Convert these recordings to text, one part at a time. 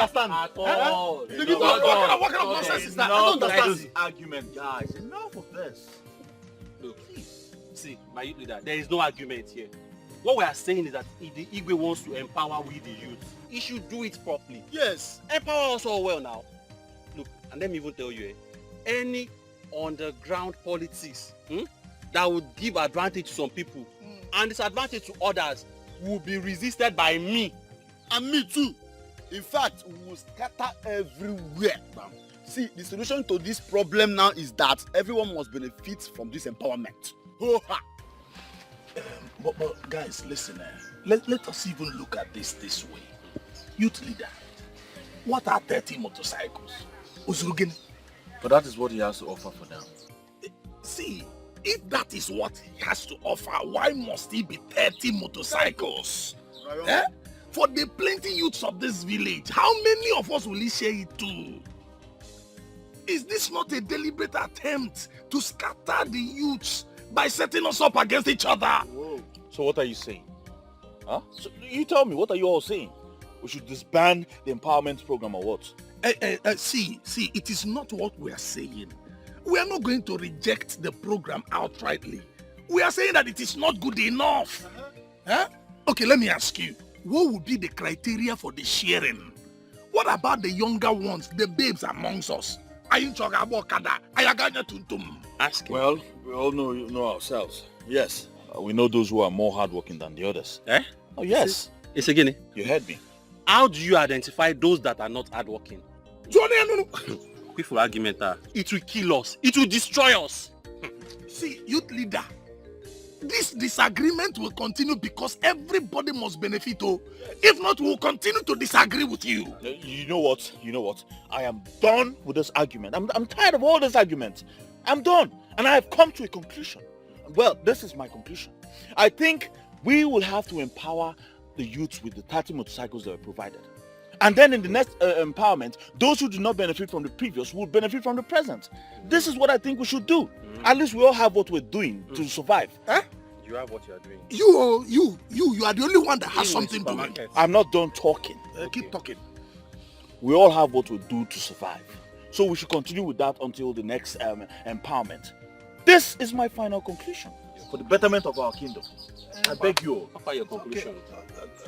understand. At all. What kind of nonsense is that? I don't understand this argument, guys. Enough of this. Look, see, my youth leader, there is no argument here. What we are saying is that if the Igwe wants to empower we the youth, he should do it properly. Yes. Empower us all well now. Look, and let me even tell you, any underground politics that would give advantage to some people and disadvantage to others will be resisted by me. And me too. In fact, we will scatter everywhere. See, the solution to this problem now is that everyone must benefit from this empowerment. But guys, listen, let us even look at this way. Youth leader, what are 30 motorcycles? Uzurugin? But that is what he has to offer for now. See, if that is what he has to offer, why must he be 30 motorcycles? Eh? For the plenty youths of this village, how many of us will he share it to? Is this not a deliberate attempt to scatter the youths by setting us up against each other? Whoa. So what are you saying? Huh? So you tell me, what are you all saying? We should disband the empowerment program or what? See, it is not what we are saying. We are not going to reject the program outrightly. We are saying that it is not good enough. Huh? Okay, let me ask you. What would be the criteria for the sharing? What about the younger ones, the babes amongst us? Ask him. Well, we all know ourselves. Yes, we know those who are more hardworking than the others. Eh? Oh, yes. It's again. You heard me. How do you identify those that are not hardworking? Quick for argument, it will kill us. It will destroy us. See, youth leader, this disagreement will continue because everybody must benefit. If not, we will continue to disagree with you. You know what? I am done with this argument. I'm tired of all this argument. I'm done. And I have come to a conclusion. Well, this is my conclusion. I think we will have to empower the youths with the 30 motorcycles that were provided. And then in the next empowerment, those who do not benefit from the previous will benefit from the present. This is what I think we should do. At least we all have what we're doing to survive. Huh? You have what you are doing. You are the only one that has something doing. I'm not done talking. Keep talking. We all have what we do to survive. So we should continue with that until the next empowerment. This is my final conclusion. For the betterment of our kingdom. I beg you all. After your conclusion.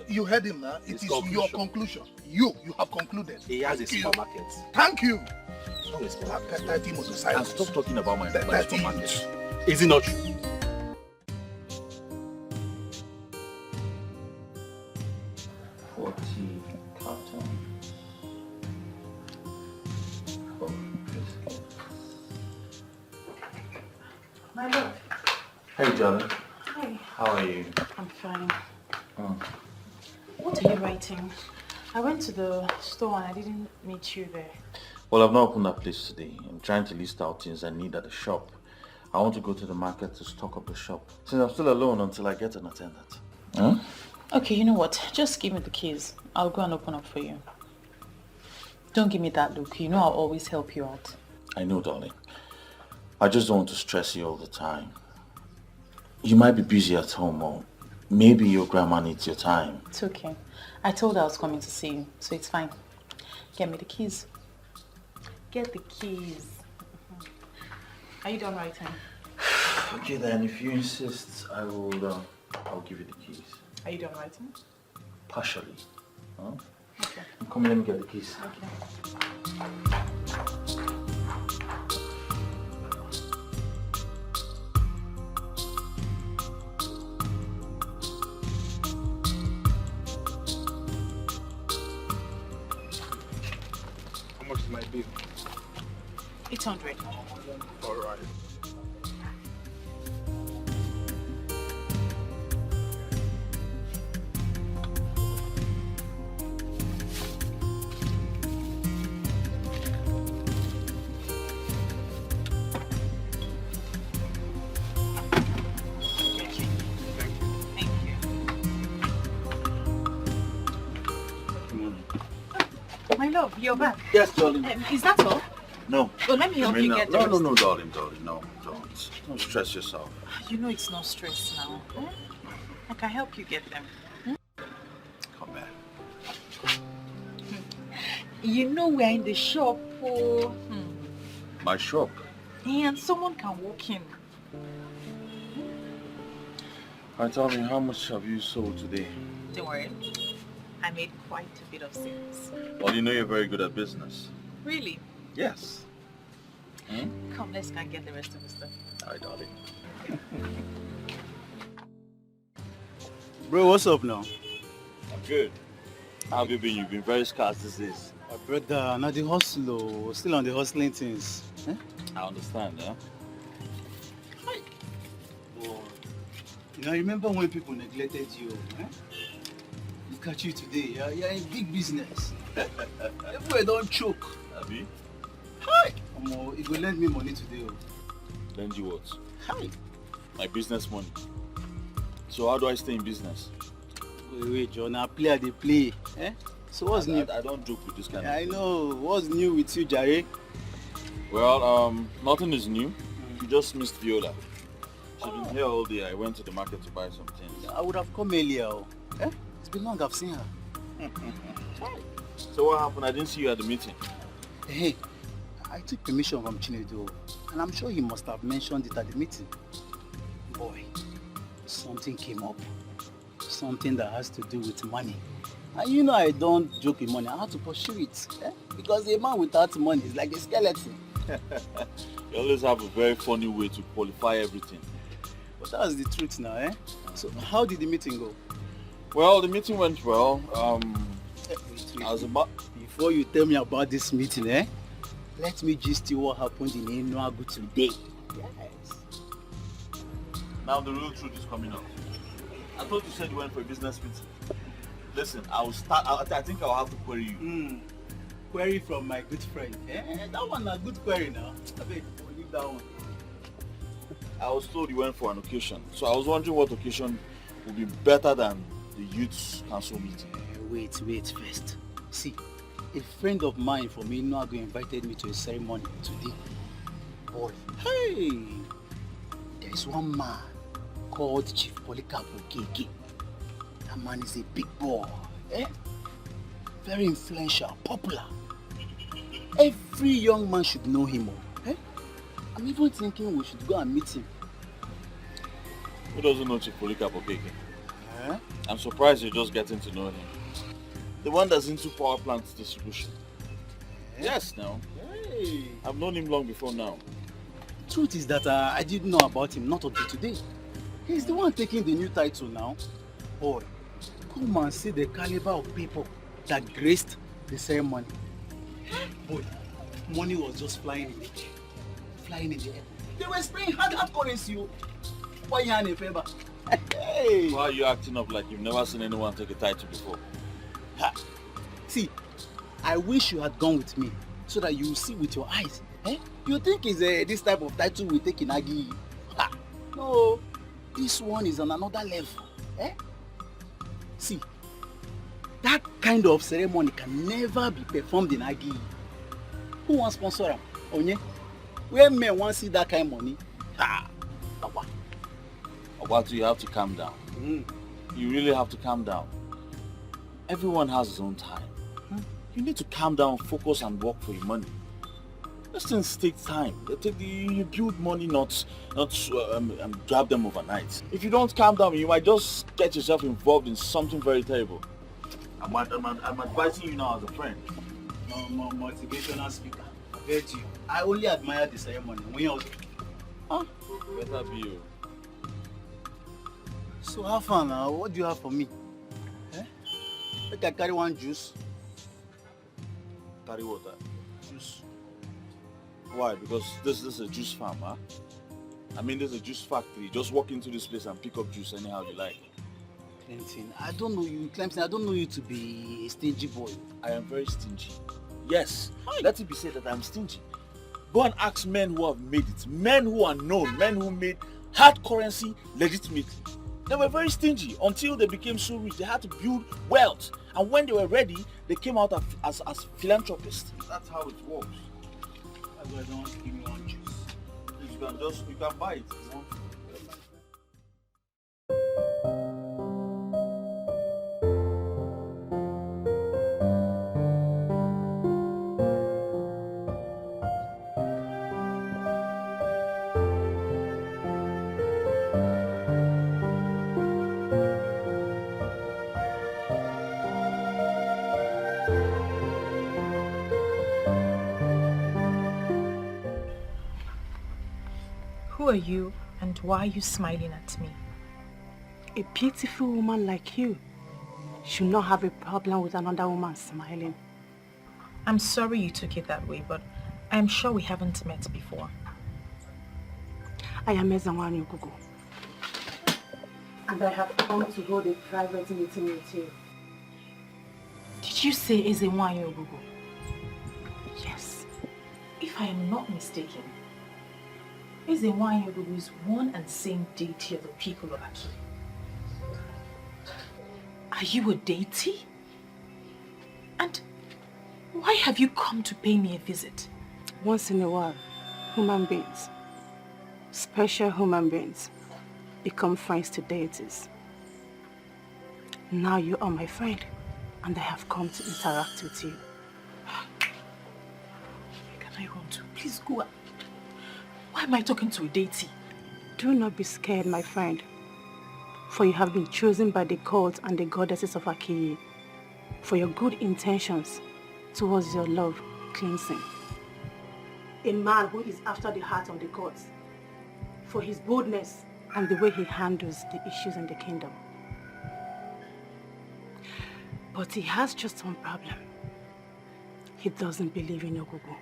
You heard him now. It is your conclusion. You have concluded. He has a supermarket. Thank you. 30 motorcycles. And stop talking about my supermarket. Is it not true? My love. Hey, darling. Hi. How are you? I'm fine. Oh. What are you writing? I went to the store and I didn't meet you there. Well, I've not opened that place today. I'm trying to list out things I need at the shop. I want to go to the market to stock up the shop. Since I'm still alone until I get an attendant. Huh? Okay, you know what? Just give me the keys. I'll go and open up for you. Don't give me that look. You know I'll always help you out. I know, darling. I just don't want to stress you all the time. You might be busy at home, or maybe your grandma needs your time. It's okay. I told her I was coming to see you, so it's fine. Get me the keys. Get the keys. Are you done writing? Okay then, if you insist, I'll give you the keys. Are you done writing? Partially. Huh? Okay. Come, let me get the keys. Okay. How much is my bill? 800. All right. My love, you're back. Yes, darling. Is that all? No. Well, let me help you get the rest. No, darling, no, don't. Don't stress yourself. You know it's not stress now. Eh? I can help you get them. Come back. You know we're in the shop. Oh. My shop? And someone can walk in. And tell me, how much have you sold today? Don't worry. I made quite a bit of sales. Well, you know you're very good at business. Really? Yes. Come, let's go and get the rest of the stuff. Alright, darling. Bro, what's up now? I'm good. How have you been? You've been very scarce these days. Brother, now the hustle, still on the hustling things. Eh? I understand, yeah? Oh. You know, I remember when people neglected you. Eh? Look at you today, you're in big business. Everywhere don't choke. Abi? Hi! You go lend me money today. Lend you what? Hi! My business money. So how do I stay in business? Wait, John, I play. Eh? So what's new? I don't joke with this kind of I thing. know. What's new with you, Jare? Well, nothing is new. You just missed Viola. She's been here all day. I went to the market to buy some things. I would have come earlier. Eh? It's been long I've seen her. So what happened? I didn't see you at the meeting. Hey, I took permission from Chinedu, and I'm sure he must have mentioned it at the meeting. Boy, something came up. Something that has to do with money. And you know I don't joke with money. I have to pursue it. Eh? Because a man without money is like a skeleton. You always have a very funny way to qualify everything. But that's the truth now, eh? So how did the meeting go? Well, the meeting went well. Wait. I was about... Before you tell me about this meeting, eh? Let me gist you what happened in Enugu today. Yes. Now the real truth is coming out. I thought you said you went for a business meeting. Listen, I think I'll have to query you. Query from my good friend. Eh? That one a good query now. I beg, leave that one. I was told you went for an occasion. So I was wondering what occasion would be better than the youth council meeting. Wait first. See, a friend of mine from Enugu invited me to a ceremony today. Boy, hey! There is one man called Chief Polycarp Okeke. That man is a big boy. Eh? Very influential, popular. Every young man should know him. Eh? I'm even thinking we should go and meet him. Who doesn't know Chief Polycarp Okeke? Eh? I'm surprised you're just getting to know him. The one that's into power plant distribution. Eh? Yes, now. Hey! I've known him long before now. Truth is that I didn't know about him, not until today. He's the one taking the new title now. Boy, come and see the caliber of people that graced the ceremony. Boy, money was just flying in the air. Flying in the air. They were spraying hard currency. Why you in a favor? Hey! Why are you acting up like you've never seen anyone take a title before? Ha. See, I wish you had gone with me so that you will see with your eyes. Eh? You think it's this type of title we take in Agi? Ha. No, this one is on another level. Eh? See, that kind of ceremony can never be performed in Agi. Who wants sponsor him? Onye? Where men want to see that kind of money? Ha! Obatu, you have to calm down. You really have to calm down. Everyone has his own time. You need to calm down, focus and work for your money. These things take time. You build money, not grab them overnight. If you don't calm down, you might just get yourself involved in something very terrible. I'm advising you now as a friend. Motivational speaker. I bet you. I only admire the ceremony. Better be you. So how far now? What do you have for me? Eh? Make I carry one juice. Carry water. Juice. Why? Because this is a juice farm, huh? I mean, there's a juice factory. Just walk into this place and pick up juice anyhow you like. Clemson, I don't know you. Clemson, I don't know you to be a stingy boy. I am very stingy. Yes, let it be said that I'm stingy. Go and ask men who have made it. Men who are known. Men who made hard currency legitimately. They were very stingy until they became so rich. They had to build wealth. And when they were ready, they came out as philanthropists. That's how it works. That's why I don't want to give me one juice. You can buy it. Who are you and why are you smiling at me? A beautiful woman like you should not have a problem with another woman smiling. I'm sorry you took it that way, but I'm sure we haven't met before. I am Ezanwani Ogugu. And I have come to hold a private meeting with you. Did you say Ezenwanye Ogugu? Yes. If I am not mistaken, Ezenwanye Ogugu is one and same deity of the people of Aki. Are you a deity? And why have you come to pay me a visit? Once in a while, human beings, special human beings, become friends to deities. Now you are my friend, and I have come to interact with you. Where can I run to? Please go. Why am I talking to a deity? Do not be scared, my friend, for you have been chosen by the gods and the goddesses of Aki for your good intentions towards your love cleansing. A man who is after the heart of the gods, for his boldness and the way he handles the issues in the kingdom. But he has just one problem. He doesn't believe in Ogugu.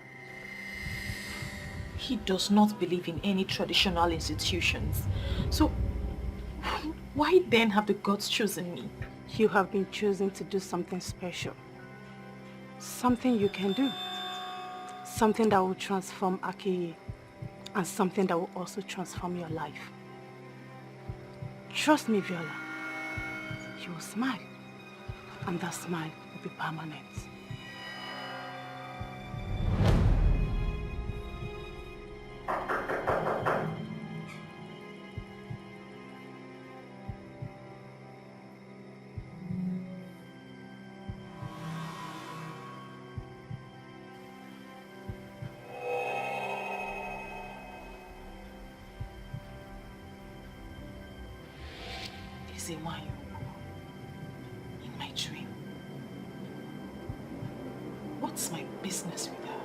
He does not believe in any traditional institutions. So, why then have the gods chosen me? You have been chosen to do something special. Something you can do. Something that will transform Aki, and something that will also transform your life. Trust me, Viola. You will smile, and that smile will be permanent. Ezenwanye Ogugu, in my dream. What's my business with her?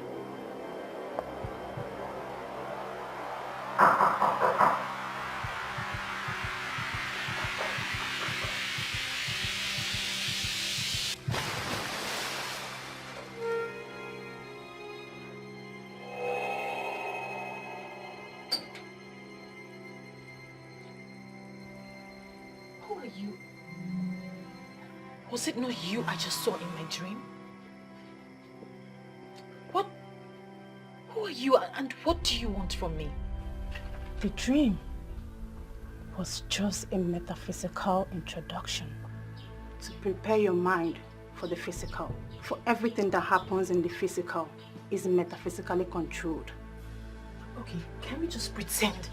Who are you? Was it not you I just saw in my dream? Who are you and what do you want from me? The dream was just a metaphysical introduction to prepare your mind for the physical. For everything that happens in the physical is metaphysically controlled. Okay, can we just pretend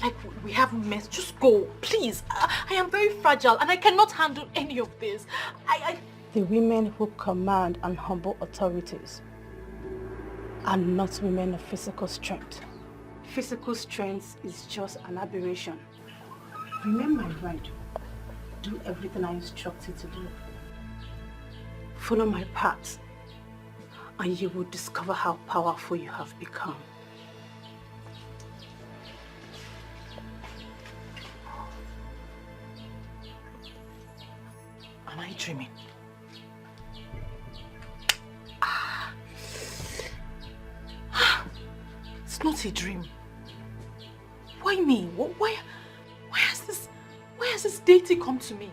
like we haven't met? Just go, please. I am very fragile and I cannot handle any of this. The women who command and humble authorities are not women of physical strength. Physical strength is just an aberration. Remember my word. Do everything I instruct you to do. Follow my path, and you will discover how powerful you have become. Am I dreaming? It's not a dream. Why me? Why has this deity come to me?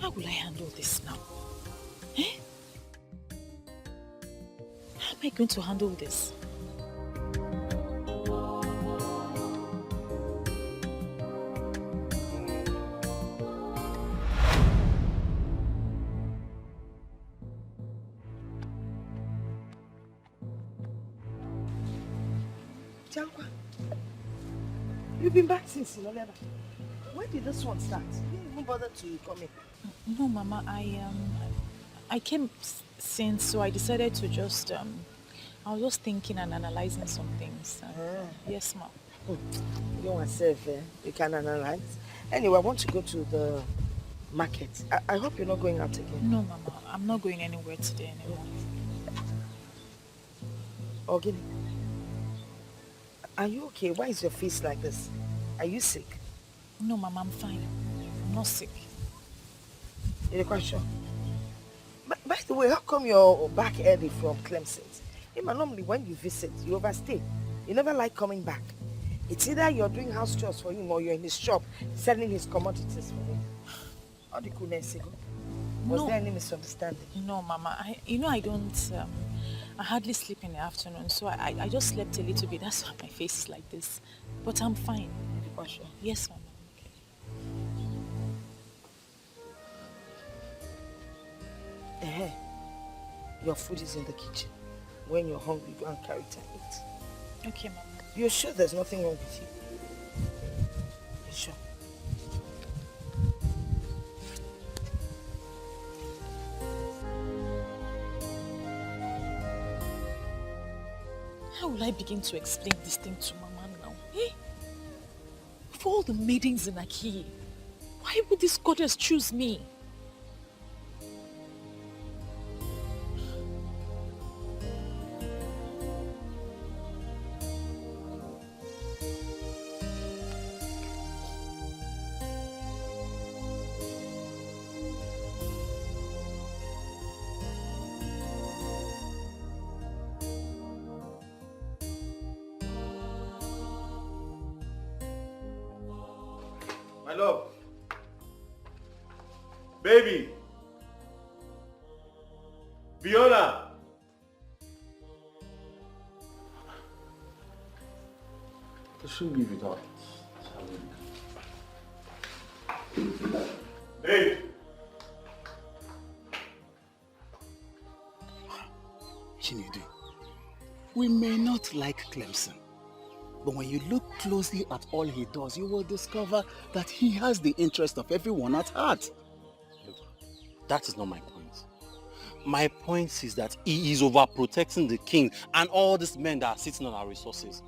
How will I handle this now? Eh? How am I going to handle this? Jalwa, you've been back since, Leonard. When did this one start? You didn't even bother to come in. No, Mama, I came since, so I decided to just, I was just thinking and analyzing some things. Yes, Mom. You want to save, you can analyze. Anyway, I want to go to the market. I hope you're not going out again. No, Mama, I'm not going anywhere today anymore. Ogini, are you okay? Why is your face like this? Are you sick? No, Mama, I'm fine. I'm not sick. You're quite sure? By the way, how come you're back early from Clemson? Normally when you visit, you overstay. You never like coming back. It's either you're doing house chores for him or you're in his shop selling his commodities for him. How do you cool Was there any misunderstanding? No, Mama. I don't, I hardly sleep in the afternoon, so I just slept a little bit. That's why my face is like this. But I'm fine. You're sure? Yes, Mama. Your food is in the kitchen. When you're hungry, go and carry it and eat. Okay, Mama. You're sure there's nothing wrong with you? You're sure? How will I begin to explain this thing to Mama now? Eh? For all the maidens in Aki, why would this goddess choose me? My love. Baby. Fiona. I shouldn't leave it out. Babe. Chinedu, we may not like Clemson, but when you look closely at all he does, you will discover that he has the interest of everyone at heart. Look, that is not my point. My point is that he is overprotecting the king and all these men that are sitting on our resources.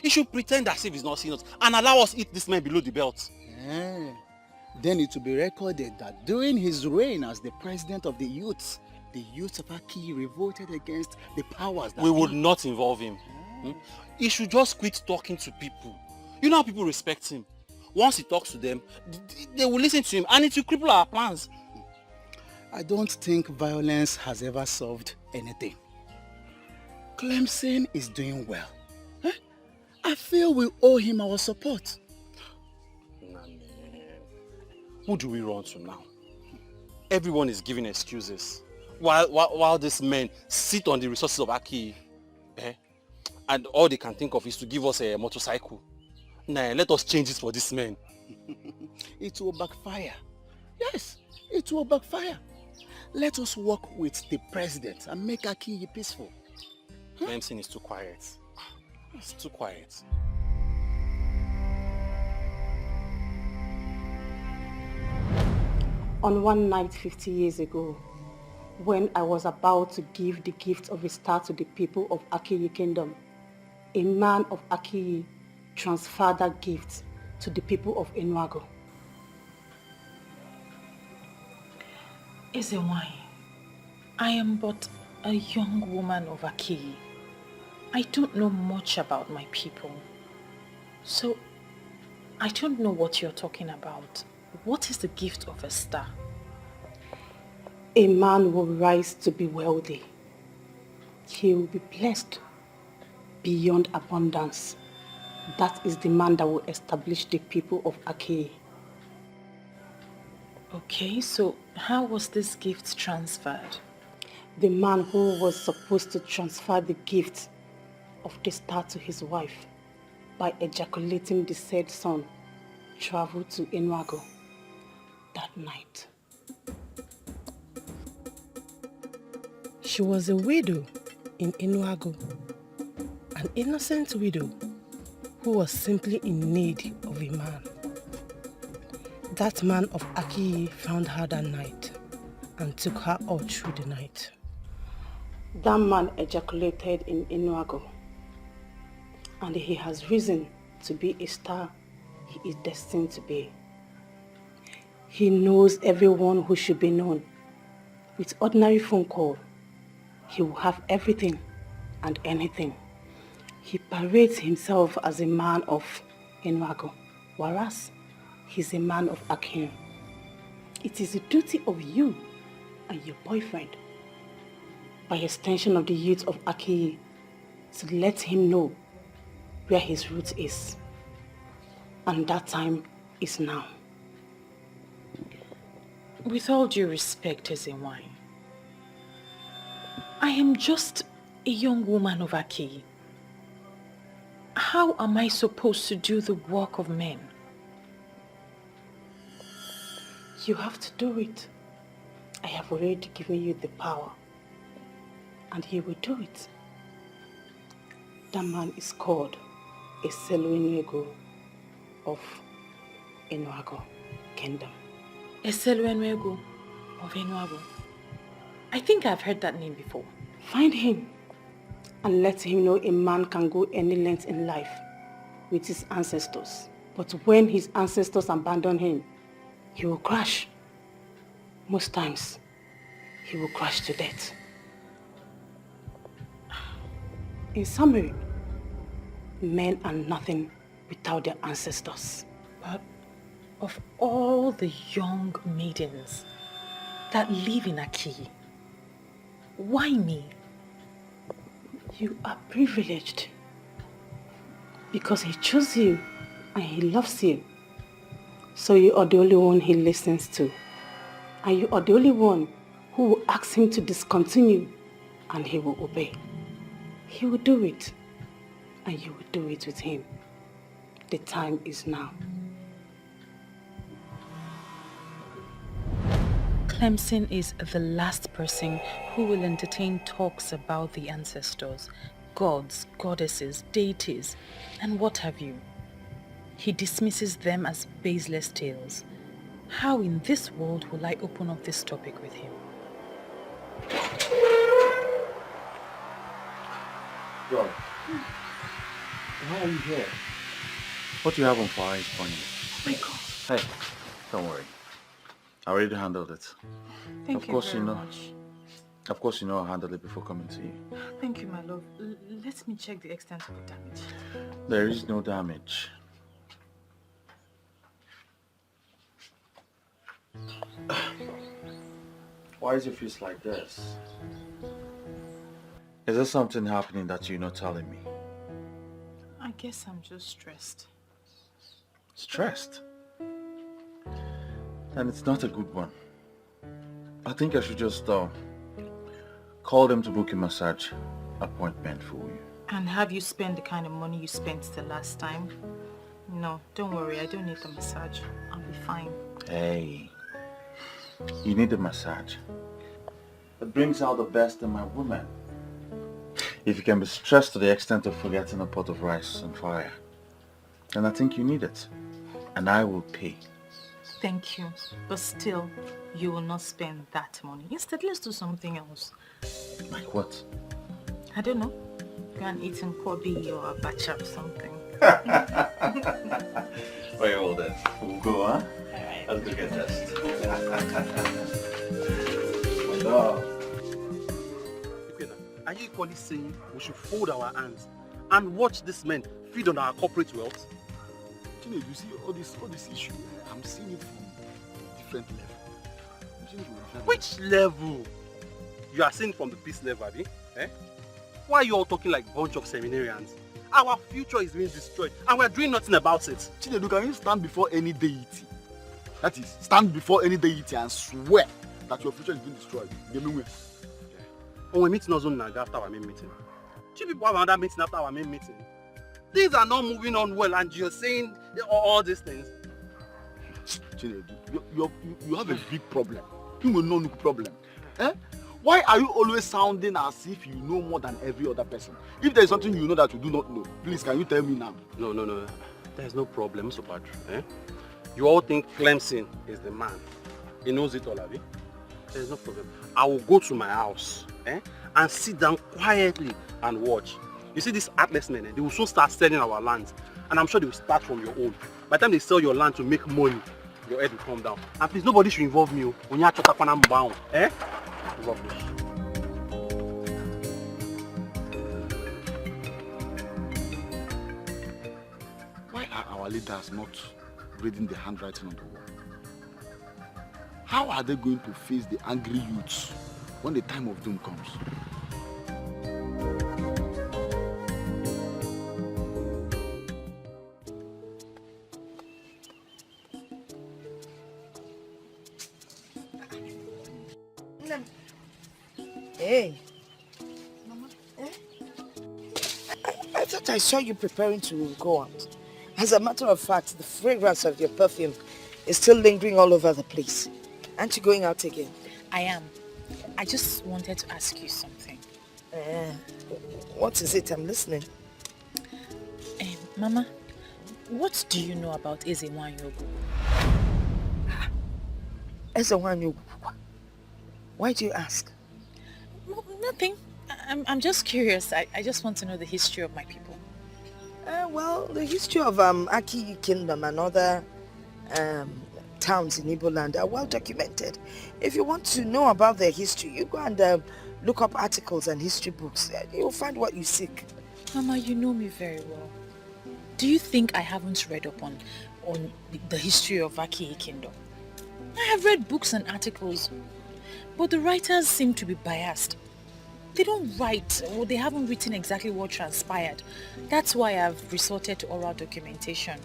He should pretend as if he's not seeing us and allow us eat this man below the belt. Then it will be recorded that during his reign as the president of the youths of Aki revolted against the powers that we would not involve him. He should just quit talking to people. You know how people respect him. Once he talks to them, they will listen to him and it will cripple our plans. I don't think violence has ever solved anything. Clemson is doing well. I feel we owe him our support. Who do we run to now? Everyone is giving excuses. While these men sit on the resources of Aki, and all they can think of is to give us a motorcycle. Nah, let us change it for this man. It will backfire. Yes, it will backfire. Let us work with the president and make Aki peaceful. Clemson is too quiet. It's too quiet. On one night 50 years ago, when I was about to give the gift of a star to the people of Akiyi Kingdom, a man of Akiyi transferred that gift to the people of Enuago. Ezewai, I am but a young woman of Akiyi. I don't know much about my people. So, I don't know what you're talking about. What is the gift of a star? A man will rise to be wealthy. He will be blessed beyond abundance. That is the man that will establish the people of Akiyi. Okay, so how was this gift transferred? The man who was supposed to transfer the gift of the star to his wife by ejaculating the said son traveled to Enuago that night. She was a widow in Enuago, an innocent widow who was simply in need of a man. That man of Akiyi found her that night and took her all through the night. That man ejaculated in Enuago, and he has risen to be a star he is destined to be. He knows everyone who should be known. With ordinary phone call, he will have everything and anything. He parades himself as a man of Enuago, whereas he's a man of Akin. It is the duty of you and your boyfriend, by extension of the youth of Akiyi, to let him know where his root is. And that time is now. With all due respect, Ezenwai, I am just a young woman of Akiyi. How am I supposed to do the work of men? You have to do it. I have already given you the power, and you will do it. That man is called a Seluinego of Enuago Kingdom. Eseluenwego of Enuago. I think I've heard that name before. Find him and let him know a man can go any length in life with his ancestors. But when his ancestors abandon him, he will crash. Most times, he will crash to death. In summary, men are nothing without their ancestors. But of all the young maidens that live in Akiyi, why me? You are privileged because he chose you and he loves you. So you are the only one he listens to. And you are the only one who will ask him to discontinue and he will obey. He will do it and you will do it with him. The time is now. Clemson is the last person who will entertain talks about the ancestors, gods, goddesses, deities, and what have you. He dismisses them as baseless tales. How in this world will I open up this topic with him? Yo, why are you here? What do you have on fire is funny. Oh my God. Hey, don't worry. I already handled it. Thank you very much. Of course you know I'll handle it before coming to you. Thank you, my love. Let me check the extent of the damage. There is no damage. Why is your face like this? Is there something happening that you're not telling me? I guess I'm just stressed. Stressed? And it's not a good one. I think I should just call them to book a massage appointment for you. And have you spent the kind of money you spent the last time? No, don't worry, I don't need the massage. I'll be fine. Hey, you need a massage. It brings out the best in my woman. If you can be stressed to the extent of forgetting a pot of rice on fire, then I think you need it. And I will pay. Thank you. But still, you will not spend that money. Instead, let's do something else. Like what? I don't know. Go and eat in Kobe or Abacha or something. Very well then. We'll go, huh? Alright. Let's go get dressed. My dog. Are you equally saying we should fold our hands and watch these men feed on our corporate wealth? You see all this issue, I'm seeing it from a different level. I'm seeing it from a different Which level? You are saying from the peace level, Abi? Eh? Why are you all talking like a bunch of seminarians? Our future is being destroyed and we're doing nothing about it. Chinedu, can you stand before any deity That is, stand before any deity and swear that your future is being destroyed. When we meet in Ozone after our main meeting. Two people have another meeting after our main meeting. Things are not moving on well and you're saying all these things. Chinedu, you have a big problem. You will know no problem. Eh? Why are you always sounding as if you know more than every other person? If there is something you know that you do not know, please can you tell me now? No. There's no problem, Mr. Padre. Eh? You all think Clemson is the man. He knows it all, have you? There's no problem. I will go to my house and sit down quietly and watch. You see these heartless men, they will soon start selling our lands. And I'm sure they will start from your own. By the time they sell your land to make money, your head will come down. And please, nobody should involve me. When you are bound, rubbish. Why are our leaders not reading the handwriting on the wall? How are they going to face the angry youths when the time of doom comes? Hey. Mama. I thought I saw you preparing to go out. As a matter of fact, the fragrance of your perfume is still lingering all over the place. Aren't you going out again? I am. I just wanted to ask you something. What is it? I'm listening. Mama, what do you know about Ezewanyogu? Ezewanyogu? Why do you ask? No, nothing. I'm just curious. I just want to know the history of my people. Well, the history of Aki Kingdom and other towns in Igbo land are well documented. If you want to know about their history, you go and look up articles and history books. You'll find what you seek. Mama, you know me very well. Do you think I haven't read up on the history of Aki Kingdom? I have read books and articles, but the writers seem to be biased. They don't write, or they haven't written exactly what transpired. That's why I've resorted to oral documentation.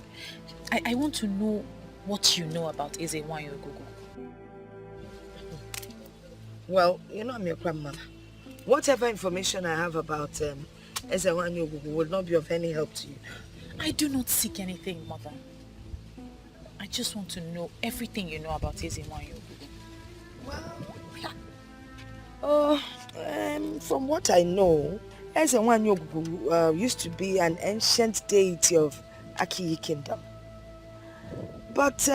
I want to know what you know about Ezewanyogu. Well, you know I'm your grandmother. Whatever information I have about Ezewanyogu will not be of any help to you. I do not seek anything, Mother. I just want to know everything you know about Ezewanyogu. Well, from what I know, Ezewanyogu used to be an ancient deity of Aki Kingdom. But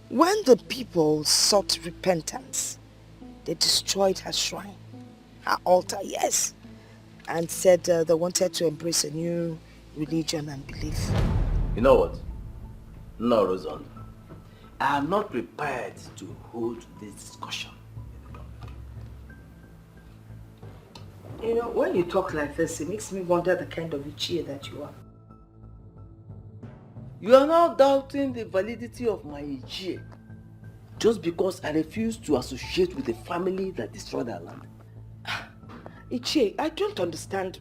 when the people sought repentance, they destroyed her shrine, her altar, yes, and said they wanted to embrace a new religion and belief. You know what? No, Rosan. I am not prepared to hold this discussion. You know, when you talk like this, it makes me wonder the kind of Ichie that you are. You are now doubting the validity of my Ichie just because I refuse to associate with a family that destroyed our land. Ichie, I don't understand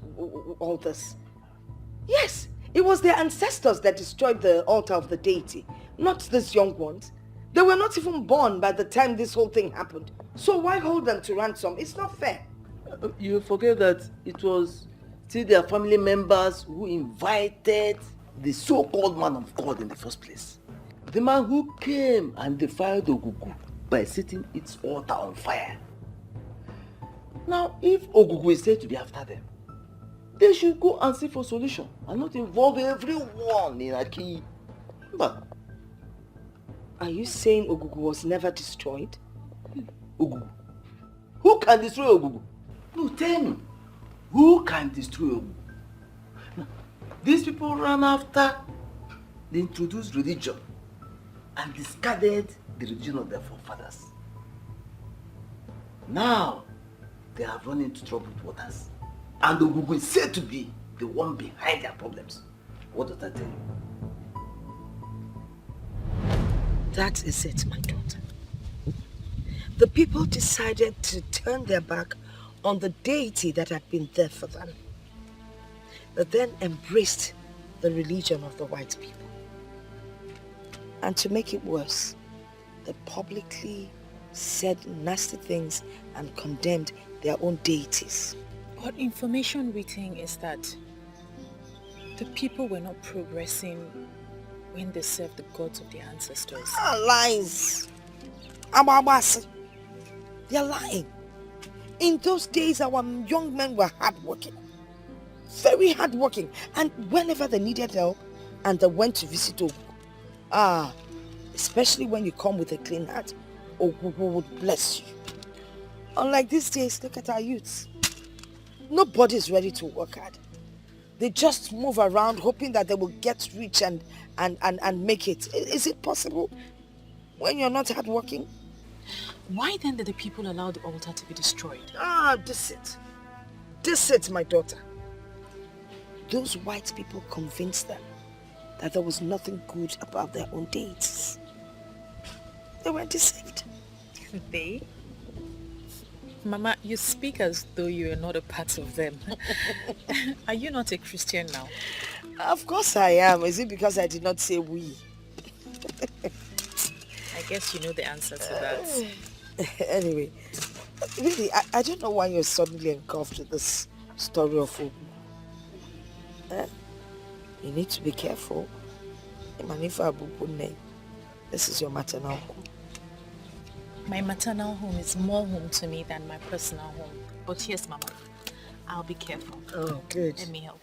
all this. Yes, it was their ancestors that destroyed the altar of the deity, not these young ones. They were not even born by the time this whole thing happened. So why hold them to ransom? It's not fair. You forget that it was still their family members who invited the so-called man of God in the first place. The man who came and defiled Ogugu by setting its altar on fire. Now, if Ogugu is said to be after them, they should go and seek for solution and not involve everyone in Aki. But are you saying Ogugu was never destroyed? Ogugu? Who can destroy Ogugu? No, tell me. Who can destroy Ogugu? Now, these people ran after the introduced religion and discarded the religion of their forefathers. Now, they have run into troubled waters. And Ogugu is said to be the one behind their problems. What does that tell you? That is it, my daughter. The people decided to turn their back on the deity that had been there for them. They then embraced the religion of the white people. And to make it worse, they publicly said nasty things and condemned their own deities. But information we think is that the people were not progressing when they served the gods of their ancestors. Lies! Ababasi. They're lying. In those days, our young men were hardworking. Very hardworking. And whenever they needed help, and they went to visit Ogu, especially when you come with a clean heart, Ogu would bless you. Unlike these days, look at our youths. Nobody's ready to work hard. They just move around hoping that they will get rich and make it. Is it possible when you're not hardworking? Why then did the people allow the altar to be destroyed? This it, my daughter. Those white people convinced them that there was nothing good about their own deities. They were deceived. They? Mama, you speak as though you are not a part of them. Are you not a Christian now? Of course I am. Is it because I did not say we? I guess you know the answer to that. Anyway, really, I don't know why you're suddenly engulfed with this story of Ogu. You need to be careful. This is your maternal home. My maternal home is more home to me than my personal home. But yes, Mama, I'll be careful. Oh, good. Let me help.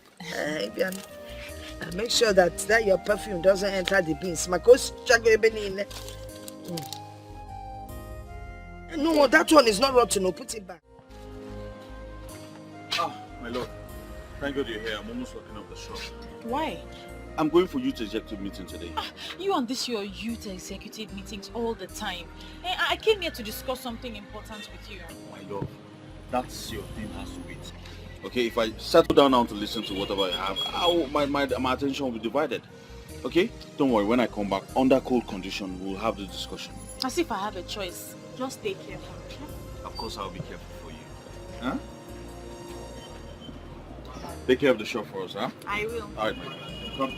Make sure that your perfume doesn't enter the beans. No, that one is not rotten. No, put it back. My lord. Thank God you're here. I'm almost locking up the shop. Why? I'm going for youth executive meeting today. You and this your youth executive meetings all the time. I came here to discuss something important with you. My lord, that's your thing has to wait. Okay, if I settle down now to listen to whatever I have, my attention will be divided. Okay? Don't worry, when I come back, under cold condition, we'll have the discussion. As if I have a choice. Just stay careful. Of course, I'll be careful for you. Huh? Take care of the shop for us, huh? I will. Alright, my friend. Come.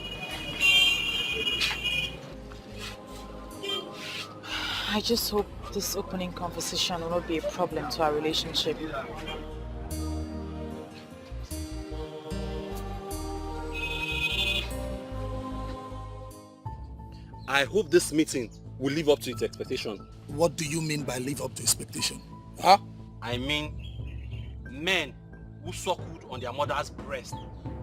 I just hope this opening conversation will not be a problem to our relationship. I hope this meeting will live up to its expectation. What do you mean by live up to expectation? Huh? I mean, men who suckled on their mother's breast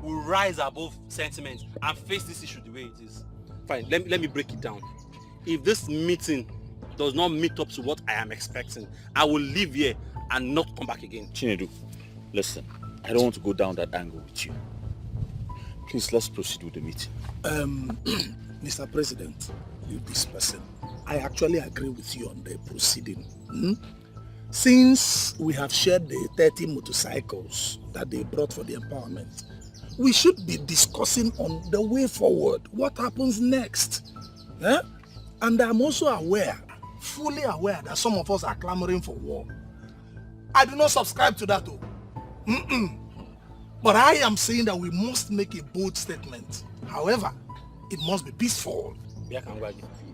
will rise above sentiment and face this issue the way it is. Fine, let me break it down. If this meeting does not meet up to what I am expecting, I will leave here and not come back again. Chinedu, listen, I don't want to go down that angle with you. Please, let's proceed with the meeting. Mr. President, you this person, I actually agree with you on the proceeding. Since we have shared the 30 motorcycles that they brought for the empowerment, we should be discussing on the way forward, what happens next. And I'm also aware, fully aware, that some of us are clamoring for war. I do not subscribe to that though. But I am saying that we must make a bold statement. However, it must be peaceful.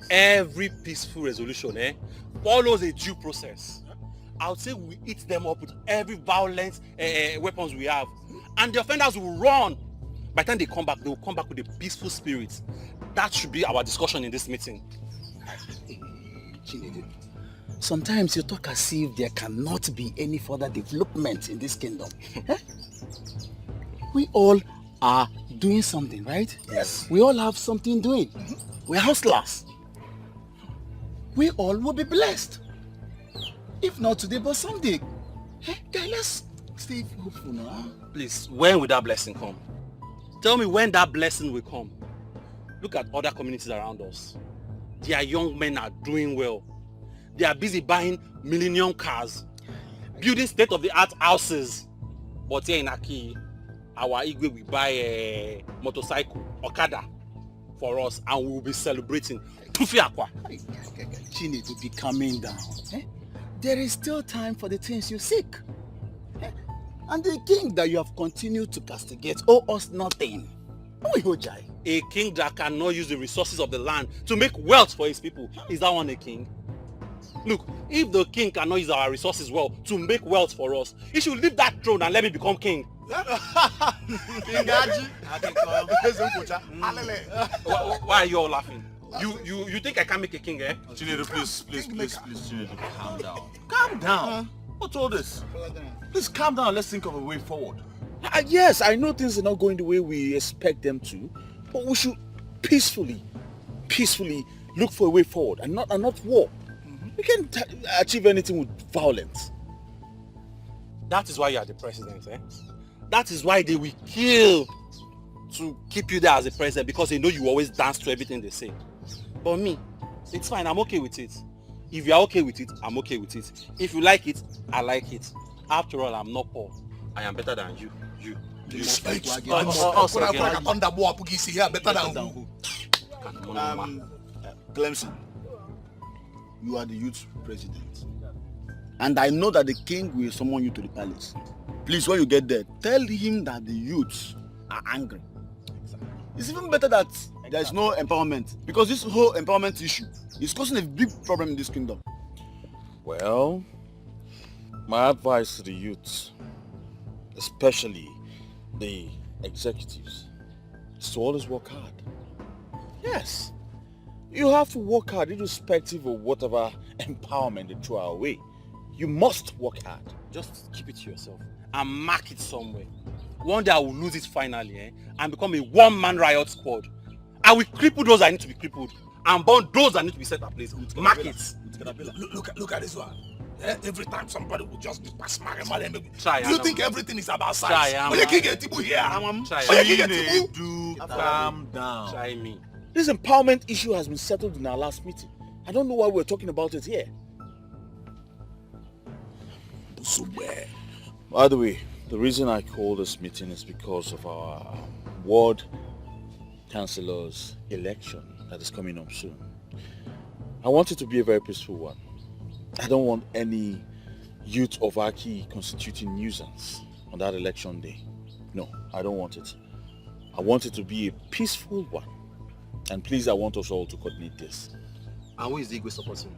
Every peaceful resolution follows a due process. I would say we eat them up with every violent weapons we have. And the offenders will run. By the time they come back, they will come back with a peaceful spirit. That should be our discussion in this meeting. Sometimes you talk as if there cannot be any further development in this kingdom. We all are doing something, right? Yes. We all have something doing. We're hustlers. We all will be blessed. If not today, but someday. Guys, let's stay hopeful now. Please, when will that blessing come? Tell me when that blessing will come. Look at other communities around us. Their young men are doing well. They are busy buying millennium cars, building state-of-the-art houses. But here in Aki, our Igwe will buy a motorcycle, Okada, for us, and we will be celebrating. Chinedu, be calming down. There is still time for the things you seek. And the king that you have continued to castigate owe us nothing. A king that cannot use the resources of the land to make wealth for his people. Is that one a king? Look, if the king cannot use our resources well to make wealth for us, he should leave that throne and let me become king. Why are you all laughing? You think I can make a king, eh? Chinedu, please, Chinedu, calm down. Calm down. What's all this? Please calm down. Let's think of a way forward. Yes, I know things are not going the way we expect them to, but we should peacefully look for a way forward and not war. We can't achieve anything with violence. That is why you are the president, eh? That is why they will kill to keep you there as the president, because they know you always dance to everything they say. But me, it's fine, I'm okay with it. If you are okay with it, I'm okay with it. If you like it, I like it. After all, I'm not poor. I am better than you. Clemson, you are the youth president. And I know that the king will summon you to the palace. Please, when you get there, tell him that the youths are angry. It's even better that there is no empowerment, because this whole empowerment issue is causing a big problem in this kingdom. Well, my advice to the youths, especially the executives, is to always work hard. Yes, you have to work hard irrespective of whatever empowerment they throw our way. You must work hard. Just keep it to yourself and mark it somewhere. One day I will lose it finally, eh? And become a one-man riot squad. I will cripple those that need to be crippled and burn those that need to be set ablaze. Mark it. Look at this one. Every time somebody will just be pass my Try. You think everything is about size? When you get Tibu here, calm down. Try me. This empowerment issue has been settled in our last meeting. I don't know why we're talking about it here. By the way, the reason I called this meeting is because of our ward councillor's election that is coming up soon. I want it to be a very peaceful one. I don't want any youth of Aki constituting nuisance on that election day. No, I don't want it. I want it to be a peaceful one. And please, I want us all to coordinate this. And who is the Igwe supporting?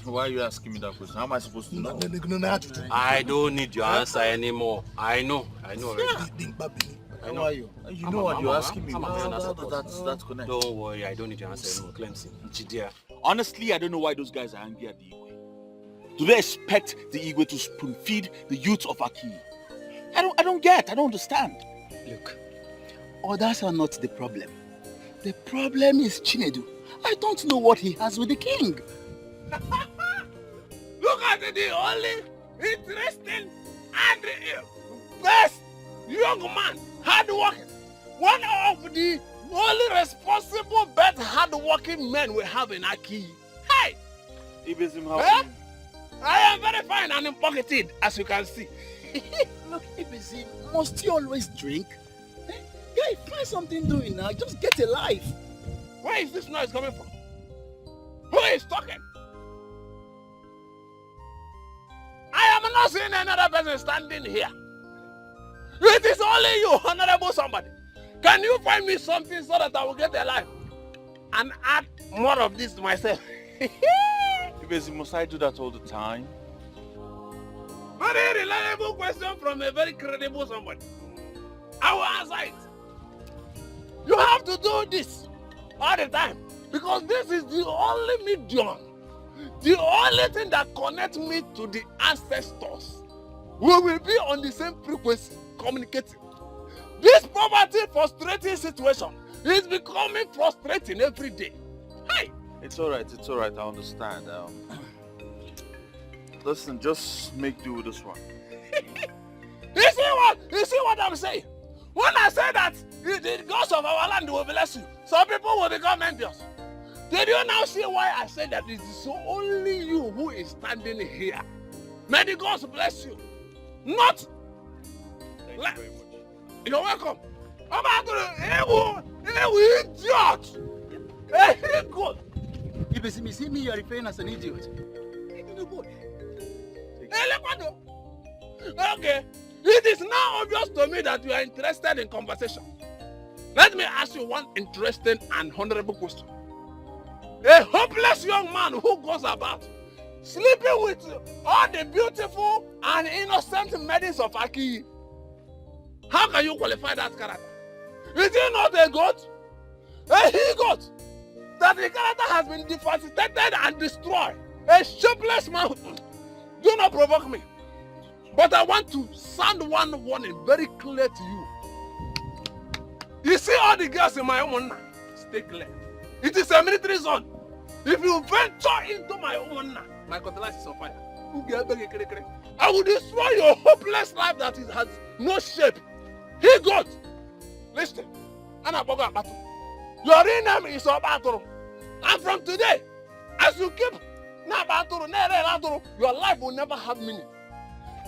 Why are you asking me that question? How am I supposed to know? I don't need your answer anymore. I know already. I know you. You know what you're asking me. That's connected. Don't worry, I don't need your answer anymore, Clemson. Chidia. Honestly, I don't know why those guys are angry at the Igwe. Do they expect the Igwe to spoon feed the youth of Aki? I don't understand. Look, others are not the problem. The problem is Chinedu. I don't know what he has with the king. Look at the only interesting and best young man, hard-working. One of the only responsible, best hard-working men we have in Aki. Hey! I am very fine and pocketed, as you can see. Look, Ibizim, must you always drink? Guy, find something doing now. Just get a life. Where is this noise coming from? Who is talking? I am not seeing another person standing here. It is only you, honorable somebody. Can you find me something so that I will get a life and add more of this to myself? Must I do that all the time? Very reliable question from a very credible somebody. I will answer it. You have to do this all the time because this is the only medium, the only thing that connects me to the ancestors. We will be on the same frequency, communicating. This poverty frustrating situation is becoming frustrating every day. Hey! It's alright, I understand. Listen, just make do with this one. You see what I'm saying? When I say that the gods of our land will bless you, some people will become envious. Did you now see why I said that it is only you who is standing here? May the gods bless you. Not. Thank you very much. You're welcome. I'm about to idiot. Hey, good. Ibizim, you see me, you are referring as an idiot. Okay. It is now obvious to me that you are interested in conversation. Let me ask you one interesting and honorable question. A hopeless young man who goes about sleeping with all the beautiful and innocent maidens of Aki. How can you qualify that character? Is he not a goat? A he-goat? That the character has been devastated and destroyed. A shapeless man. Do not provoke me. But I want to sound one warning very clear to you. You see all the girls in my home now? Stay clear. It is a military zone. If you venture into my home now, my cutlass is on fire. I will destroy your hopeless life that it has no shape. He got. Listen. Your real name is Obatoro. And from today, as you keep your life will never have meaning.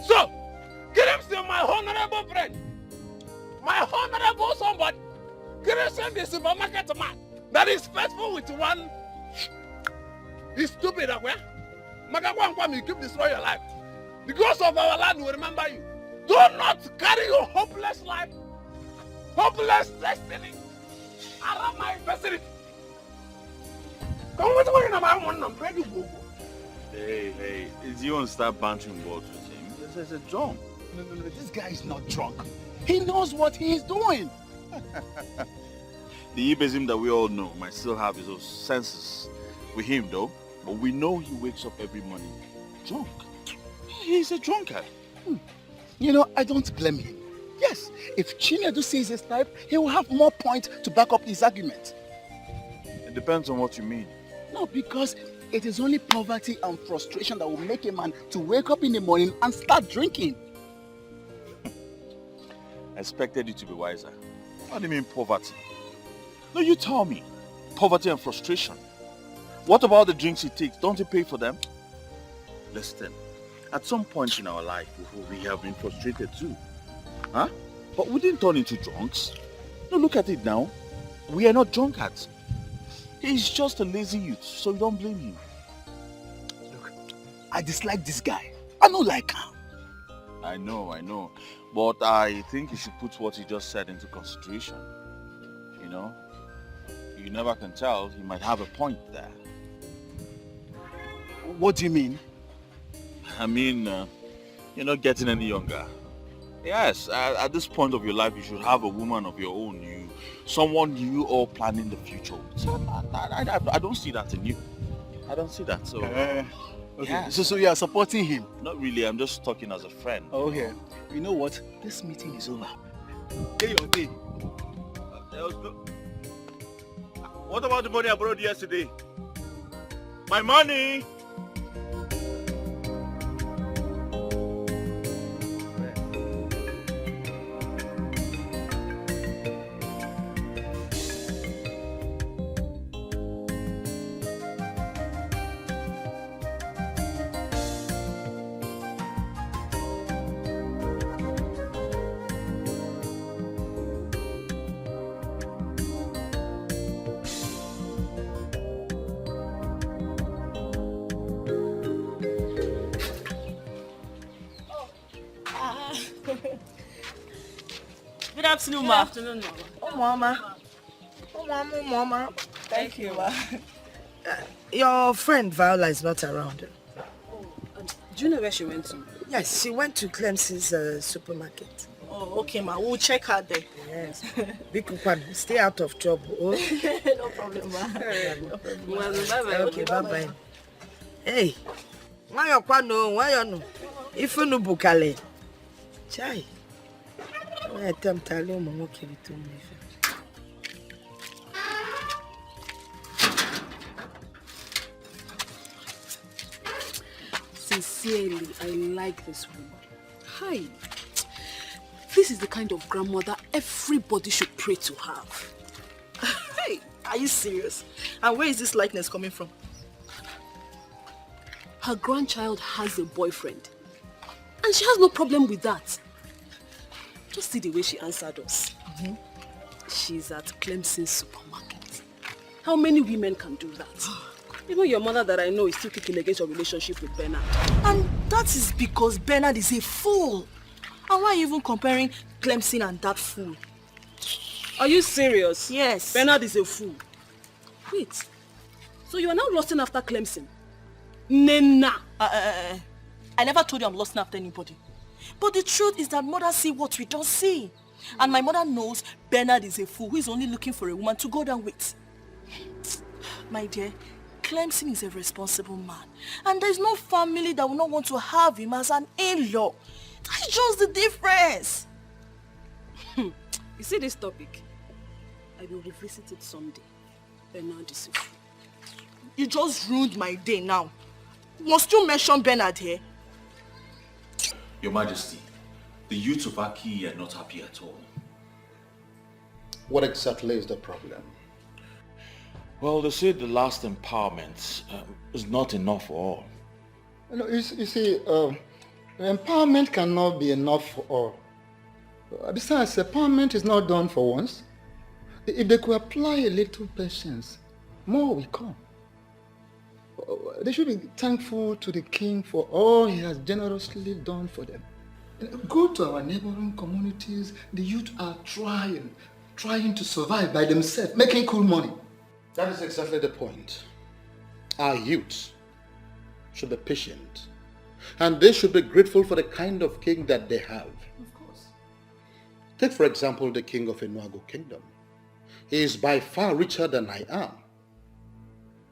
So, get him to my honorable friend. My honorable somebody. Get him the supermarket man that is faithful with one. He's stupid, okay? You keep destroying your life. The ghost of our land will remember you. Do not carry your hopeless life, hopeless destiny around my facility. Come with me, I'm ready to go. Hey, is you want to start bantering words with him? This is a drunk. No, this guy is not drunk. He knows what he is doing. The Ibezim that we all know might still have his own senses with him though, but we know he wakes up every morning drunk. He's a drunkard. You know, I don't blame him. Yes, if Chinedu sees his type, he will have more points to back up his argument. It depends on what you mean. No, because it is only poverty and frustration that will make a man to wake up in the morning and start drinking. I expected you to be wiser. What do you mean poverty? No, you tell me. Poverty and frustration. What about the drinks he takes? Don't he pay for them? Listen, at some point in our life, we have been frustrated too. Huh? But we didn't turn into drunks. No, look at it now. We are not drunkards. He's just a lazy youth, so you don't blame him. Look, I dislike this guy. I don't like him. I know. But I think you should put what he just said into consideration. You know? You never can tell. He might have a point there. What do you mean? I mean, you're not getting any younger. Yes, at this point of your life, you should have a woman of your own. Someone you all planning the future with. So I don't see that in you. I don't see that. So, okay. Yeah. So you are supporting him? Not really. I'm just talking as a friend. Okay. You know what? This meeting is over. Get your thing. What about the money I borrowed yesterday? My money! Good afternoon, ma. Good afternoon, Mama. Oh, Mama. Thank you, ma. Your friend Viola is not around. Do you know where she went to? Yes, she went to Clemson's supermarket. Oh, okay, ma. We'll check her there. Yes. Bikukwan, stay out of trouble. Oh? No problem, ma. No problem. Bye-bye. Okay, bye-bye. Hey, why you no? If you no bukale. Chai. I attempt to allow my okay to me. Sincerely, I like this woman. Hi. This is the kind of grandmother everybody should pray to have. Hey, are you serious? And where is this likeness coming from? Her grandchild has a boyfriend. And she has no problem with that. Just see the way she answered us. She's at Clemson's supermarket. How many women can do that? Even your mother that I know is still kicking against your relationship with Bernard. And that is because Bernard is a fool. And why are you even comparing Clemson and that fool? Are you serious? Yes. Bernard is a fool. Wait. So you are now lusting after Clemson? Nena. I never told you I'm lusting after anybody. But the truth is that mother see what we don't see. And my mother knows Bernard is a fool who is only looking for a woman to go down with. My dear, Clemson is a responsible man. And there's no family that will not want to have him as an in-law. That's just the difference. You see this topic? I will revisit it someday. Bernard is a fool. You just ruined my day now. Must you mention Bernard here? Your Majesty, the youths of Aki are not happy at all. What exactly is the problem? Well, they say the last empowerment is not enough for all. You see, empowerment cannot be enough for all. Besides, empowerment is not done for once. If they could apply a little patience, more will come. They should be thankful to the king for all he has generously done for them. Go to our neighboring communities. The youth are trying to survive by themselves, making cool money. That is exactly the point. Our youth should be patient. And they should be grateful for the kind of king that they have. Of course. Take for example the king of Enuago Kingdom. He is by far richer than I am.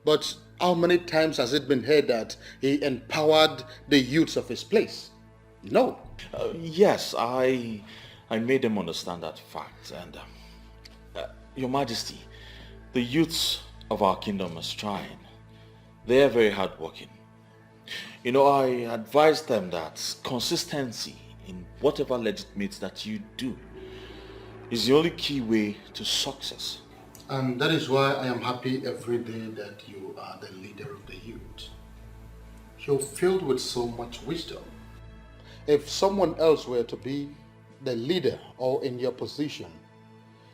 But how many times has it been heard that he empowered the youths of his place? No. Yes, I made them understand that fact. And Your Majesty, the youths of our kingdom are trying. They are very hardworking. You know, I advise them that consistency in whatever legitimate that you do is the only key way to success. And that is why I am happy every day that you are the leader of the youth. You're filled with so much wisdom. If someone else were to be the leader or in your position,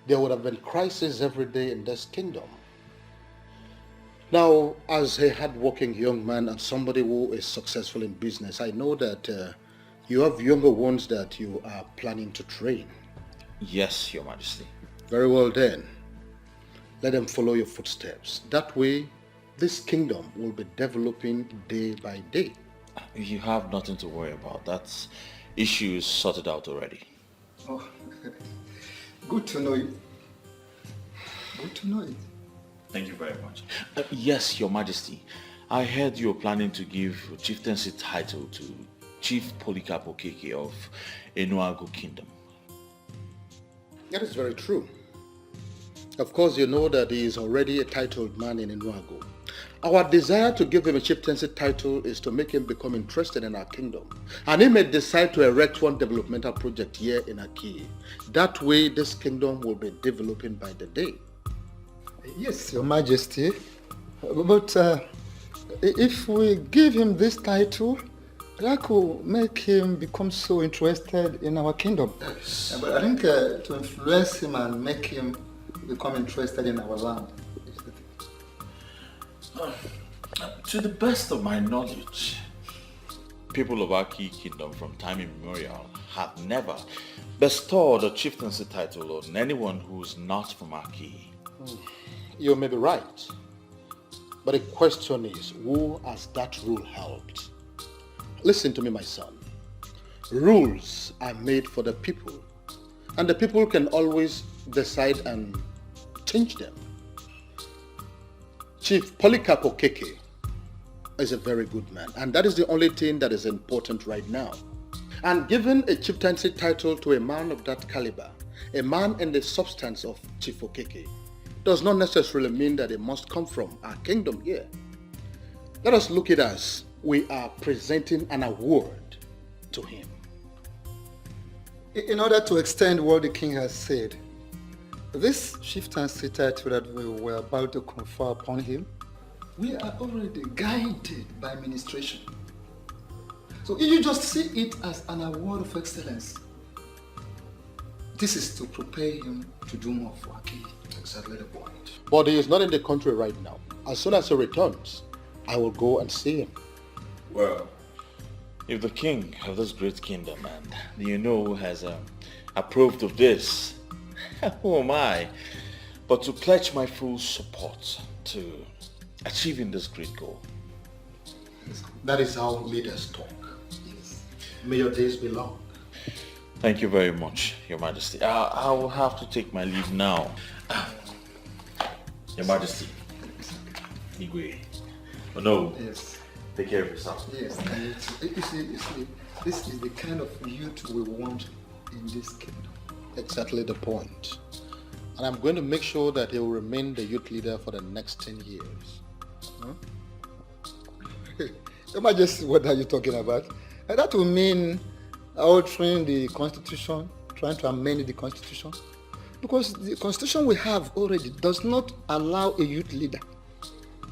there would have been crisis every day in this kingdom. Now, as a hardworking young man and somebody who is successful in business, I know that you have younger ones that you are planning to train. Yes, Your Majesty. Very well then. Let them follow your footsteps. That way, this kingdom will be developing day by day. You have nothing to worry about. That issue is sorted out already. Oh, good to know you. Good to know it. Thank you very much. Yes, Your Majesty. I heard you were planning to give chieftaincy title to Chief Polycarp Okeke of Enuago Kingdom. That is very true. Of course, you know that he is already a titled man in Enuago. Our desire to give him a chieftaincy title is to make him become interested in our kingdom. And he may decide to erect one developmental project here in Aki. That way, this kingdom will be developing by the day. Yes, Your Majesty. But if we give him this title, that could make him become so interested in our kingdom. Yes. But I think to influence him and make him become interested in our land. To the best of my knowledge, people of Aki Kingdom from time immemorial have never bestowed a chieftaincy title on anyone who is not from Aki. You may be right. But the question is, who has that rule helped? Listen to me, my son. Rules are made for the people. And the people can always decide and change them. Chief Polycarp Okeke is a very good man, and that is the only thing that is important right now. And giving a chieftaincy title to a man of that caliber, a man in the substance of Chief Okeke, does not necessarily mean that it must come from our kingdom here. Let us look at it as we are presenting an award to him. In order to extend what the king has said, this chieftaincy title that we were about to confer upon him, we are already guided by administration. So if you just see it as an award of excellence, this is to prepare him to do more for Aki. Exactly the point. But he is not in the country right now. As soon as he returns, I will go and see him. Well, If the king of this great kingdom and has approved of this, who am I but to pledge my full support to achieving this great goal? That is how leaders talk. Yes. May your days be long. Thank you very much, Your Majesty. I will have to take my leave now. Your Majesty. Igwe. Oh no. Yes. Take care of yourself. Yes. You see, this is the kind of youth we want in this kingdom. Exactly the point. And I'm going to make sure that he will remain the youth leader for the next 10 years. Huh? Your Majesty, what are you talking about? And that will mean altering the constitution, trying to amend the constitution. Because the constitution we have already does not allow a youth leader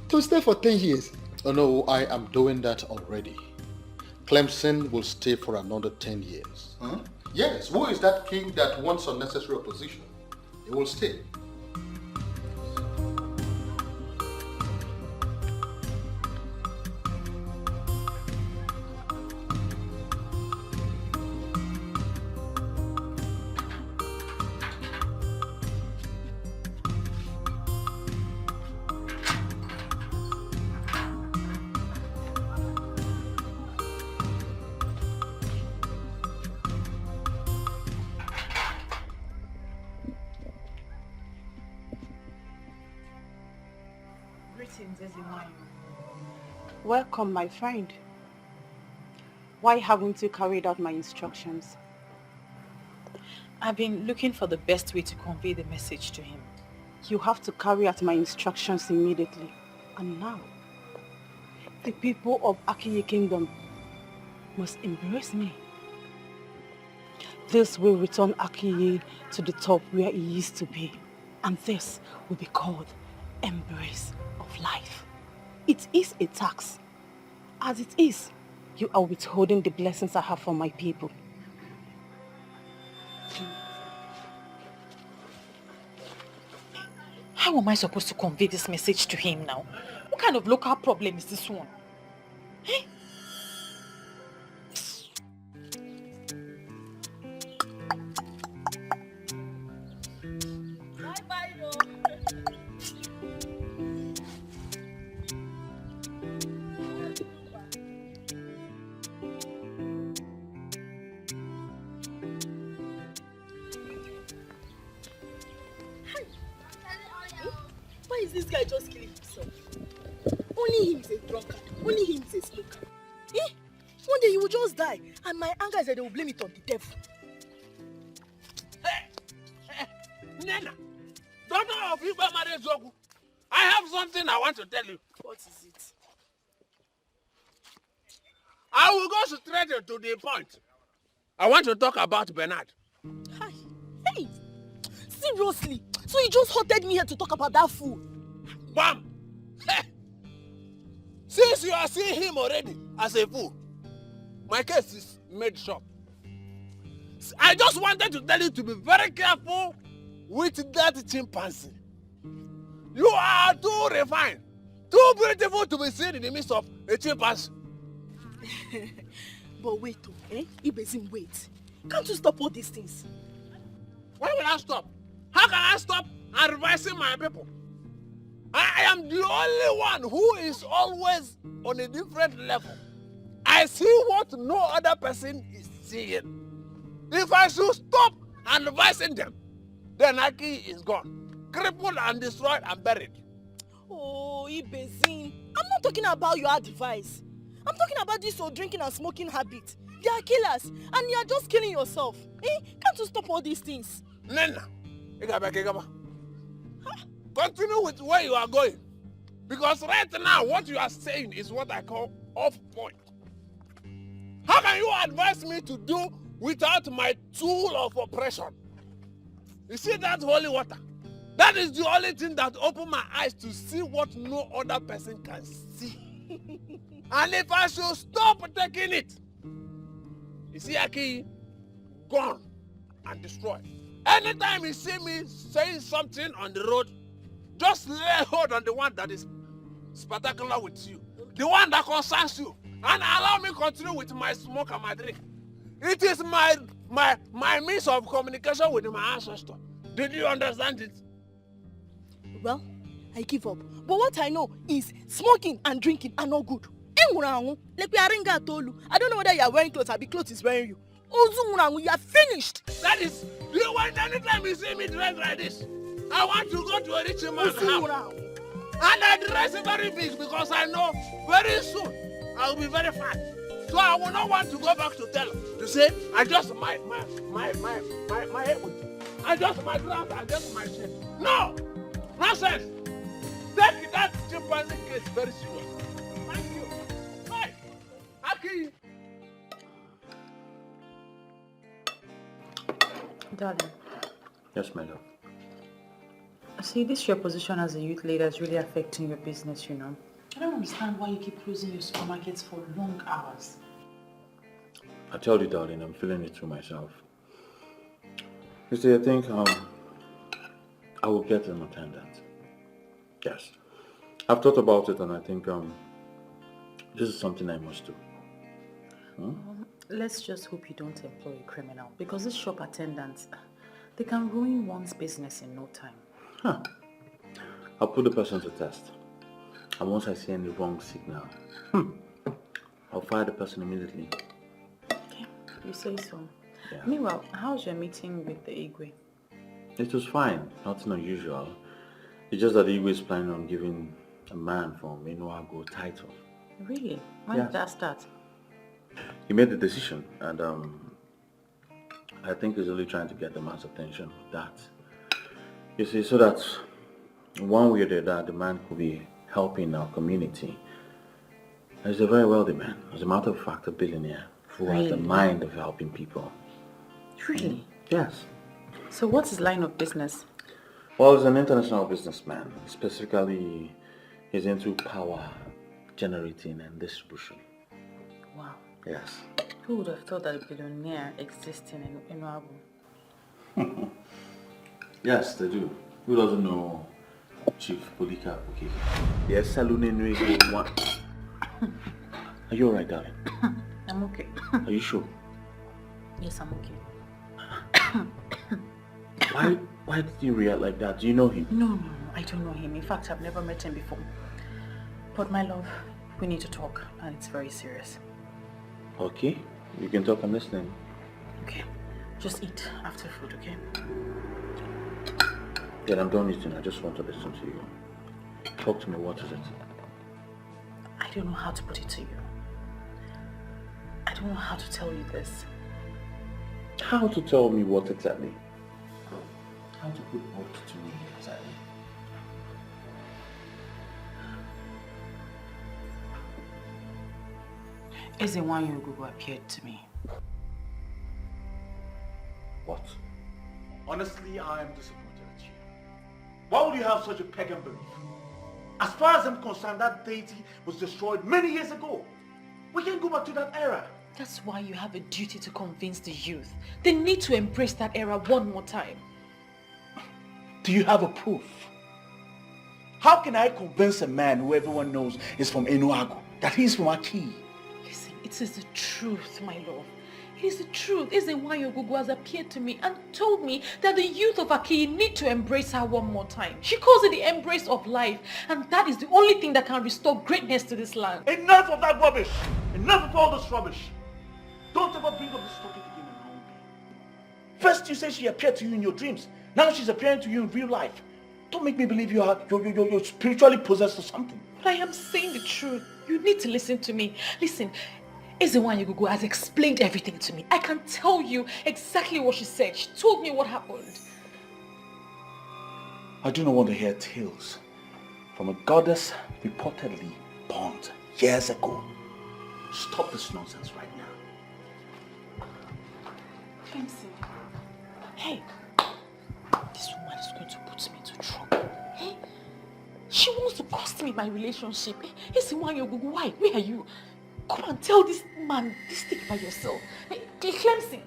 to stay for 10 years. Oh no, I am doing that already. Clemson will stay for another 10 years. Huh? Yes, who is that king that wants unnecessary opposition? He will stay. Welcome, my friend. Why haven't you carried out my instructions? I've been looking for the best way to convey the message to him. You have to carry out my instructions immediately. And now, the people of Akiye Kingdom must embrace me. This will return Akiye to the top where he used to be. And this will be called embrace of life. It is a tax. As it is, you are withholding the blessings I have for my people. How am I supposed to convey this message to him now? What kind of local problem is this one? Eh? Why is this guy just killing himself? Only him is a drunkard. Only him is a smoker. Eh? One day he will just die, and my anger is that they will blame it on the devil. Hey, Nena, daughter of Igwe Marezogu, I have something I want to tell you. What is it? I will go straight to the point. I want to talk about Bernard. Hi. Hey, seriously? So you just hotted me here to talk about that fool? Bam! Hey. Since you are seeing him already as a fool, my case is made short. I just wanted to tell you to be very careful with that chimpanzee. You are too refined, too beautiful to be seen in the midst of a chimpanzee. But wait, Ibezim, wait. Can't you stop all these things? Why will I stop? How can I stop advising my people? I am the only one who is always on a different level. I see what no other person is seeing. If I should stop advising them, then Aki is gone, crippled and destroyed and buried. Oh, Ibezim, I'm not talking about your advice. I'm talking about this your drinking and smoking habit. They are killers, and you are just killing yourself. Can't you stop all these things? Nena, continue with where you are going. Because right now, what you are saying is what I call off point. How can you advise me to do without my tool of oppression? You see that holy water? That is the only thing that opened my eyes to see what no other person can see. And if I should stop taking it, you see Aki, gone and destroyed. Anytime you see me saying something on the road, just lay hold on the one that is spectacular with you. The one that concerns you. and allow me continue with my smoke and my drink. It is my means of communication with my ancestor. Did you understand it? Well, I give up. But what I know is smoking and drinking are not good. I don't know whether you are wearing clothes or the clothes is wearing you. You are finished. That is, do you want anytime you see me dressed like this? I want to go to a rich man's house. And I dress very big because I know very soon I will be very fat. So I will not want to go back to tell to say I just my head with I just my ground, I just my shit. No! Nonsense! Take that chimpanzee case very serious. Thank you. Hey! Aki! Darling. Yes, my love. See, this your position as a youth leader is really affecting your business, you know. I don't understand why you keep closing your supermarkets for long hours. I tell you, darling, I'm feeling it through myself. You see, I think I will get an attendant. Yes. I've thought about it and I think this is something I must do. Let's just hope you don't employ a criminal, because these shop attendants, they can ruin one's business in no time. Huh. I'll put the person to test. And once I see any wrong signal, I'll fire the person immediately. Okay, you say so. Yeah. Meanwhile, how's your meeting with the Igwe? It was fine, nothing unusual. It's just that the Igwe is planning on giving a man from Inuago title. Really? When did that start? He made the decision and I think he's only trying to get the man's attention with that. You see, so that one way or the other, the man could be helping our community. He's a very wealthy man. As a matter of fact, a billionaire who has the mind of helping people. Really? Yes. So what's his line of business? Well, he's an international businessman. Specifically, he's into power generating and distribution. Wow. Yes. Who would have thought that a billionaire exists in Inuago? Yes, they do. Who doesn't know Chief Polika Okeke? Yes, Saloon in one. Are you alright, darling? I'm okay. Are you sure? Yes, I'm okay. Why did you react like that? Do you know him? No, I don't know him. In fact, I've never met him before. But my love, we need to talk, and it's very serious. Okay, you can talk. I'm listening. Okay, just eat after food, okay? Yeah, I'm done eating. I just want to listen to you. Talk to me. What is it? I don't know how to put it to you. I don't know how to tell you this. How to tell me what exactly? How to put what to me exactly? Ezewanyo Gugu appeared to me. What? Honestly, I am disappointed at you. Why would you have such a pagan belief? As far as I'm concerned, that deity was destroyed many years ago. We can go back to that era. That's why you have a duty to convince the youth. They need to embrace that era one more time. Do you have a proof? How can I convince a man who everyone knows is from Enuago that he's from Aki? Listen, it is the truth, my love. It is the truth. Ezewanyo Gugu has appeared to me and told me that the youth of Aki need to embrace her one more time. She calls it the embrace of life, and that is the only thing that can restore greatness to this land. Enough of that rubbish! Enough of all this rubbish! Don't ever bring up this topic again around me. First you say she appeared to you in your dreams. Now she's appearing to you in real life. Don't make me believe you're spiritually possessed or something. But I am saying the truth. You need to listen to me. Listen, Ezewanyo Gugu has explained everything to me. I can tell you exactly what she said. She told me what happened. I do not want to hear tales from a goddess reportedly born years ago. Stop this nonsense right now. Clemson. Hey, this woman is going to put me into trouble. Hey, she wants to cost me my relationship. Hey, Ezewanyo Gugu, why? Where are you? Come and tell this man this thing by yourself. Hey, Clemson.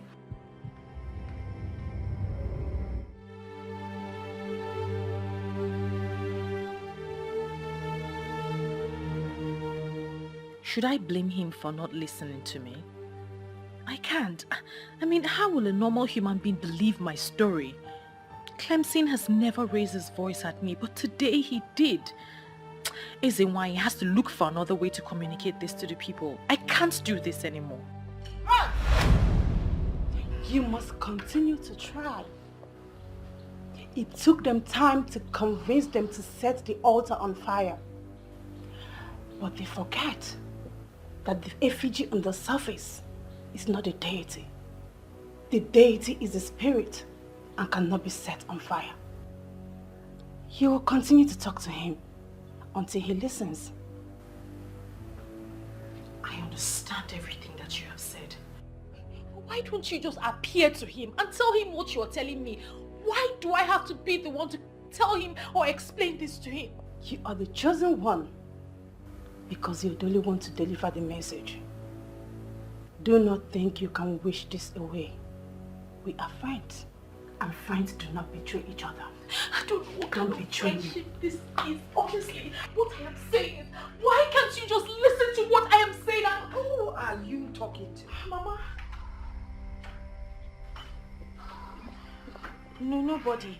Should I blame him for not listening to me? I can't. I mean, how will a normal human being believe my story? Clemson has never raised his voice at me, but today he did. Isn't why he has to look for another way to communicate this to the people. I can't do this anymore. You must continue to try. It took them time to convince them to set the altar on fire. But they forget that the effigy on the surface is not a deity. The deity is a spirit and cannot be set on fire. You will continue to talk to him until he listens. I understand everything that you have said. Why don't you just appear to him and tell him what you're telling me? Why do I have to be the one to tell him or explain this to him? You are the chosen one because you're the only one to deliver the message. Do not think you can wish this away. We are friends, and friends do not betray each other. I don't know what kind of friendship this is. Honestly, what I am saying is, why can't you just listen to what I am saying? Who are you talking to? Mama. No, nobody.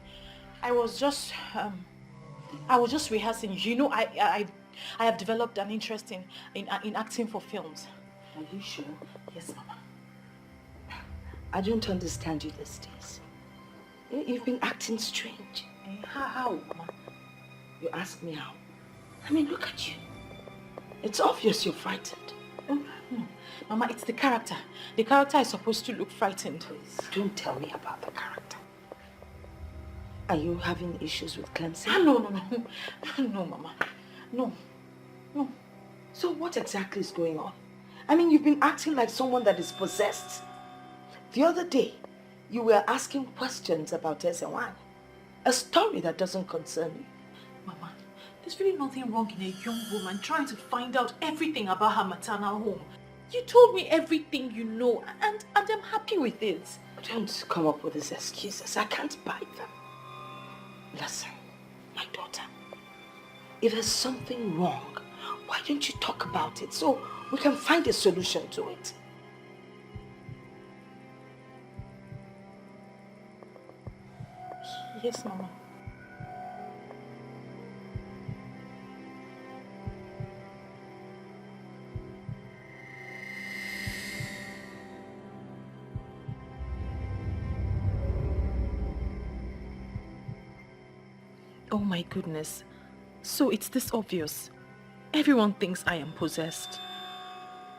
I was just rehearsing. You know, I have developed an interest in acting for films. Are you sure? Yes, Mama. I don't understand you these days. You've been acting strange. How, Mama? You ask me how. I mean, look at you. It's obvious you're frightened. No. Mama, it's the character. The character is supposed to look frightened. Please, don't tell me about the character. Are you having issues with Clemson? No, Mama. No. So what exactly is going on? I mean, you've been acting like someone that is possessed. The other day, you were asking questions about Ezewan, a story that doesn't concern you. Mama, there's really nothing wrong in a young woman trying to find out everything about her maternal home. You told me everything you know, and I'm happy with it. Don't come up with these excuses. I can't buy them. Listen, my daughter, if there's something wrong, why don't you talk about it so we can find a solution to it? Yes, Mama. Oh my goodness. So it's this obvious. Everyone thinks I am possessed.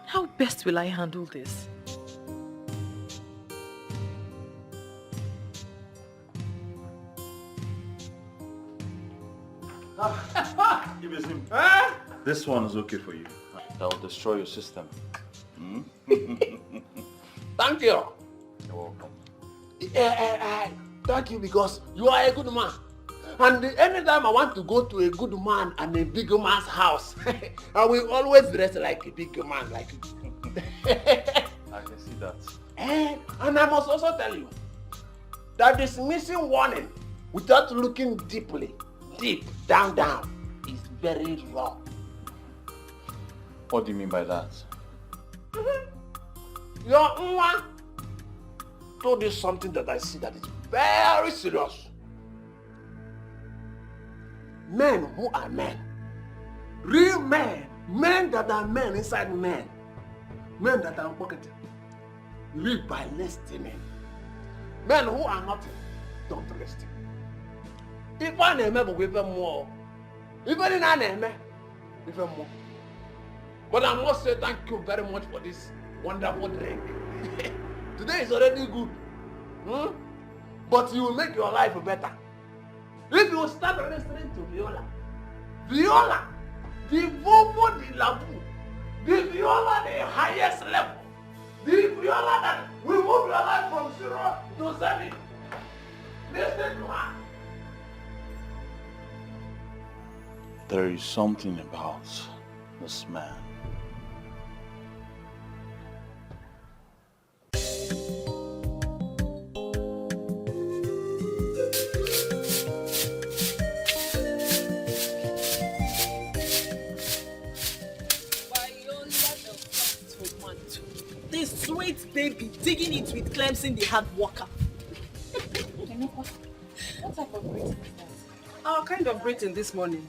How best will I handle this? This one is okay for you. That will destroy your system. Thank you. You're welcome. Thank you because you are a good man. And anytime I want to go to a good man and a big man's house, I will always dress like a big man, like you. I can see that. And I must also tell you that dismissing warning without looking deep down is very wrong. What do you mean by that? Your Nwa told you something that I see that is very serious. Men who are men, real men, men that are men inside men that are pocketed, live by listening. Men who are nothing, don't listen. If I name but even more, even in I name even more. But I must say thank you very much for this wonderful drink. Today is already good. But you will make your life better. If you start listening to Viola, the Vovo de Labu, the Viola the highest level, the Viola that will move your life from 0 to 7. Listen to her. There is something about this man. This sweet baby digging it with Clemson, the hard worker. What type of greeting is that? Our kind of greeting this morning.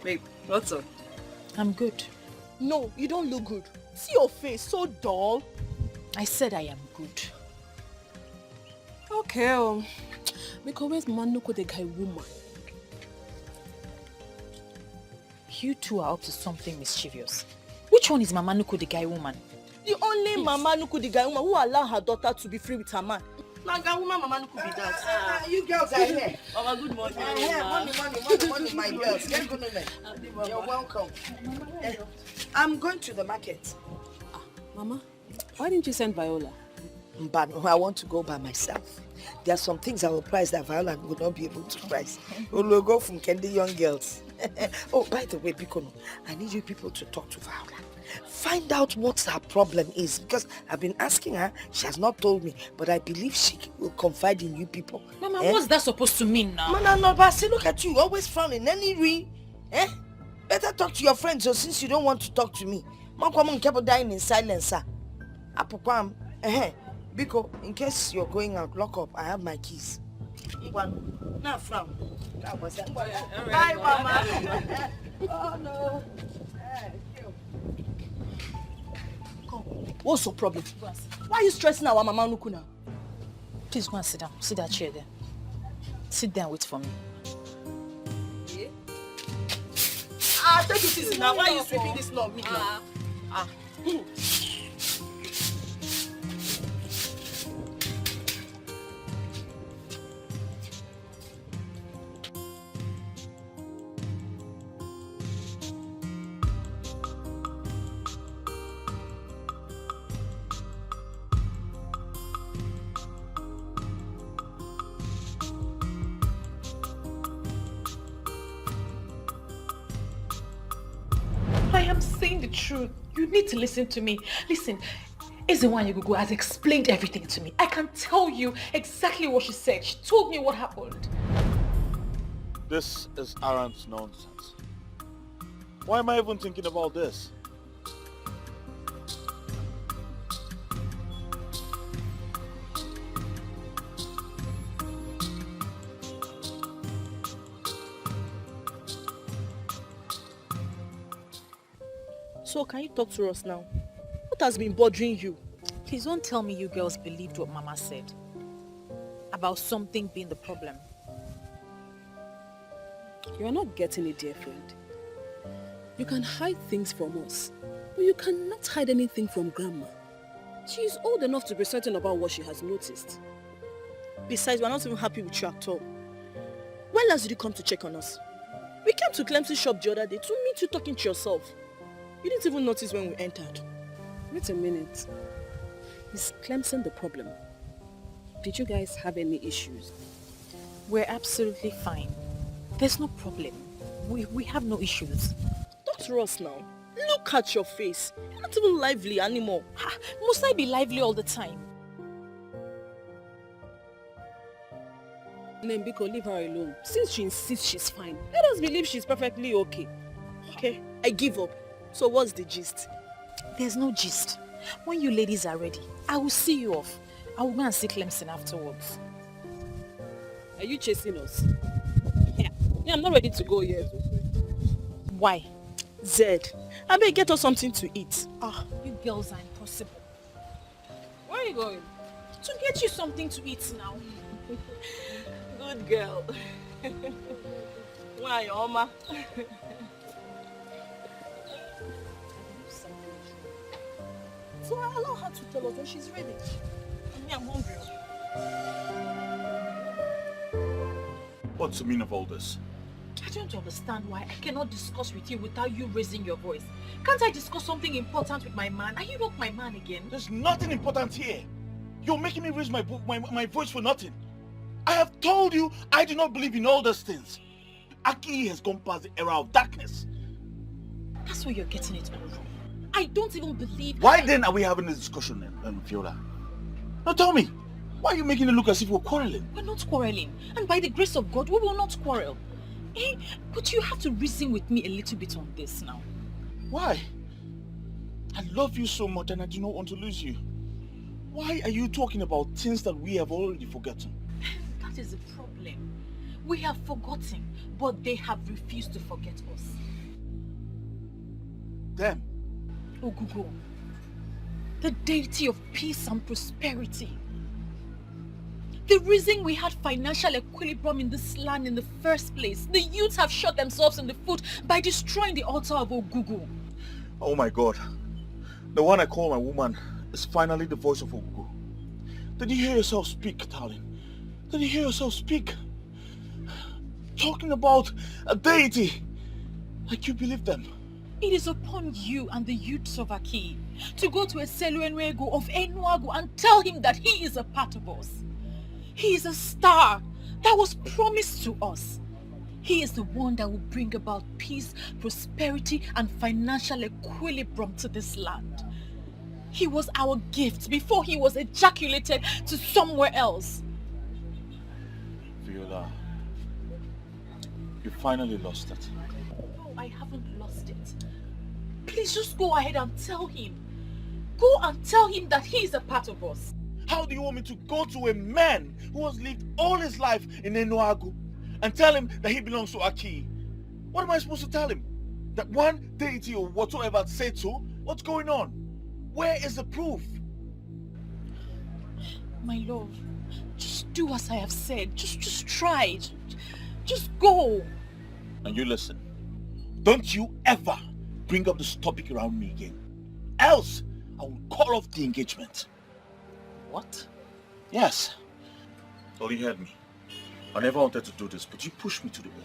Babe, what's up? I'm good. No, you don't look good. See your face, so dull. I said I am good. Okay, because where's Manuko the guy woman? You two are up to something mischievous. Which one is Mama Nuku the guy woman? The only Mama Nuku the guy woman who allowed her daughter to be free with her man. Now, guy woman, Mama Nuku be that. You girls are here. Mama, good morning. Money, my girls. You're welcome. I'm going to the market. Mama, why didn't you send Viola? But I want to go by myself. There are some things I will price that Viola would not be able to price. We'll go from Candy Young Girls. Oh, by the way, Bikono, I need you people to talk to Viola. Find out what her problem is, because I've been asking her. She has not told me, but I believe she will confide in you people. Mama, what's that supposed to mean now? Mama, no, but see, look at you, always frowning. Any better talk to your friends, so since you don't want to talk to me. Mom kept dying in silence, sir. Apokwam, Biko, in case you're going out, lock up. I have my keys. Now frown. Bye, Mama. Oh no. What's your problem? Why are you stressing our Mama Nuku now? Please go and sit down. Sit that chair there. Sit there and wait for me. Yeah. Take it easy now. Why are you sweeping this law? I am saying the truth. You need to listen to me. Listen, Ezewanyagugu has explained everything to me. I can tell you exactly what she said. She told me what happened. This is arrant nonsense. Why am I even thinking about this? So can you talk to us now? What has been bothering you? Please don't tell me you girls believed what Mama said about something being the problem. You are not getting it, dear friend. You can hide things from us, but you cannot hide anything from Grandma. She is old enough to be certain about what she has noticed. Besides, we're not even happy with you at all. When last did you come to check on us? We came to Clemson's shop the other day to meet you talking to yourself. You didn't even notice when we entered. Wait a minute. Is Clemson the problem? Did you guys have any issues? We're absolutely fine. There's no problem. We have no issues. Talk to us now. Look at your face. You're not even lively anymore. Must I be lively all the time? Nembiko, leave her alone. Since she insists she's fine, let us believe she's perfectly okay. Okay, I give up. So what's the gist? There's no gist. When you ladies are ready, I will see you off. I will go and see Clemson afterwards. Are you chasing us? Yeah, I'm not ready to go yet. Why? Zed, I better get us something to eat. You girls are impossible. Where are you going? To get you something to eat now. Good girl. Why, Oma? So I allow her to tell us when she's ready. And me, I'm hungry. What's the meaning of all this? I don't understand why I cannot discuss with you without you raising your voice. Can't I discuss something important with my man? Are you not my man again? There's nothing important here. You're making me raise my voice for nothing. I have told you I do not believe in all those things. Aki has gone past the era of darkness. That's where you're getting it all wrong. I don't even believe... Why then are we having this discussion, Viola? Now tell me, why are you making it look as if we're quarreling? We're not quarreling. And by the grace of God, we will not quarrel. But you have to reason with me a little bit on this now. Why? I love you so much and I do not want to lose you. Why are you talking about things that we have already forgotten? That is the problem. We have forgotten, but they have refused to forget us. Them? Ogugo, the deity of peace and prosperity. The reason we had financial equilibrium in this land in the first place, the youths have shot themselves in the foot by destroying the altar of Ogugo. Oh my God. The one I call my woman is finally the voice of Ogugo. Did you hear yourself speak, darling? Did you hear yourself speak? Talking about a deity. Like you believe them. It is upon you and the youths of Aki to go to Eseluenwego of Enuagu and tell him that he is a part of us. He is a star that was promised to us. He is the one that will bring about peace, prosperity, and financial equilibrium to this land. He was our gift before he was ejaculated to somewhere else. Viola, you finally lost it. No, I haven't lost it. Please just go ahead and tell him. Go and tell him that he is a part of us. How do you want me to go to a man who has lived all his life in Enuagu and tell him that he belongs to Aki? What am I supposed to tell him? That one deity or whatsoever said so? What's going on? Where is the proof? My love, just do as I have said. Just try. Just go. And you listen. Don't you ever bring up this topic around me again. Else, I will call off the engagement. What? Yes. Well, you heard me. I never wanted to do this, but you pushed me to the wall.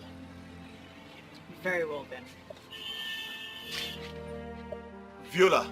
Very well then. Viola.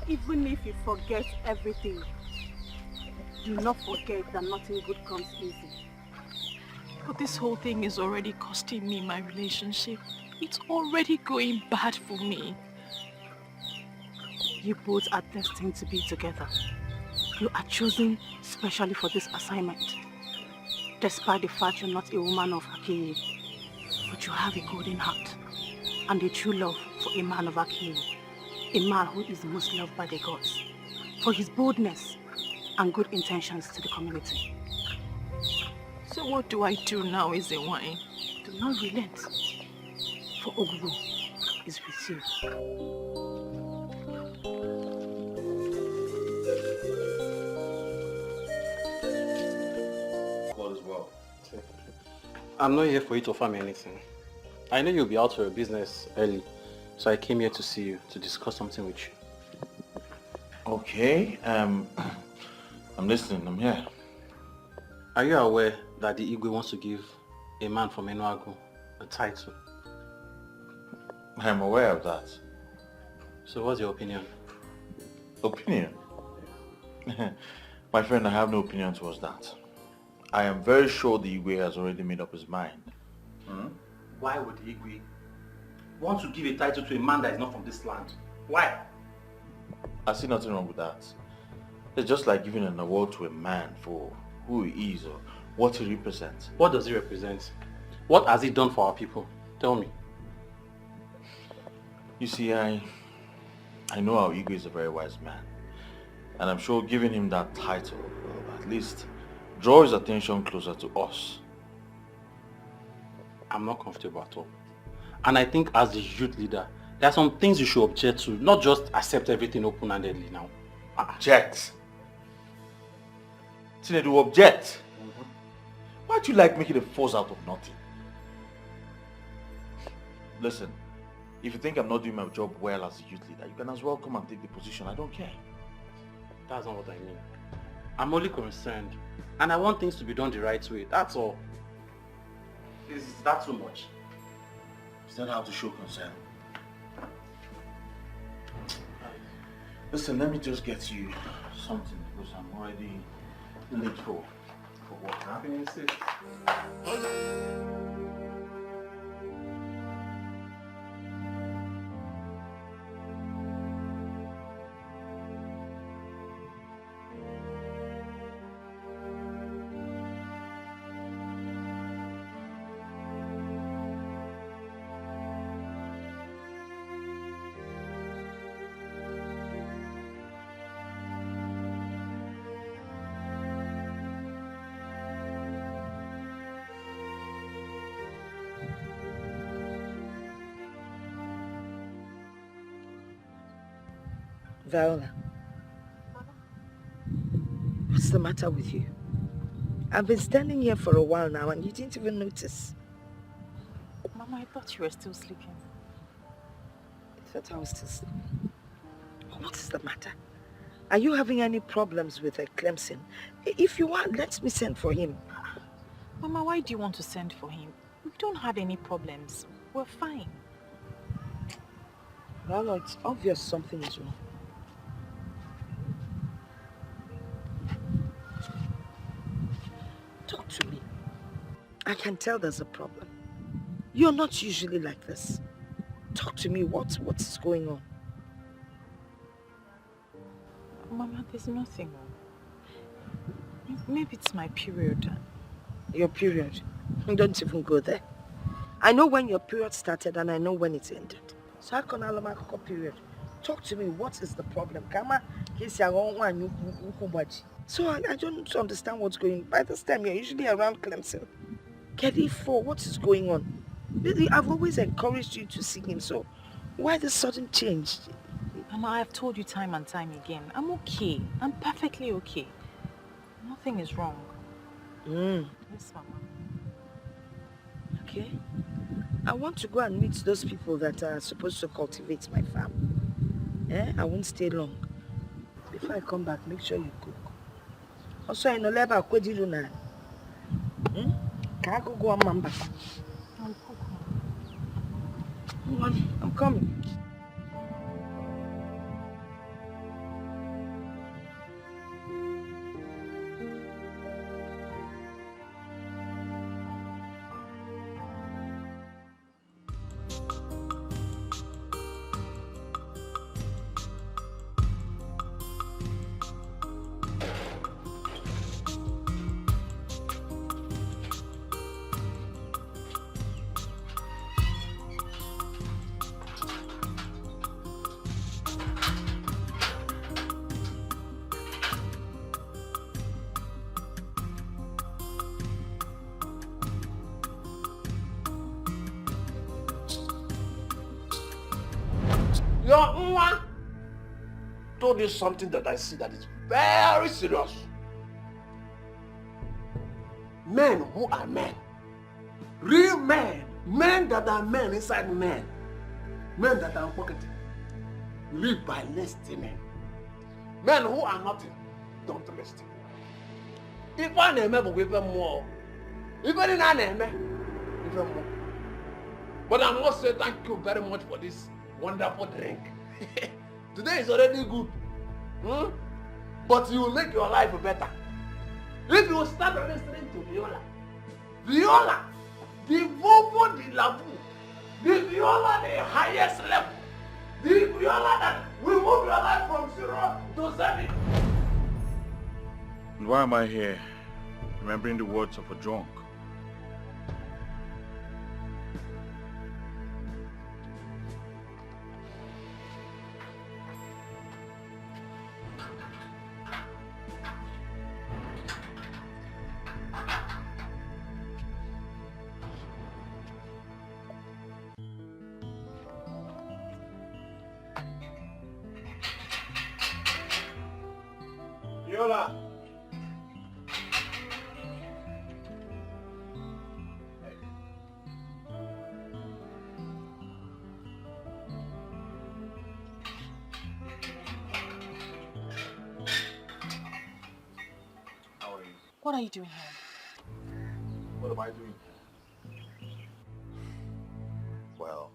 Even if you forget everything, do not forget that nothing good comes easy. But this whole thing is already costing me my relationship. It's already going bad for me. You both are destined to be together. You are chosen specially for this assignment. Despite the fact you're not a woman of Akiye, but you have a golden heart and a true love for a man of Akiye. A man who is most loved by the gods for his boldness and good intentions to the community. So what do I do now, Ezewine? Do not relent, for Ogugo is with you. All is well. I'm not here for you to offer me anything. I know you'll be out for your business early, so I came here to see you, to discuss something with you. Okay, I'm listening, I'm here. Are you aware that the Igwe wants to give a man from Enuagu a title? I'm aware of that. So what's your opinion? Opinion? My friend, I have no opinion towards that. I am very sure the Igwe has already made up his mind. Why would the Igwe want to give a title to a man that is not from this land? Why? I see nothing wrong with that. It's just like giving an award to a man for who he is or what he represents. What does he represent? What has he done for our people? Tell me. You see, I know our Igwe is a very wise man. And I'm sure giving him that title will at least draw his attention closer to us. I'm not comfortable at all. And I think as the youth leader, there are some things you should object to, not just accept everything open-handedly now. Object? Tinedu, object? Why do you like making a force out of nothing? Listen, If you think I'm not doing my job well as a youth leader, you can as well come and take the position. I don't care. That's not what I mean. I'm only concerned. And I want things to be done the right way. That's all. Is that too much? Is that how to show concern? Listen, let me just get you something because I'm already late for work. Have you sit? Viola, what's the matter with you? I've been standing here for a while now and you didn't even notice. Mama, I thought you were still sleeping. I thought I was still sleeping. What is the matter? Are you having any problems with Clemson? If you are, let me send for him. Mama, why do you want to send for him? We don't have any problems. We're fine. Well, it's obvious something is wrong. Talk to me. I can tell there's a problem. You're not usually like this. Talk to me. What's going on? Mama, there's nothing wrong. Maybe it's my period. Your period? Don't even go there. I know when your period started and I know when it ended. So how can I have a period? Talk to me. What is the problem? So I don't understand what's going on. By this time, you're usually around Clemson. Kedifo, what is going on? Really, I've always encouraged you to see him, so why the sudden change? Mama, I've told you time and time again. I'm okay. I'm perfectly okay. Nothing is wrong. Yes, Mama. Okay. I want to go and meet those people that are supposed to cultivate my farm. I won't stay long. Before I come back, make sure you cook. Also, I know leba kwedilu na. Can I go on mamba? I'll cook. Hold on, I'm coming. Your Nwa told you something that I see that is very serious. Men who are men, real men, men that are men inside men that are pocketed, live by listening. Men who are nothing, don't listen. If I name will give them more, even in an name, even more. But I must say thank you very much for this wonderful drink. Today is already good. But you will make your life better. If you start listening to Viola, the Vovo de la Vu, the Viola the highest level, the Viola that will move your life from 0 to 7. And why am I here? Remembering the words of a drunk. Viola. What are you doing here? What am I doing? Well,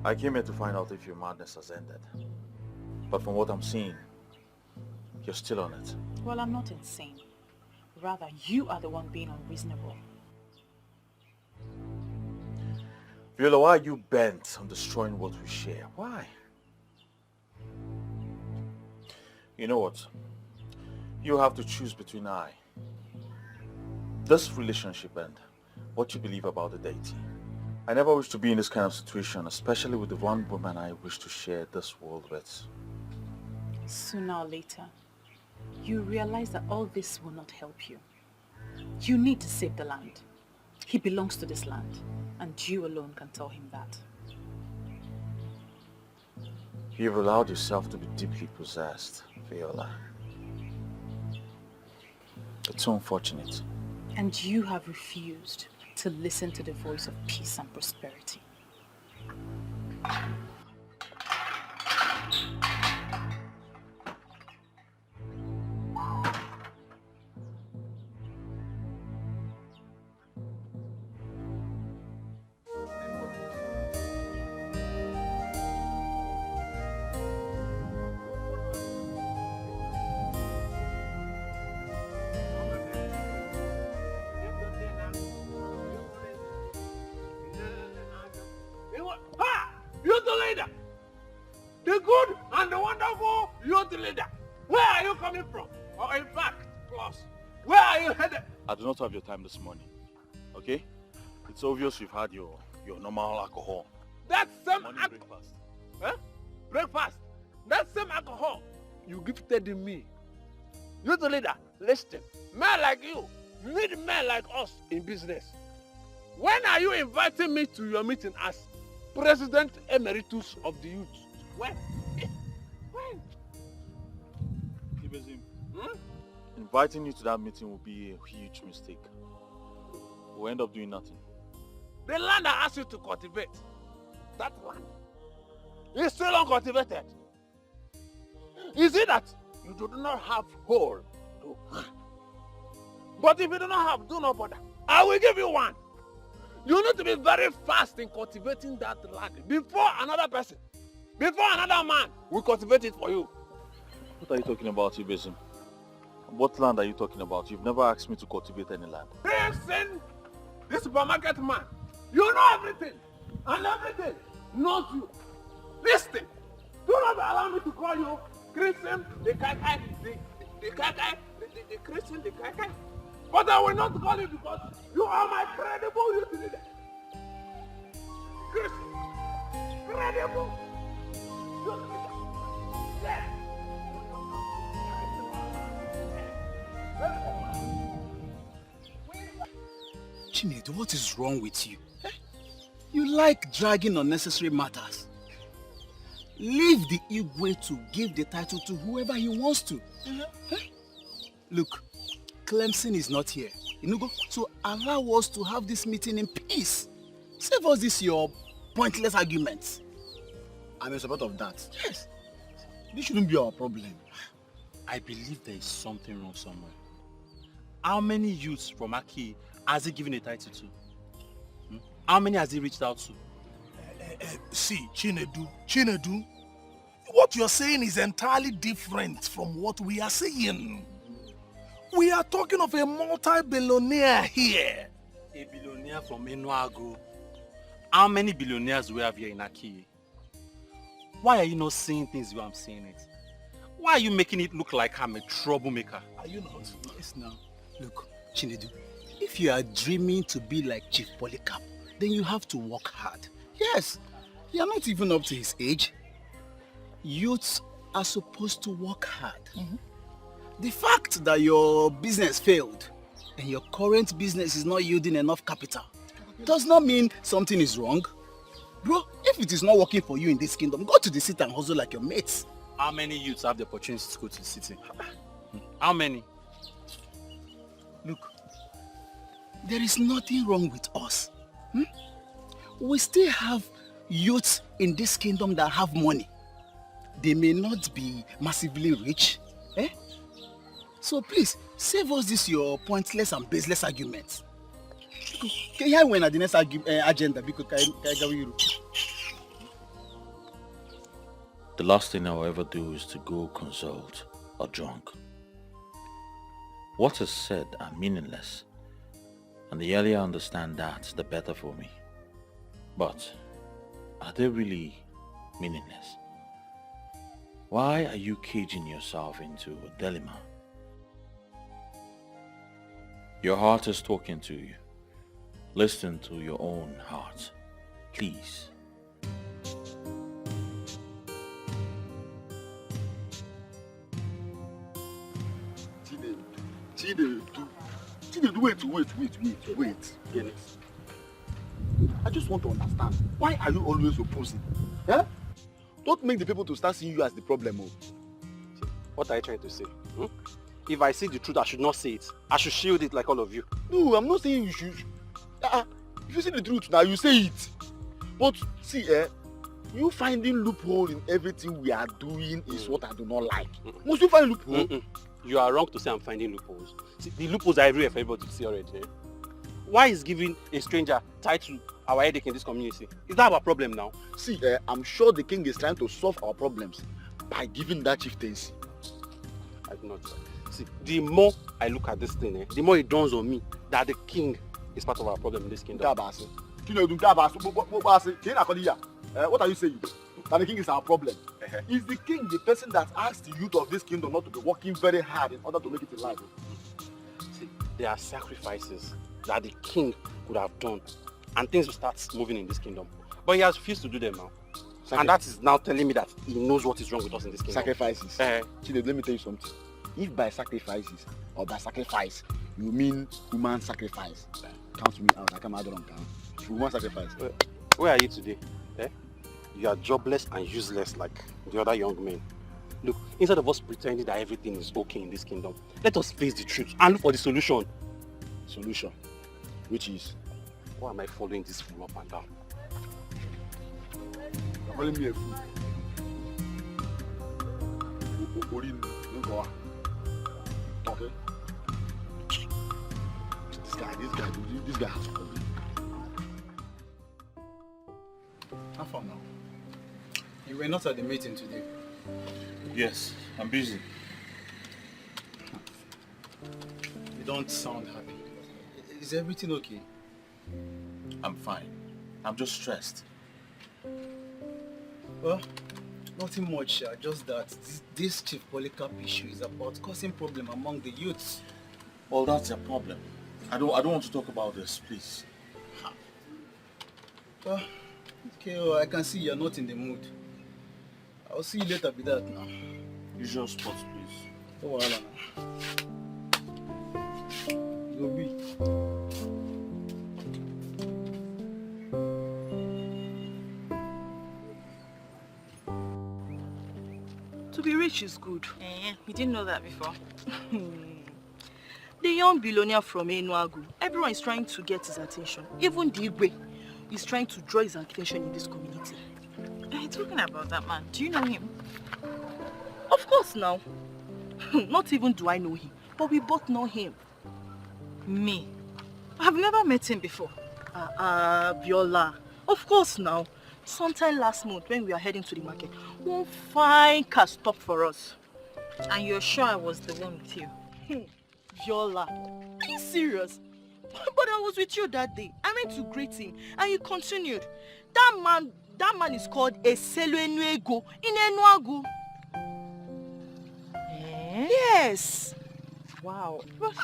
I came here to find out if your madness has ended. But from what I'm seeing, you're still on it. Well, I'm not insane. Rather, you are the one being unreasonable. Viola, why are you bent on destroying what we share? Why? You know what? You have to choose between this relationship and what you believe about the deity. I never wish to be in this kind of situation, especially with the one woman I wish to share this world with. Sooner or later, you realize that all this will not help you. You need to save the land. He belongs to this land, and you alone can tell him that. You've allowed yourself to be deeply possessed, Viola. It's so unfortunate. And you have refused to listen to the voice of peace and prosperity. Youth leader! The good and the wonderful youth leader! Where are you coming from? Or in fact, plus, where are you headed? I do not have your time this morning, okay? It's obvious you've had your normal alcohol. That same breakfast. Huh? Breakfast. That same alcohol you gifted me. Youth leader, listen. Men like you need men like us in business. When are you inviting me to your meeting as President Emeritus of the Youth? When? When? Ibezim, inviting you to that meeting will be a huge mistake. We'll end up doing nothing. The land I asked you to cultivate, that land, is still uncultivated. Is it that you do not have hole to? But if you do not have, do not bother. I will give you one. You need to be very fast in cultivating that land before another person, before another man will cultivate it for you. What are you talking about, Ibezim? What land are you talking about? You've never asked me to cultivate any land. Listen, this supermarket man, you know everything, and everything knows you. Listen, do not allow me to call you Christian, the Kai, the Christian, the Kai. But I will not call you because you are my credible youth leader. Christian, credible youth leader. Yes. Chinedu, what is wrong with you? You like dragging unnecessary matters. Leave the Igwe to give the title to whoever he wants to. Look, Clemson is not here. So allow us to have this meeting in peace. Save us this your pointless arguments. I'm in support of that. Yes. This shouldn't be our problem. I believe there is something wrong somewhere. How many youths from Aki has he given a title to? How many has he reached out to? See, Chinedu, what you're saying is entirely different from what we are saying. We are talking of a multi-billionaire here. A billionaire from Enuago. How many billionaires do we have here in Aki? Why are you not saying things the way I'm saying it? Why are you making it look like I'm a troublemaker? Are you not? Yes, now. Look, Chinedu, if you are dreaming to be like Chief Polycarp, then you have to work hard. Yes, you are not even up to his age. Youths are supposed to work hard. The fact that your business failed and your current business is not yielding enough capital does not mean something is wrong. Bro, if it is not working for you in this kingdom, go to the city and hustle like your mates. How many youths have the opportunity to go to the city? How many? Look, there is nothing wrong with us. We still have youths in this kingdom that have money. They may not be massively rich. So please, Save us this your pointless and baseless arguments. Okay, here when at the next agenda because The last thing I'll ever do is to go consult a drunk. What is said are meaningless, and the earlier I understand that, the better for me. But are they really meaningless? Why are you caging yourself into a dilemma? Your heart is talking to you. Listen to your own heart, please. Wait. I just want to understand. Why are you always opposing? Yeah? Don't make the people to start seeing you as the problem. What are you trying to say? If I see the truth, I should not say it. I should shield it like all of you. No, I'm not saying you should. If you see the truth now, you say it. But see, you finding loophole in everything we are doing is what I do not like. Must you find loophole? You are wrong to say I'm finding loopholes. See, the loopholes are everywhere for everybody to see already. Eh? Why is giving a stranger tied to our headache in this community? Is that our problem now? See, I'm sure the king is trying to solve our problems by giving that chieftaincy. I do not. See, the more I look at this thing, the more it dawns on me that the king is part of our problem in this kingdom. What are you saying? That the king is our problem. Is the king the person that asks the youth of this kingdom not to be working very hard in order to make it in life? See, there are sacrifices that the king could have done and things will start moving in this kingdom. But he has refused to do them now. And that is now telling me that he knows what is wrong with us in this kingdom. Sacrifices. Chide, let me tell you something. If by sacrifices or by sacrifice you mean human sacrifice, count me out. I come out on count. Human sacrifice. Where are you today? You are jobless and useless like the other young men. Look, instead of us pretending that everything is okay in this kingdom, let us face the truth and look for the solution. Solution? Which is? Why am I following this fool up and down? You're calling me a fool. Okay. This guy has a problem. How far now? You were not at the meeting today. Yes, I'm busy. You don't sound happy. Is everything okay? I'm fine. I'm just stressed. Well, nothing much, just that this Chief Polycarp issue is about causing problem among the youths. Well, that's a problem. I don't want to talk about this, please. Well, okay, well, I can see you're not in the mood. I'll see you later with that now. Usual spots, please. Oh, well, you'll be. To be rich is good. You didn't know that before. The young billionaire from Enuagu, everyone is trying to get his attention. Even the Igwe is trying to draw his attention in this community. Talking about that man, do you know him? Of course now. Not even do I know him, but we both know him. Me? I've never met him before. Viola. Of course now. Sometime last month when we were heading to the market, one fine car stopped for us. And you're sure I was the one with you? Viola, are you serious? But I was with you that day. I went to greet him and he continued. That man is called a Enuego in Enuagu. Yes. Wow. But,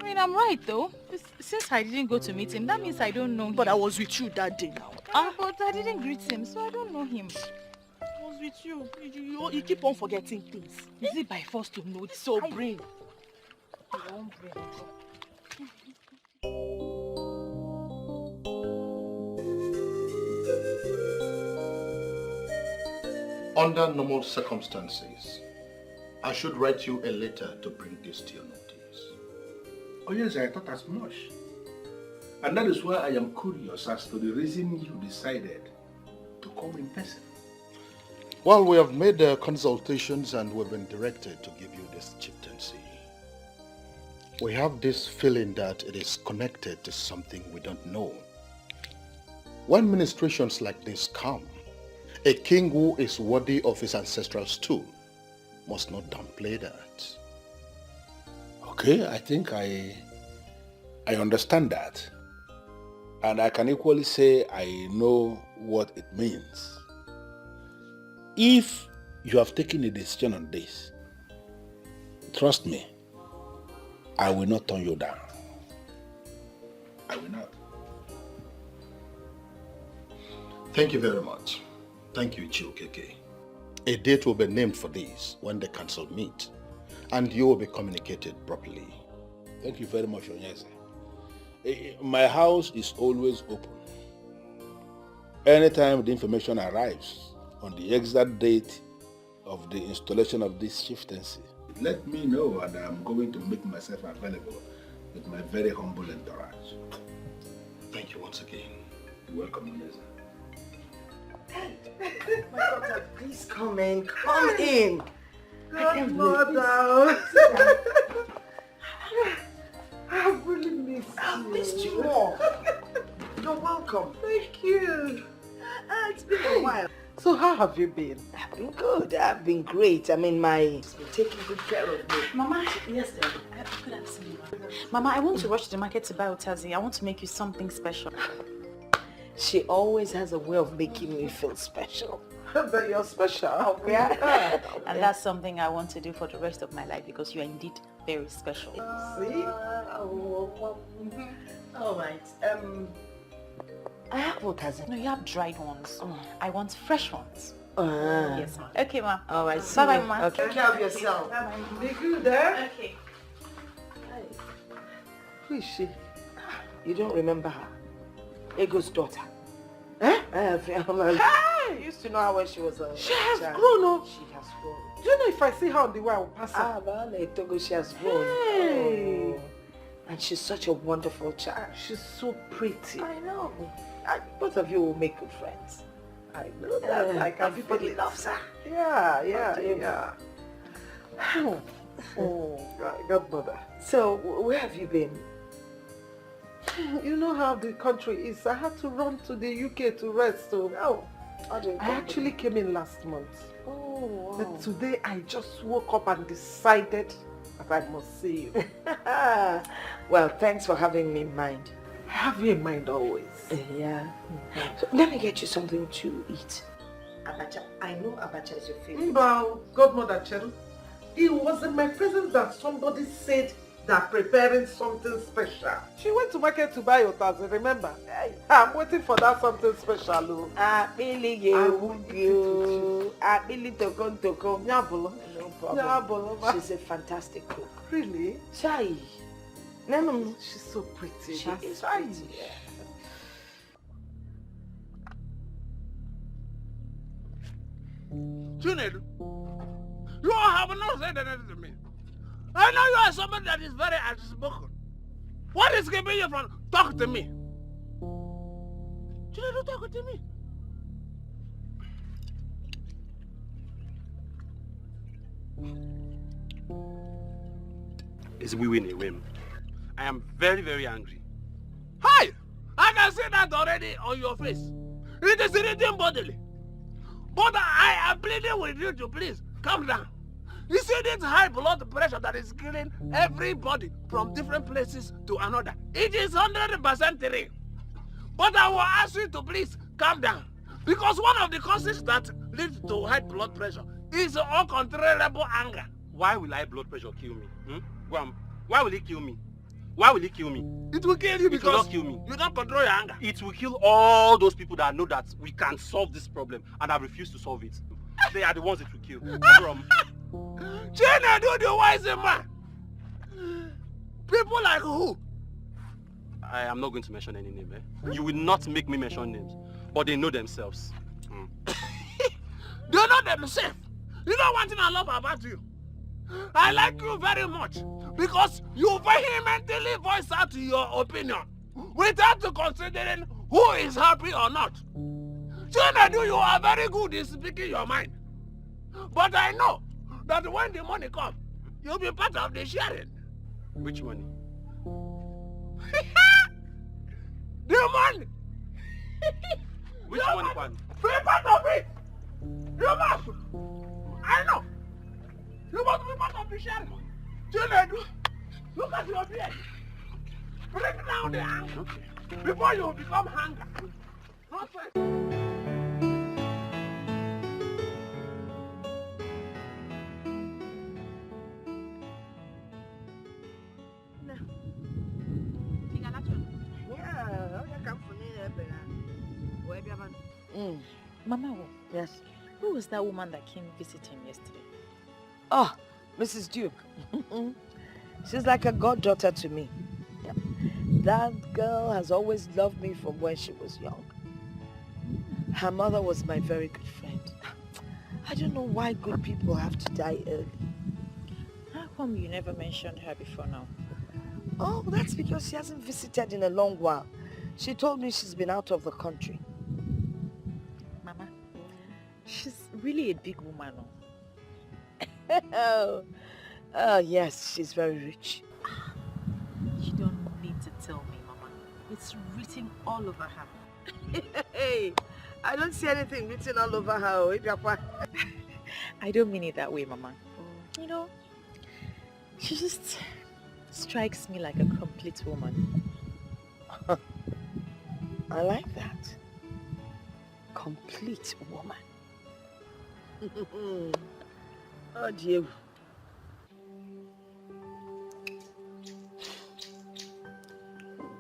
I mean, I'm right though. Since I didn't go to meet him, that means I don't know him. But I was with you that day now. But I didn't greet him, so I don't know him. I was with you. You keep on forgetting things. Is it by force to know? So brain. Under normal circumstances, I should write you a letter to bring this to your notice. Oh yes, I thought as much. And that is why I am curious as to the reason you decided to come in person. Well, we have made consultations and we've been directed to give you this chieftaincy. We have this feeling that it is connected to something we don't know. When ministrations like this come, a king who is worthy of his ancestral stool must not downplay that. Okay, I think I understand that. And I can equally say I know what it means. If you have taken a decision on this, trust me, I will not turn you down. I will not. Thank you very much. Thank you, Chiokeke. A date will be named for this when the council meet, and you will be communicated properly. Thank you very much, Onyeze. My house is always open. Anytime the information arrives on the exact date of the installation of this chieftaincy, let me know and I'm going to make myself available with my very humble entourage. Thank you once again. You're welcome, Onyeze. My daughter, please come in. Come in. Godmother. I've really missed you. I've missed you more. You're welcome. Thank you. It's been a while. So how have you been? I've been good. I've been great. I mean, it's been taking good care of me. Mama, yes, dear. Good afternoon. Mama, I want to rush to the market to buy Otazi. I want to make you something special. She always has a way of making me feel special. But you're special. Oh, yeah. And that's something I want to do for the rest of my life because you are indeed very special. See? All right. I have Otazi. No, you have dried ones. I want fresh ones. Yes, ma'am. Okay, ma'am. All right. Bye-bye, ma'am. Okay. Take care of yourself. Be good there. Okay. Who is she? You don't remember her? Ego's daughter. Eh? I used to know her when she was a She has child. grown up. She has grown. Do you know if I see her on the way, I will pass her? Ah, vale, Togo, she has grown. Hey. Oh. And she's such a wonderful child. She's so pretty. I know. Both of you will make good friends. I know that. I can Everybody feel it. loves her. Yeah. Oh, Godmother. So, where have you been? You know how the country is. I had to run to the UK to rest. So, I actually came in last month. Oh, wow. But today I just woke up and decided that I must see you. Well, thanks for having me in mind. I have you in mind always. Yeah. So, let me get you something to eat. Abacha. I know abacha is your favorite. Well, Godmother Cheryl, it was in my presence that somebody said they're preparing something special. She went to market to buy Otazi, remember? I'm waiting for that something special. She's a fantastic cook. Really? Chai. No. She's so pretty. She is pretty. Yeah. Chinedu, you have not said anything to me. I know you are somebody that is very outspoken. What is keeping you from talking to me? Chinedu, talk to me. It's we win a whim. I am very, very angry. Hi! I can see that already on your face. It is irritating bodily. But I am pleading with you to please calm down. You see this high blood pressure that is killing everybody from different places to another. It is 100% real. But I will ask you to please calm down. Because one of the causes that leads to high blood pressure is uncontrollable anger. Why will high blood pressure kill me? Why will it kill me? Why will it kill me? It will kill you because it will not kill me. You don't control your anger. It will kill all those people that know that we can solve this problem and have refused to solve it. They are the ones it will kill. Chinedu, the wise man. People like who? I am not going to mention any name. You will not make me mention names. But they know themselves. They know themselves. You know one thing I love about you? I like you very much because you vehemently voice out your opinion without considering who is happy or not. Chinedu, you are very good in speaking your mind. But I know that when the money comes, you'll be part of the sharing. Which money? The money! Which money, Kwan? Be part of it! You must! I know! You must be part of the share! Chinedu, look at your beard! Bring down the anger before you become hunger! Nonsense! Mama, yes. Who was that woman that came visit him yesterday? Oh, Mrs. Duke. She's like a goddaughter to me. Yep. That girl has always loved me from when she was young. Her mother was my very good friend. I don't know why good people have to die early. How come you never mentioned her before now? Oh, that's because she hasn't visited in a long while. She told me she's been out of the country. Mama, she's really a big woman. Oh, yes, she's very rich. You don't need to tell me, Mama. It's written all over her. Hey, I don't see anything written all over her. I don't mean it that way, Mama. You know, she just strikes me like a complete woman. I like that. Complete woman. Oh dear.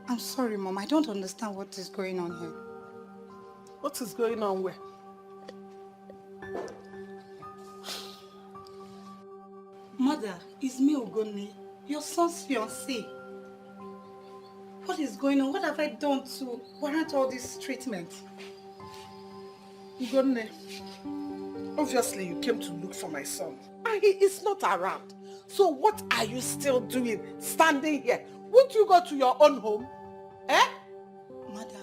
I'm sorry, Mom. I don't understand what is going on here. What is going on where? Mother, it's me, Ogoni, your son's fiancé. What is going on? What have I done to warrant all this treatment? Ugonne, obviously you came to look for my son. And he is not around. So what are you still doing standing here? Won't you go to your own home? Eh? Mother,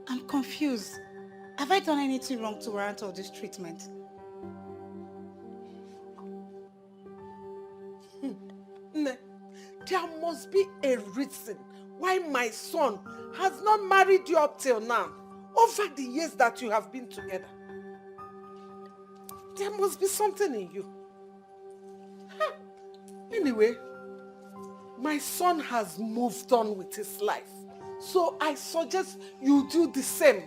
I'm confused. Have I done anything wrong to warrant all this treatment? There must be a reason why my son has not married you up till now, over the years that you have been together. There must be something in you. Anyway, my son has moved on with his life. So I suggest you do the same.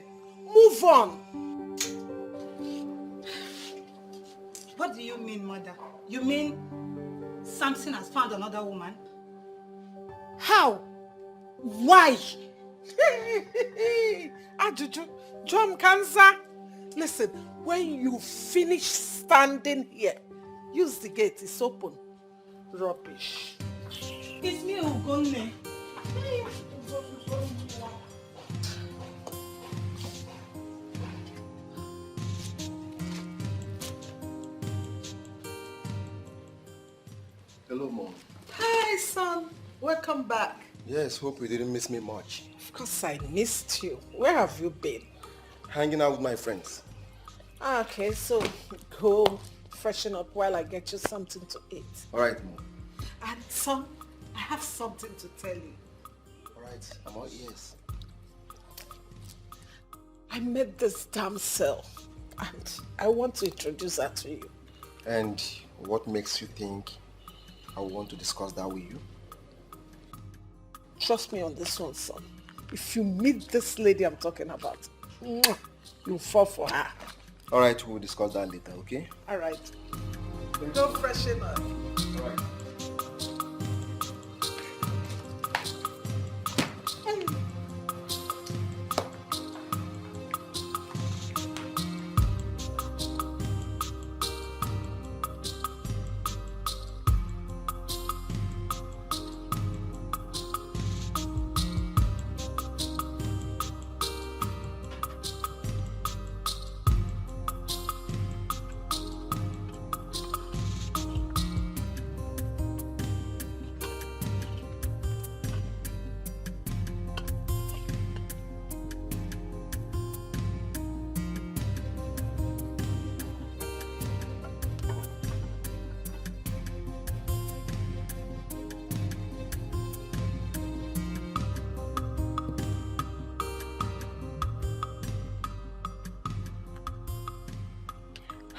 Move on. What do you mean, Mother? You mean Samson has found another woman? How? Why? Ajuju, John Kansa. Listen, when you finish standing here, use the gate, it's open. Rubbish. It's me, Ugonne. Hello, Mom. Hi, son. Welcome back. Yes, hope you didn't miss me much. Of course I missed you. Where have you been? Hanging out with my friends. Okay, so go freshen up while I get you something to eat. All right, Mom. And son, I have something to tell you. All right, I'm all ears. I met this damsel and I want to introduce her to you. And what makes you think I want to discuss that with you? Trust me on this one, son. If you meet this lady I'm talking about, you'll fall for her. All right, we'll discuss that later, okay? All right. Go freshen up. All right.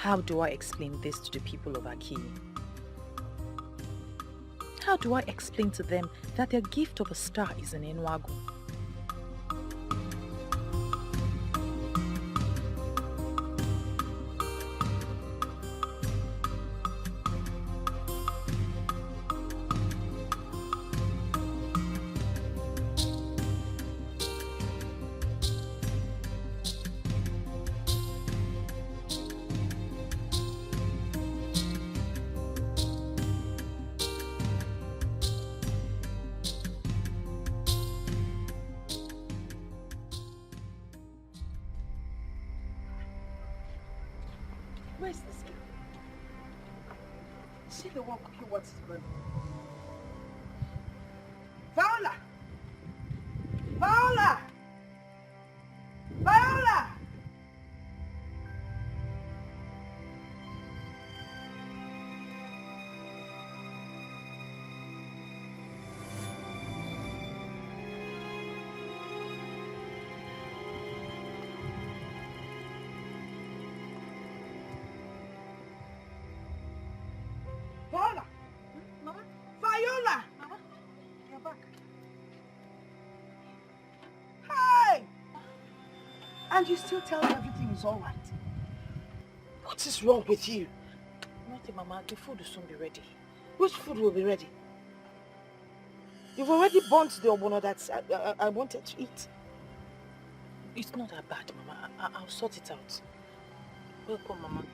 How do I explain this to the people of Aki? How do I explain to them that their gift of a star is an Enuago? Where's this girl? Is she the one cooking what's going on? Viola! Viola! Viola! Viola! Mama? Viola! Mama? You're back. Hey! And you still tell me everything is all right. What is wrong with you? Nothing, Mama. The food will soon be ready. Which food will be ready? You've already burnt the obono that I wanted to eat. It's not that bad, Mama. I'll sort it out. Welcome, Mama.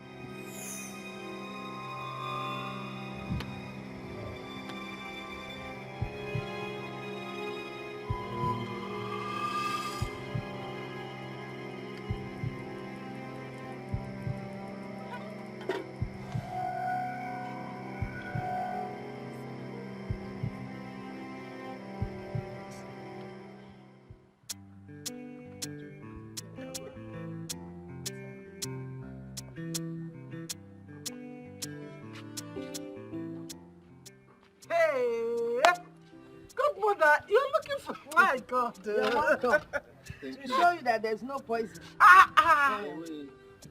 Hey! Good mother, you're looking for... My God. You're welcome. To show you that there's no poison.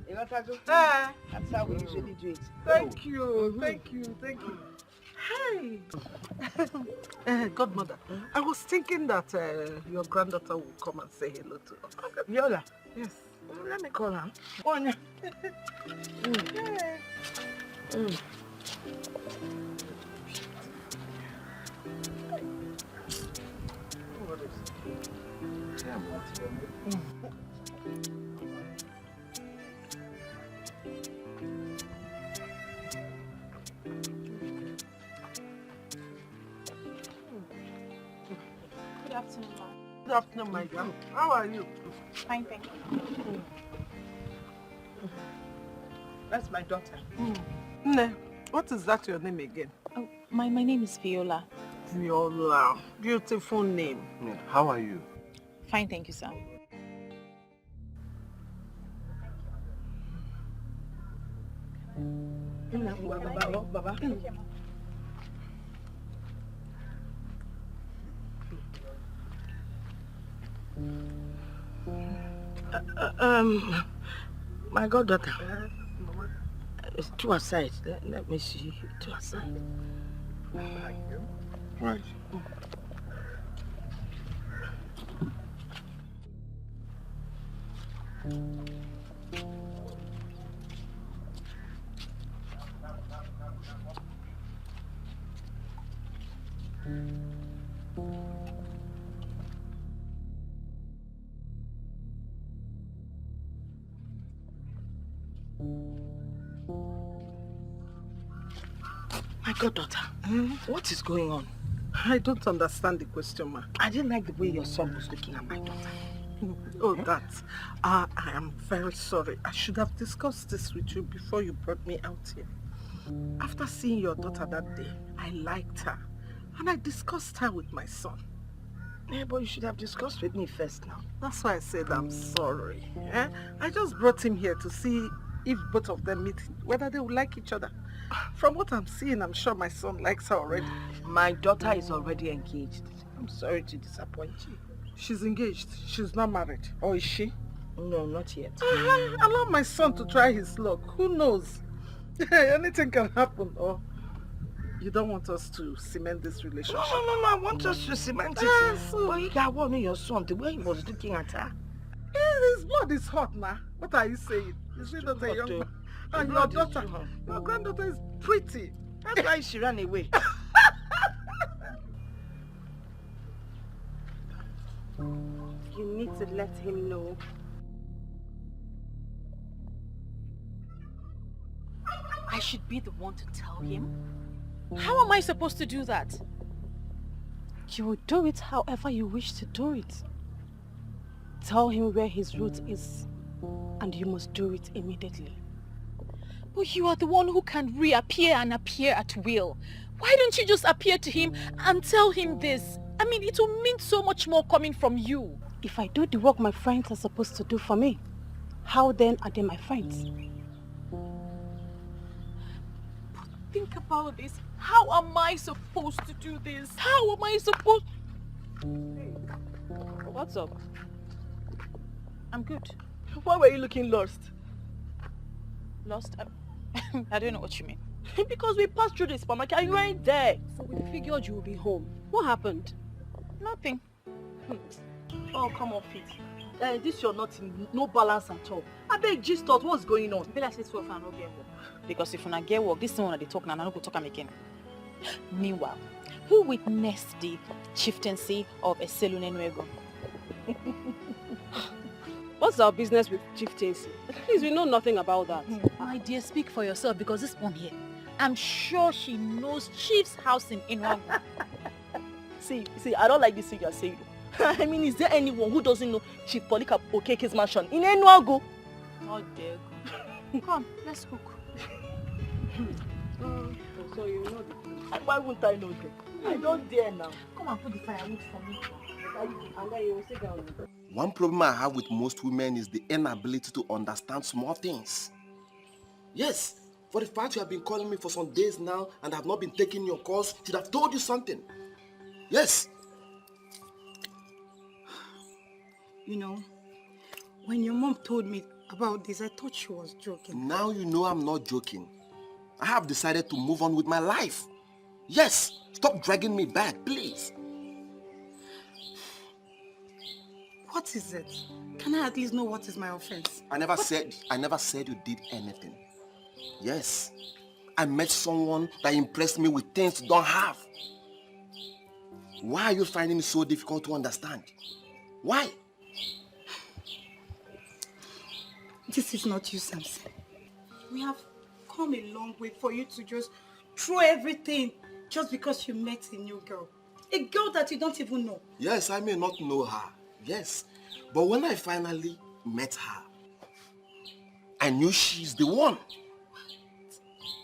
You want to go? That's how we usually do it. Thank you, thank you, thank you. Hey! Godmother, I was thinking that your granddaughter will come and say hello to us. Viola? Yes. Let me call her. Go on. Good afternoon, Ma. Good afternoon, my girl. How are you? Fine, thank you. That's my daughter. Nne, what is that your name again? Oh, my name is Viola. Viola. Beautiful name. How are you? Fine, thank you, sir. Baba. My goddaughter. It's two aside. Let me see. Two aside. Right. My goddaughter, what is going on? I don't understand the question, ma. I didn't like the way your son was looking at my daughter. Oh, that. I am very sorry. I should have discussed this with you before you brought me out here. After seeing your daughter that day, I liked her. And I discussed her with my son. Yeah, but you should have discussed with me first now. That's why I said I'm sorry. I just brought him here to see if both of them meet, whether they would like each other. From what I'm seeing, I'm sure my son likes her already. My daughter is already engaged. I'm sorry to disappoint you. She's engaged. She's not married. Or is she? No, not yet. Allow my son to try his luck. Who knows? Anything can happen. Or you don't want us to cement this relationship? No, I want us to cement it. But you got one of your son, the way he was looking at her. His blood is hot now. What are you saying? Is he not a young man? And your daughter, your granddaughter is pretty. That's why she ran away. You need to let him know. I should be the one to tell him? How am I supposed to do that? You will do it however you wish to do it. Tell him where his route is, and you must do it immediately. But you are the one who can reappear and appear at will. Why don't you just appear to him and tell him this? I mean, it will mean so much more coming from you. If I do the work my friends are supposed to do for me, how then are they my friends? But think about this. How am I supposed to do this? How am I supposed... What's up? I'm good. Why were you looking lost? Lost? I don't know what you mean. Because we passed through the supermarket and you weren't there. So we figured you would be home. What happened? Nothing. Oh, come on, Fit. This you're not in no balance at all. I beg just thought what's going on. Be like this for no get work. Because if you not get work, this one they talk now, I don't go talk am again. Meanwhile, who witnessed the chieftaincy of Eselune Nuego? What's our business with chieftaincy? Please, we know nothing about that. My dear, speak for yourself because this one here, I'm sure she knows Chief's house in Inuagu. See, I don't like this thing you're saying. I mean, is there anyone who doesn't know Chief Polika Okeke's mansion in Enuagu? Not there. Come, let's cook. So you know the thing. Why wouldn't I know that? I don't dare now. Come and put the firewood for me. One problem I have with most women is the inability to understand small things. Yes, for the fact you have been calling me for some days now and have not been taking your calls, should have told you something. Yes. You know, when your mom told me about this, I thought she was joking. Now you know I'm not joking. I have decided to move on with my life. Yes, stop dragging me back, please. What is it? Can I at least know what is my offense? I never said you did anything. Yes, I met someone that impressed me with things you don't have. Why are you finding it so difficult to understand? Why? This is not you, Samson. We have come a long way for you to just throw everything just because you met a new girl. A girl that you don't even know. Yes, I may not know her. Yes, but when I finally met her, I knew she's the one.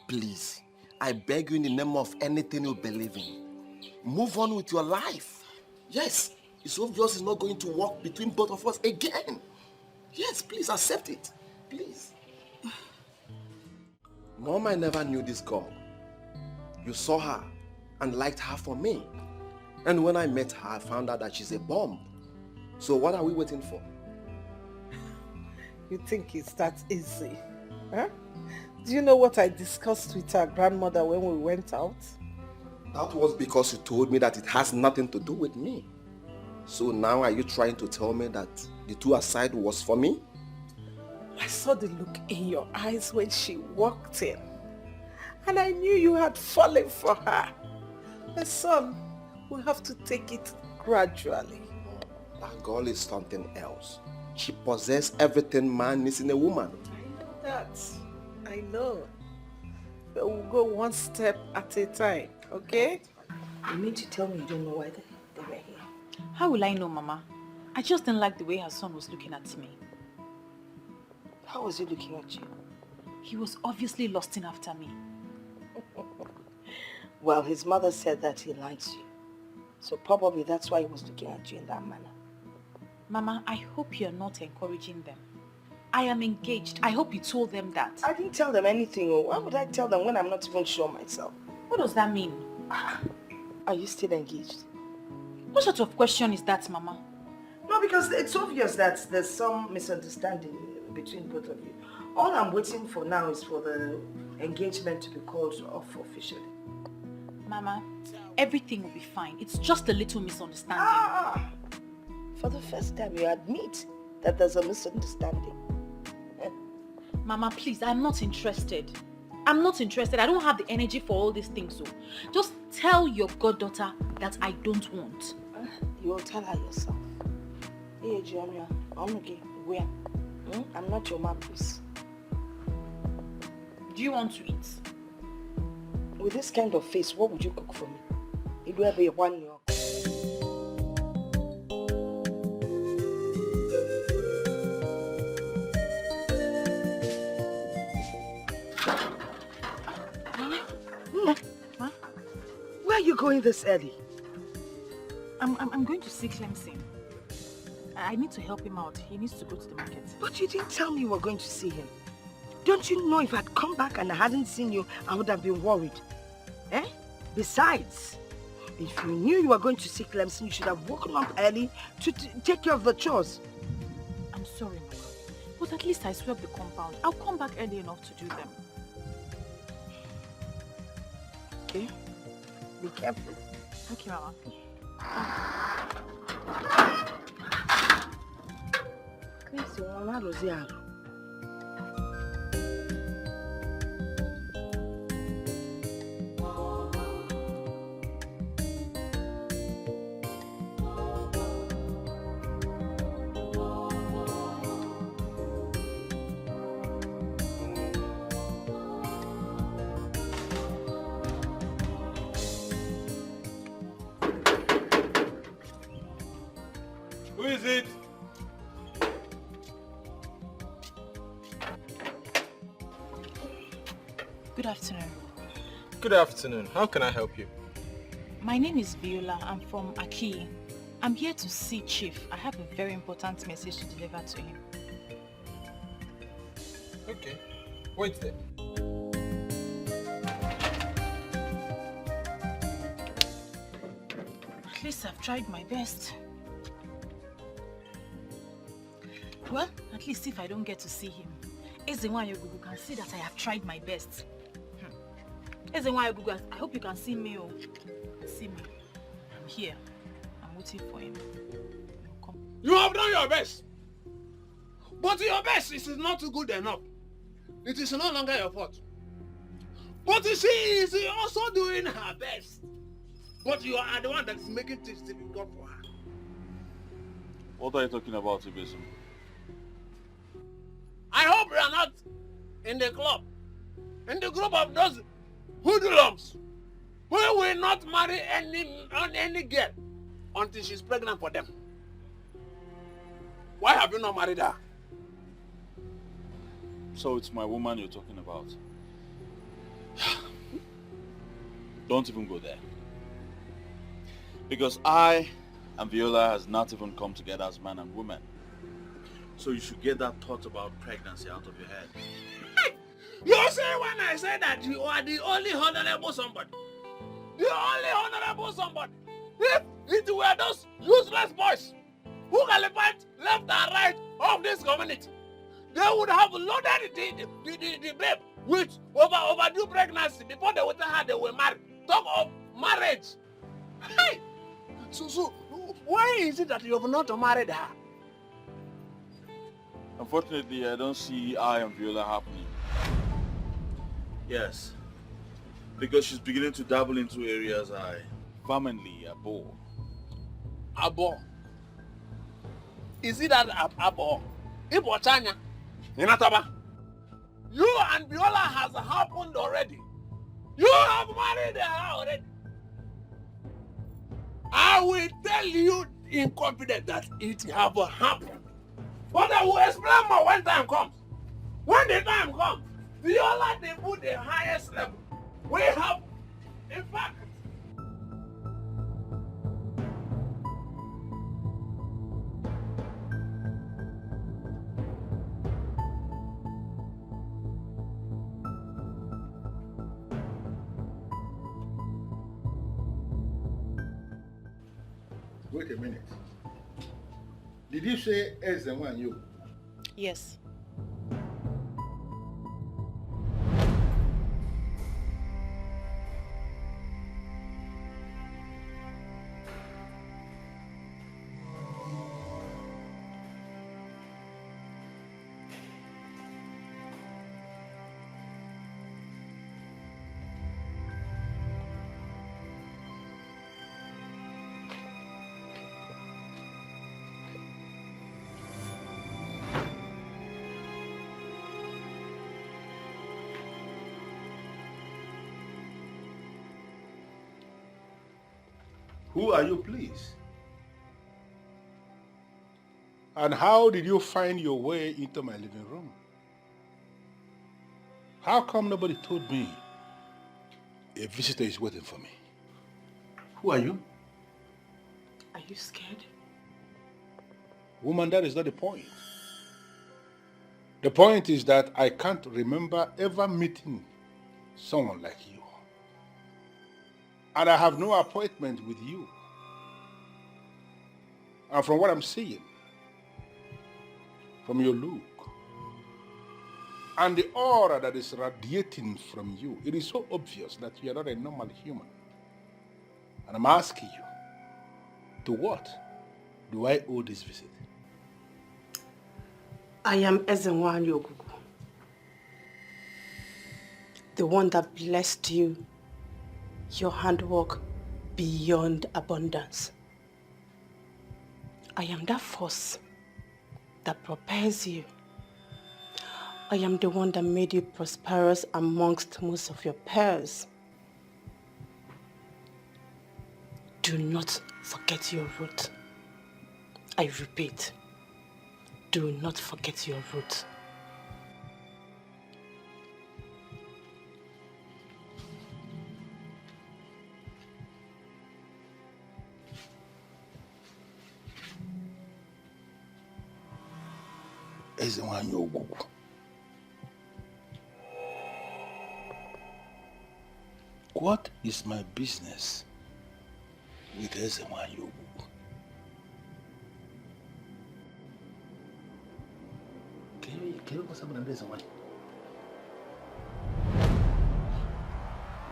Please, I beg you in the name of anything you believe in, move on with your life. Yes, it's obvious it's not going to work between both of us again. Yes, please accept it. Please. Mom, I never knew this girl. You saw her and liked her for me. And when I met her, I found out that she's a bomb. So what are we waiting for? You think it's that easy? Huh? Do you know what I discussed with our grandmother when we went out? That was because you told me that it has nothing to do with me. So now are you trying to tell me that the two aside was for me? I saw the look in your eyes when she walked in. And I knew you had fallen for her. My son, we'll have to take it gradually. That girl is something else. She possesses everything man needs in a woman. I know that. I know. But we'll go one step at a time, okay? You mean to tell me you don't know why they were here? How will I know, Mama? I just didn't like the way her son was looking at me. How was he looking at you? He was obviously lusting after me. Well, his mother said that he likes you. So probably that's why he was looking at you in that manner. Mama, I hope you're not encouraging them. I am engaged. I hope you told them that. I didn't tell them anything. Why would I tell them when I'm not even sure myself? What does that mean? Are you still engaged? What sort of question is that, Mama? No, No, because it's obvious that there's some misunderstanding between both of you. All I'm waiting for now is for the engagement to be called off officially. Mama, everything will be fine. It's just a little misunderstanding. For the first time, you admit that there's a misunderstanding. Mama, please, I'm not interested. I'm not interested. I don't have the energy for all these things. So just tell your goddaughter that I don't want. You will tell her yourself. Hey, Jamia, I'm okay. Where? I'm not your mom, please. Do you want to eat? With this kind of face, what would you cook for me? It will be 1 year. Huh? Where are you going this early? I'm going to see Clemson. I need to help him out. He needs to go to the market. But you didn't tell me you were going to see him. Don't you know if I'd come back and I hadn't seen you, I would have been worried? Besides, if you knew you were going to see Clemson, you should have woken up early to take care of the chores. I'm sorry, Mama. But at least I swept the compound. I'll come back early enough to do them. Okay? Be careful. Okay, Mama. Who is it? Good afternoon. Good afternoon. How can I help you? My name is Viola. I'm from Aki. I'm here to see Chief. I have a very important message to deliver to him. Okay. Wait there. At least I've tried my best. Well, at least if I don't get to see him, Ezenwayogugu can see that I have tried my best. Ezenwayogugu, I hope you can see me. Oh. See me. I'm here. I'm waiting for him. Come. You have done your best. But your best is not good enough. It is no longer your fault. But she is also doing her best. But you are the one that is making things difficult for her. What are you talking about, Ibesum? I hope you are not in the club, in the group of those hoodlums who will not marry any girl until she's pregnant for them. Why have you not married her? So it's my woman you're talking about. Don't even go there. Because I and Viola has not even come together as man and woman. So you should get that thought about pregnancy out of your head. You say when I say that you are the only honorable somebody. The only honorable somebody. If it were those useless boys who qualified left and right of this community, they would have loaded the babe with overdue pregnancy before they would have they were married. Talk of marriage. Hey! So why is it that you have not married her? Unfortunately, I don't see I and Viola happening. Yes. Because she's beginning to dabble into areas I vehemently abhor. Abhor? Is it that abhor? Ibo Chanya? Inataba? You and Viola has happened already. You have married her already. I will tell you in confidence that it have happened. But I will explain more when time comes. When the time comes, Viola they put the highest level. We have, in fact, Wait a minute. Did you say Ezenwa you? Yes. Who are you, please? And how did you find your way into my living room? How come nobody told me a visitor is waiting for me? Who are you? Are you scared? Woman, that is not the point. The point is that I can't remember ever meeting someone like you. And I have no appointment with you. And from what I'm seeing, from your look, and the aura that is radiating from you, it is so obvious that you are not a normal human. And I'm asking you, to what do I owe this visit? I am Ezenwa Yogugu, the one that blessed you, your handwork beyond abundance. I am that force that propels you. I am the one that made you prosperous amongst most of your peers. Do not forget your root. I repeat, do not forget your root. What is my business with Ezenwa Yogugu?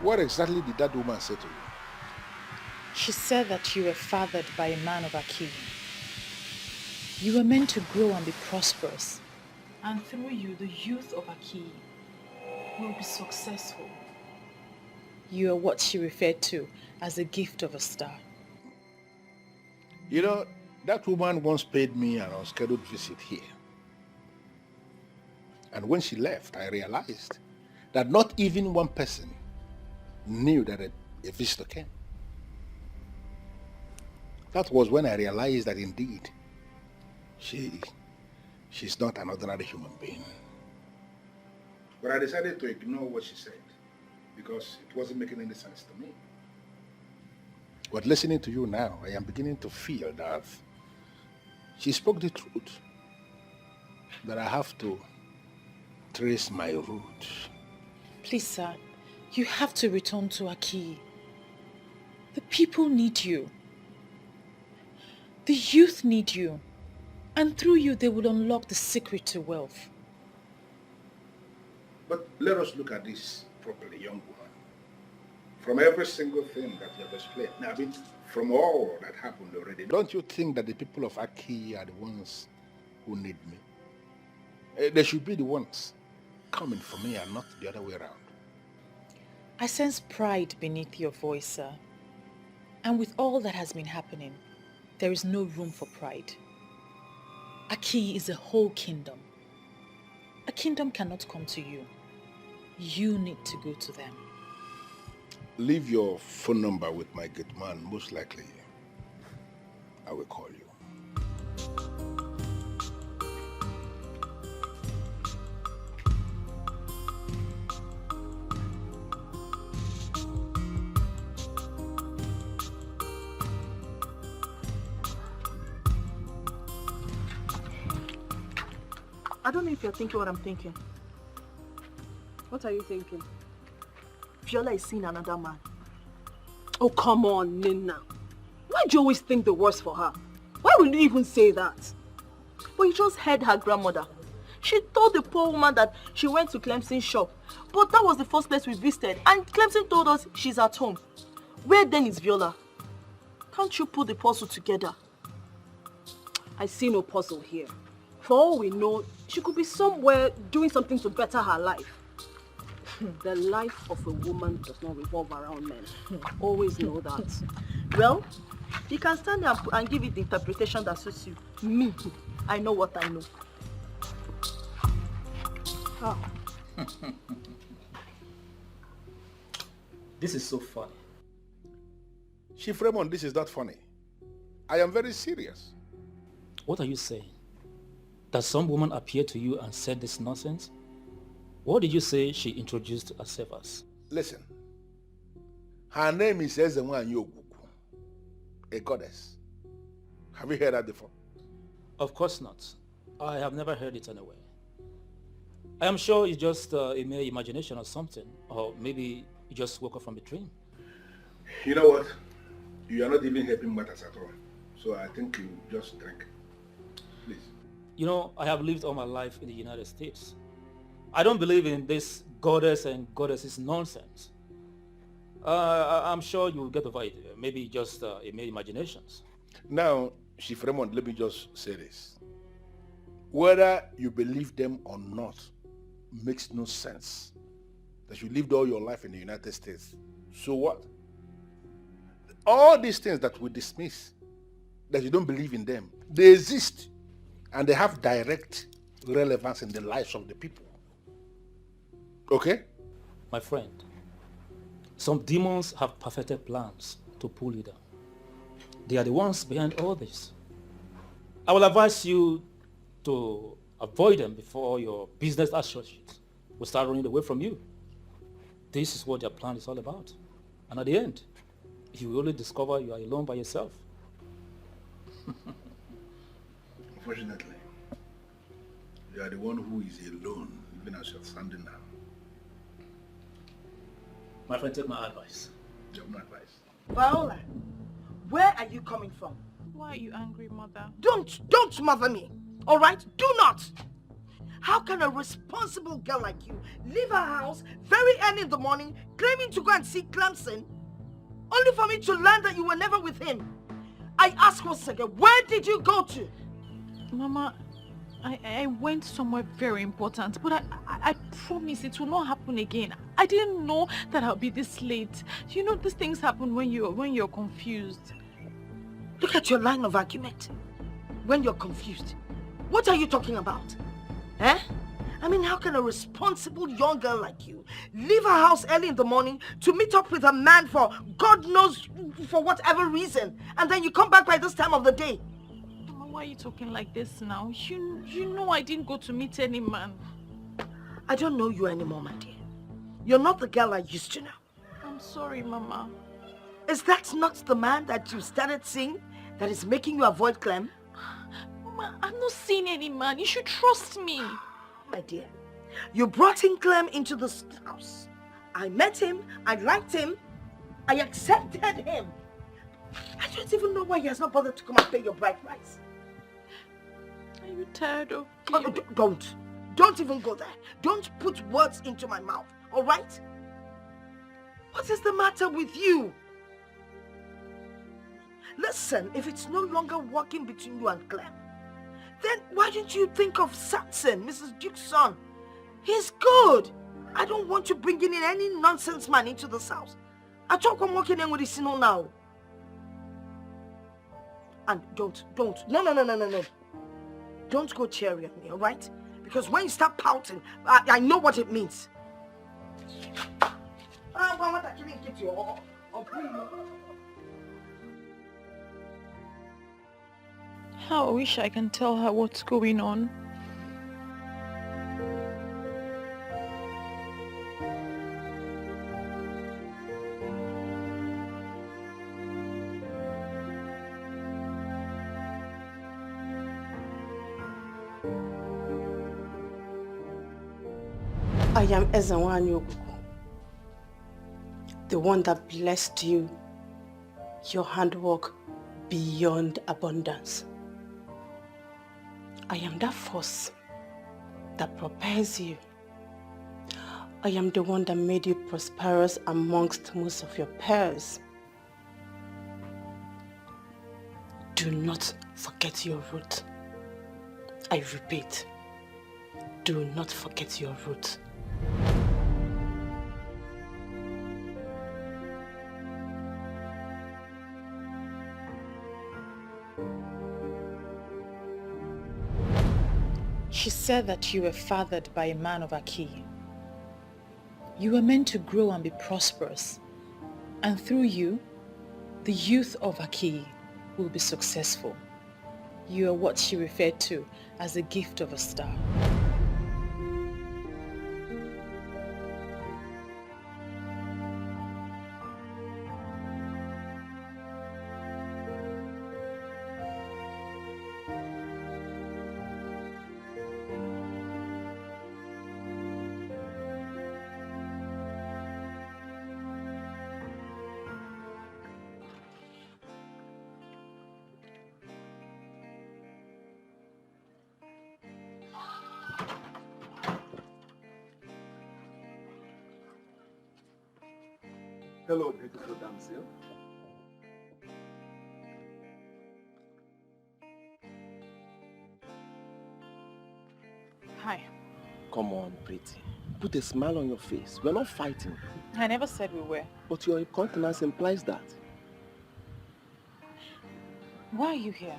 What exactly did that woman say to you? She said that you were fathered by a man of Aki. You were meant to grow and be prosperous. And through you, the youth of Aki will be successful. You are what she referred to as a gift of a star. You know, that woman once paid me an unscheduled visit here. And when she left, I realized that not even one person knew that a visitor came. That was when I realized that indeed, she's not an ordinary human being. But I decided to ignore what she said because it wasn't making any sense to me. But listening to you now, I am beginning to feel that she spoke the truth. That I have to trace my root. Please, sir, you have to return to Aki. The people need you. The youth need you. And through you, they will unlock the secret to wealth. But let us look at this properly, young woman. From every single thing that you have explained, now, I mean, from all that happened already, don't you think that the people of Aki are the ones who need me? They should be the ones coming for me and not the other way around. I sense pride beneath your voice, sir. And with all that has been happening, there is no room for pride. Aki is a whole kingdom. A kingdom cannot come to you. You need to go to them. Leave your phone number with my gate man. Most likely, I will call you. I don't know if you're thinking what I'm thinking. What are you thinking? Viola is seeing another man. Oh, come on, Nina. Why do you always think the worst for her? Why would you even say that? But you just heard her grandmother. She told the poor woman that she went to Clemson's shop. But that was the first place we visited. And Clemson told us she's at home. Where then is Viola? Can't you put the puzzle together? I see no puzzle here. For all we know, she could be somewhere doing something to better her life. The life of a woman does not revolve around men. Always know that. Well, you can stand there and give it the interpretation that suits you. Me, I know what I know. Oh. This is so funny. Chief Raymond, this is not funny. I am very serious. What are you saying? That some woman appeared to you and said this nonsense? What did you say she introduced herself as? Listen. Her name is Ezenwa Nyoguku, a goddess. Have you heard that before? Of course not. I have never heard it anywhere. I am sure it's just a mere imagination or something, or maybe you just woke up from a dream. You know what? You are not even helping matters at all. So I think you just drink. Please. You know, I have lived all my life in the United States. I don't believe in this goddess and goddesses nonsense. I'm sure you'll get over it. Maybe just a mere imaginations. Now, Chief Raymond, let me just say this. Whether you believe them or not makes no sense. That you lived all your life in the United States. So what? All these things that we dismiss, that you don't believe in them, they exist and they have direct relevance in the lives of the people. Okay? My friend, some demons have perfected plans to pull you down. They are the ones behind all this. I will advise you to avoid them before your business associates will start running away from you. This is what their plan is all about. And at the end, you will only discover you are alone by yourself. Unfortunately, you are the one who is alone, even as you're standing now. My friend, take my advice. You have no advice. Viola, where are you coming from? Why are you angry, Mother? Don't mother me, all right? Do not. How can a responsible girl like you leave her house very early in the morning, claiming to go and see Clemson, only for me to learn that you were never with him? I ask once again, where did you go to? Mama, I went somewhere very important, but I promise it will not happen again. I didn't know that I'll be this late. You know, these things happen when you're confused. Look at your line of argument. When you're confused. What are you talking about? Eh? I mean, how can a responsible young girl like you leave her house early in the morning to meet up with a man for God knows for whatever reason, and then you come back by this time of the day? Mama, why are you talking like this now? You know I didn't go to meet any man. I don't know you anymore, my dear. You're not the girl I used to know. I'm sorry, Mama. Is that not the man that you started seeing that is making you avoid Clem? Mama, I'm not seeing any man. You should trust me. My dear, you brought in Clem into this house. I met him, I liked him, I accepted him. I don't even know why he has not bothered to come and pay your bride price. Are you tired of Oh, don't even go there. Don't put words into my mouth, all right? What is the matter with you? Listen, if it's no longer working between you and Clem, then why didn't you think of Samson, Mrs. Duke's son? He's good. I don't want you bringing in any nonsense man into this house. I talk I'm working in with the Sino now. And don't. No. Don't go cherry on me, all right? Because when you start pouting, I know what it means. How I wish I can tell her what's going on. I am Ezenwa Nyoguku, the one that blessed you, your handwork beyond abundance. I am that force that propels you. I am the one that made you prosperous amongst most of your peers. Do not forget your root. I repeat, do not forget your root. She said that you were fathered by a man of Aki. You were meant to grow and be prosperous. And through you, the youth of Aki will be successful. You are what she referred to as the gift of a star. Hello, beautiful damsel. Hi. Come on, pretty. Put a smile on your face. We're not fighting. I never said we were. But your incontinence implies that. Why are you here?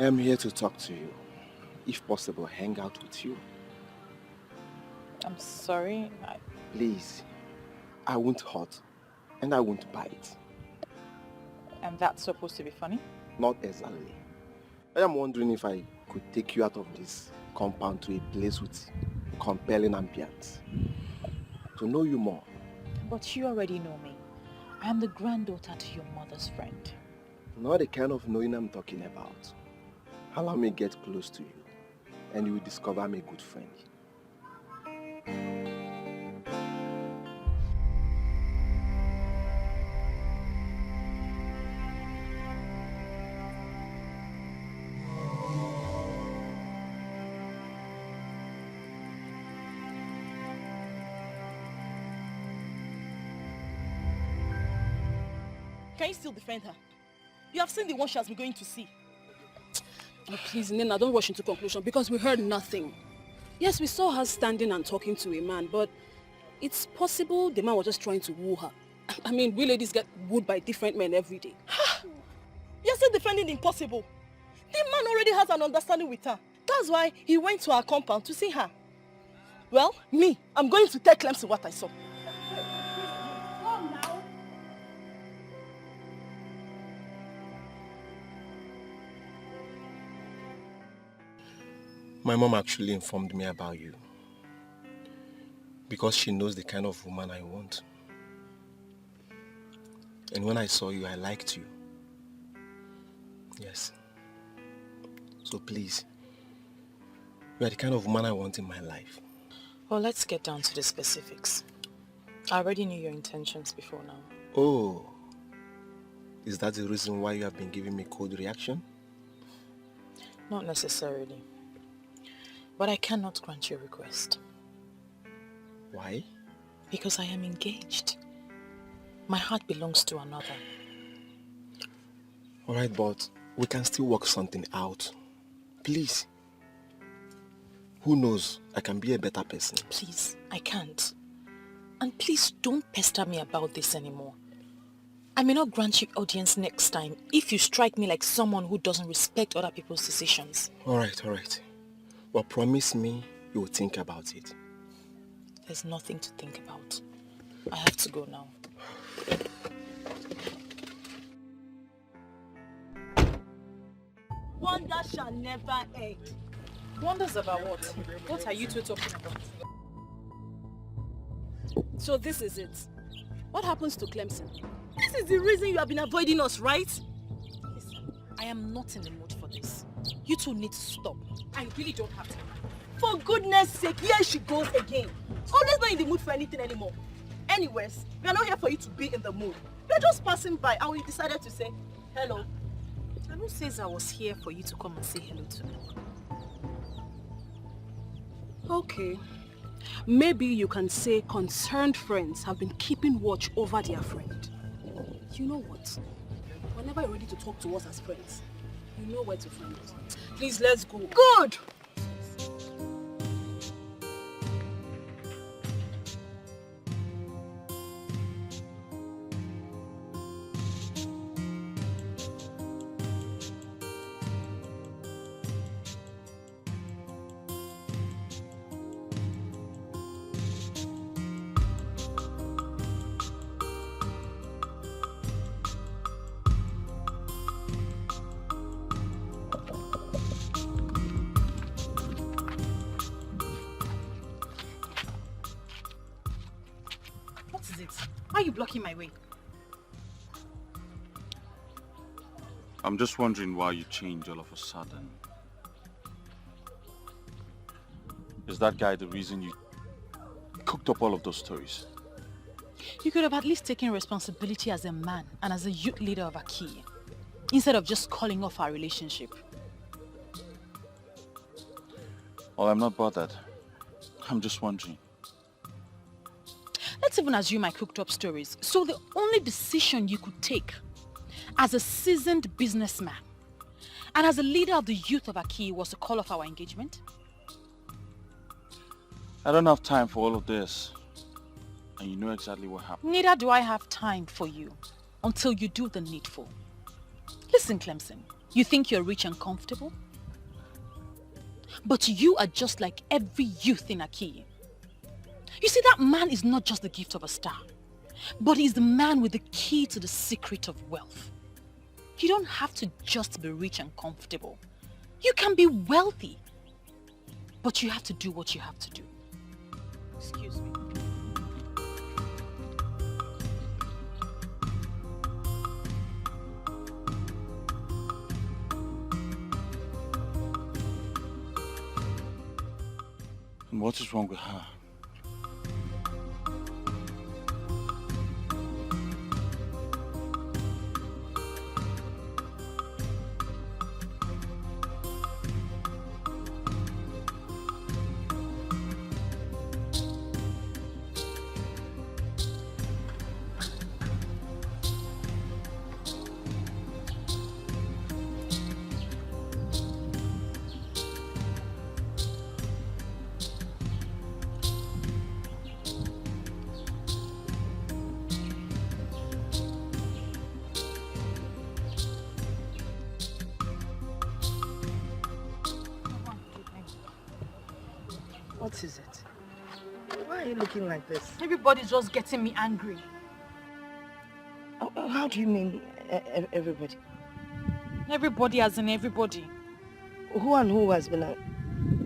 I'm here to talk to you. If possible, hang out with you. I'm sorry. Please. I won't hurt. And I won't bite. And that's supposed to be funny? Not exactly. I am wondering if I could take you out of this compound to a place with compelling ambience. To know you more. But you already know me. I am the granddaughter to your mother's friend. Not the kind of knowing I'm talking about. Allow me get close to you, and you will discover I'm a good friend. Can you still defend her? You have seen the one she has been going to see. Oh, please, Nina, don't rush into conclusion because we heard nothing. Yes, we saw her standing and talking to a man, but it's possible the man was just trying to woo her. I mean, we ladies get wooed by different men every day. You're still defending the impossible. The man already has an understanding with her. That's why he went to her compound to see her. Well, me, I'm going to tell Clemson what I saw. My mom actually informed me about you. Because she knows the kind of woman I want. And when I saw you, I liked you. Yes. So please, you are the kind of woman I want in my life. Well, let's get down to the specifics. I already knew your intentions before now. Oh. Is that the reason why you have been giving me cold reaction? Not necessarily. But I cannot grant your request. Why? Because I am engaged. My heart belongs to another. Alright, but we can still work something out. Please. Who knows? I can be a better person. Please, I can't. And please don't pester me about this anymore. I may not grant you audience next time if you strike me like someone who doesn't respect other people's decisions. Alright. But promise me you will think about it. There's nothing to think about. I have to go now. Wonder shall never end. Wonders about what? What are you two talking about? So this is it. What happens to Clemson? This is the reason you have been avoiding us, right? Listen, I am not in the mood for this. You two need to stop. I really don't have time. For goodness sake, here she goes again. Always not in the mood for anything anymore. Anyways, we are not here for you to be in the mood. We are just passing by and we decided to say hello. And Who says I was here for you to come and say hello to me? Okay. Maybe you can say concerned friends have been keeping watch over their friend. You know what? Whenever you're ready to talk to us as friends, you know where to find us. Please, let's go. Good! Why are you blocking my way? I'm just wondering why you changed all of a sudden. Is that guy the reason you cooked up all of those stories? You could have at least taken responsibility as a man and as a youth leader of Aki, instead of just calling off our relationship. Well, I'm not bothered. I'm just wondering. Let's even assume I cooked up stories. So the only decision you could take as a seasoned businessman and as a leader of the youth of Aki was to call off our engagement? I don't have time for all of this. And you know exactly what happened. Neither do I have time for you until you do the needful. Listen, Clemson, you think you're rich and comfortable? But you are just like every youth in Aki. You see, that man is not just the gift of a star, but he's the man with the key to the secret of wealth. You don't have to just be rich and comfortable. You can be wealthy, but you have to do what you have to do. Excuse me. And what is wrong with her? What is it? Why are you looking like this? Everybody's just getting me angry. How do you mean everybody? Everybody as in everybody. Who and who has been,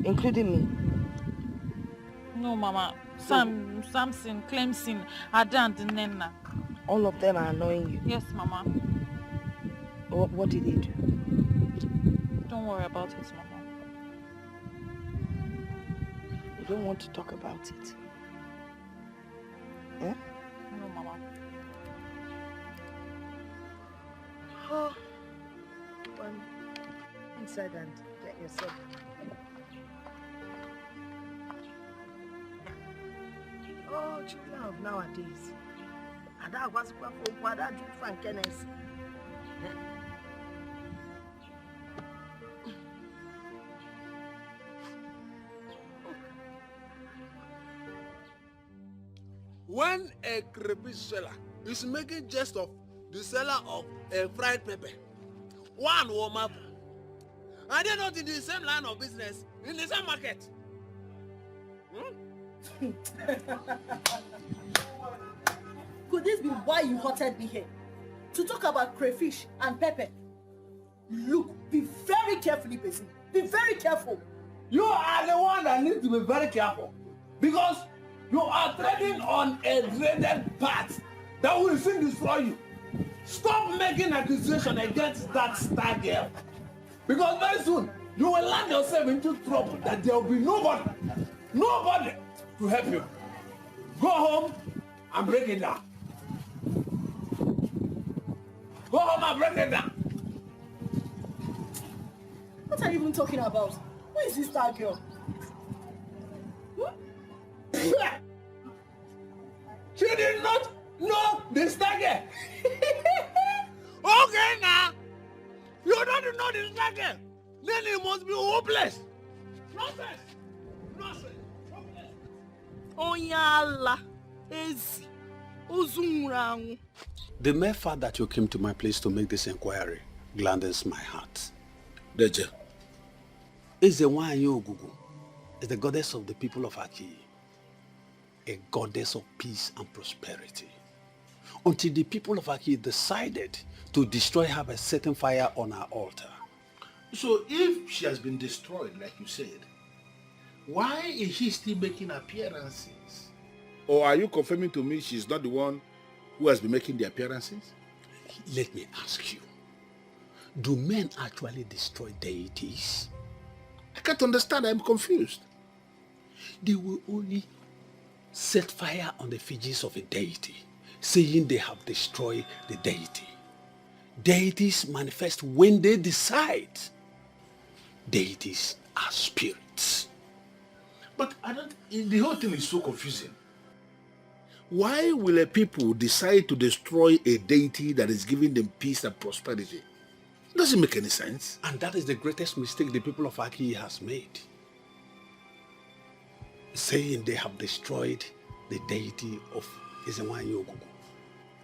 including me? No, Mama. Sam, Samson, Clemson, Ada and Nenna. All of them are annoying you? Yes, Mama. What did they do? Don't worry about it, Mama. You don't want to talk about it? Eh? No, Mama. Oh, well, inside and get yourself. Oh, children of nowadays. Ada was for Ada do frankness. When a crayfish seller is making jest of the seller of a fried pepper, one will marvel. Are they not in the same line of business, in the same market? Could this be why you hotted me here? To talk about crayfish and pepper? Look, be very careful, Ibezu. Be very careful. You are the one that needs to be very careful. Because you are treading on a dreaded path that will soon destroy you. Stop making accusation against that star girl. Because very soon, you will land yourself into trouble that there will be nobody to help you. Go home and break it down. Go home and break it down. What are you even talking about? Who is this star girl? She did not know the star girl. Okay now. You don't know the star girl. Then it must be hopeless. Nonsense. Nonsense. Onyala. Ezi. Ozunrangu. The mere fact that you came to my place to make this inquiry gladdens my heart. Deje. Ezewanyi Ogugu is the goddess of the people of Aki, a goddess of peace and prosperity. Until the people of Aki decided to destroy her by setting fire on her altar. So if she has been destroyed, like you said, why is she still making appearances? Or are you confirming to me she's not the one who has been making the appearances? Let me ask you, do men actually destroy deities? I can't understand, I'm confused. They will only set fire on the effigies of a deity, saying they have destroyed the deity. Deities manifest when they decide. Deities are spirits. But the whole thing is so confusing. Why will a people decide to destroy a deity that is giving them peace and prosperity? It doesn't make any sense. And that is the greatest mistake the people of Aki has made. Saying they have destroyed the deity of Ezewanyi Ogugu.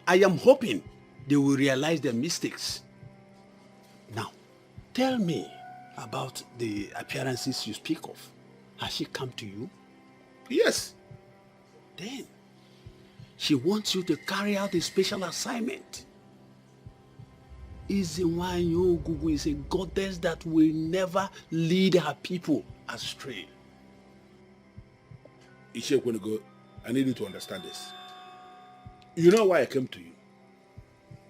I am hoping they will realize their mistakes. Now, tell me about the appearances you speak of. Has she come to you? Yes. Then, she wants you to carry out a special assignment. Ezewanyi Ogugu is a goddess that will never lead her people astray. Ishekwenigo, I need you to understand this. You know why I came to you?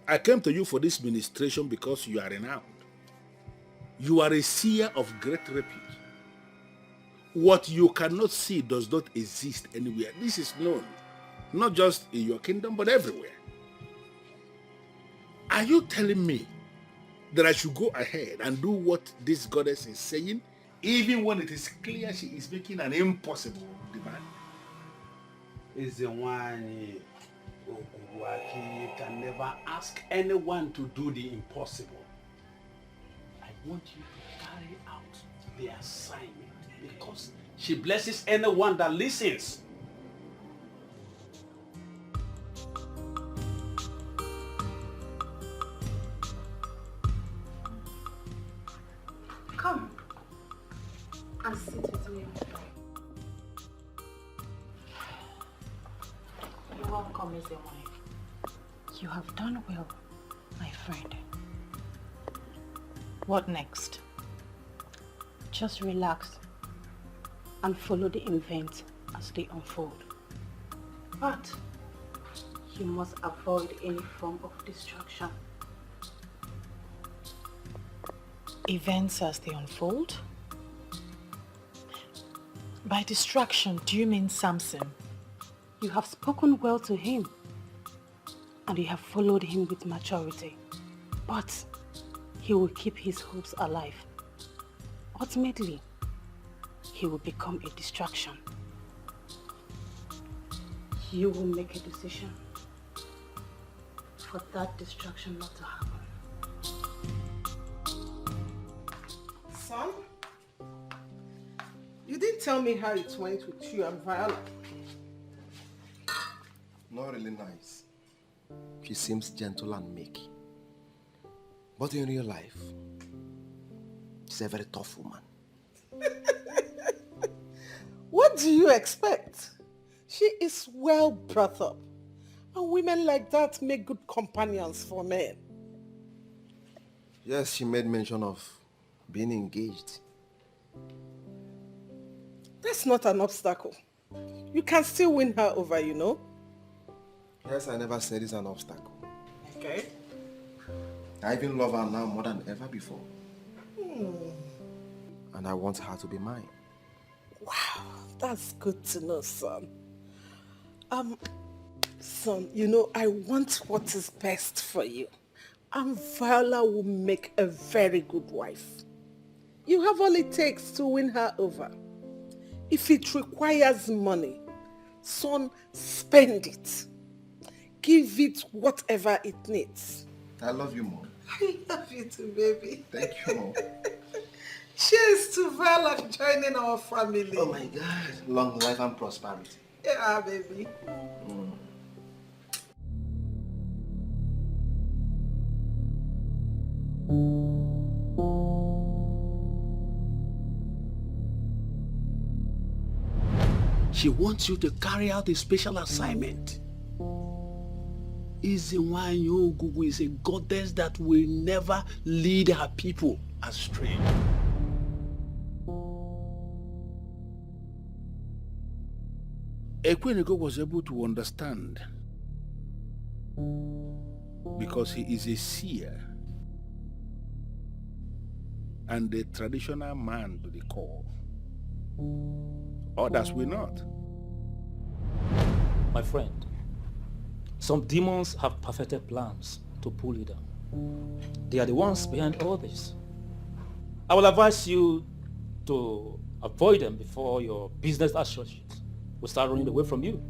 I came to you for this ministration because you are renowned. You are a seer of great repute. What you cannot see does not exist anywhere. This is known, not just in your kingdom, but everywhere. Are you telling me that I should go ahead and do what this goddess is saying, even when it is clear she is making an impossible demand? Ezewanyi Ogugu can never ask anyone to do the impossible. I want you to carry out the assignment because she blesses anyone that listens. Come and sit with me. You're welcome, Ezewanyi. You have done well, my friend. What next? Just relax and follow the events as they unfold. But you must avoid any form of distraction. Events as they unfold? By distraction, do you mean Samson? You have spoken well to him and you have followed him with maturity, but he will keep his hopes alive. Ultimately, he will become a distraction. You will make a decision for that distraction not to happen. Son, you didn't tell me how it went with you and Viola. Not really nice. She seems gentle and meek. But in real life, she's a very tough woman. What do you expect? She is well brought up. And women like that make good companions for men. Yes, she made mention of being engaged. That's not an obstacle. You can still win her over, you know. Yes, I never said it's an obstacle. Okay. I even love her now more than ever before. Hmm. And I want her to be mine. Wow, that's good to know, son. Son, you know, I want what is best for you. And Viola will make a very good wife. You have all it takes to win her over. If it requires money, son, spend it. Give it whatever it needs. I love you, Mom. I love you too, baby. Thank you, Mom. Cheers to Val joining our family. Oh my God. Long life and prosperity. Yeah, baby. She wants you to carry out a special assignment. Izinwanyi Ogugu is a goddess that will never lead her people astray. Ekweneko was able to understand because he is a seer and a traditional man to the core. Others will not. My friend, some demons have perfected plans to pull you down. They are the ones behind all this. I will advise you to avoid them before your business associates will start running away from you.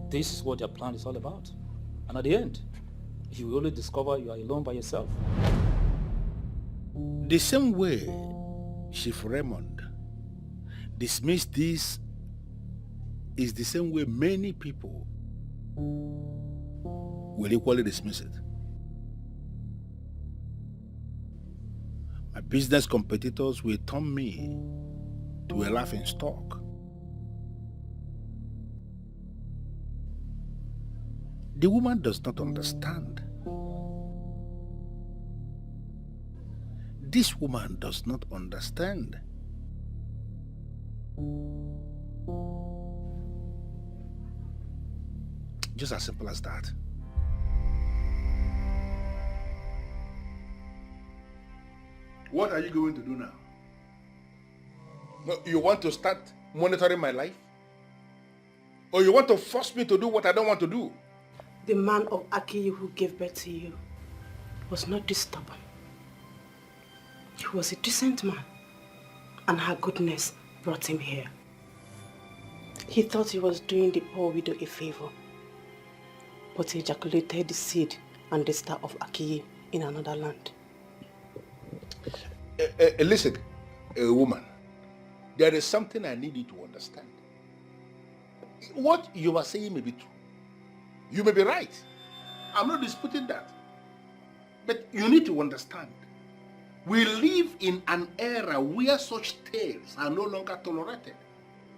This is what their plan is all about. And at the end, you will only discover you are alone by yourself. The same way Chief Raymond dismissed this is the same way many people will equally dismiss it. My business competitors will turn me to a laughing stock. The woman does not understand. This woman does not understand. Just as simple as that. What are you going to do now? You want to start monitoring my life? Or you want to force me to do what I don't want to do? The man of Akiyi who gave birth to you was not this stubborn. He was a decent man, and her goodness brought him here. He thought he was doing the poor widow a favor, but he ejaculated the seed and the star of Akiyi in another land. Listen, a woman, there is something I need you to understand. What you are saying may be true. You may be right. I'm not disputing that. But you need to understand, we live in an era where such tales are no longer tolerated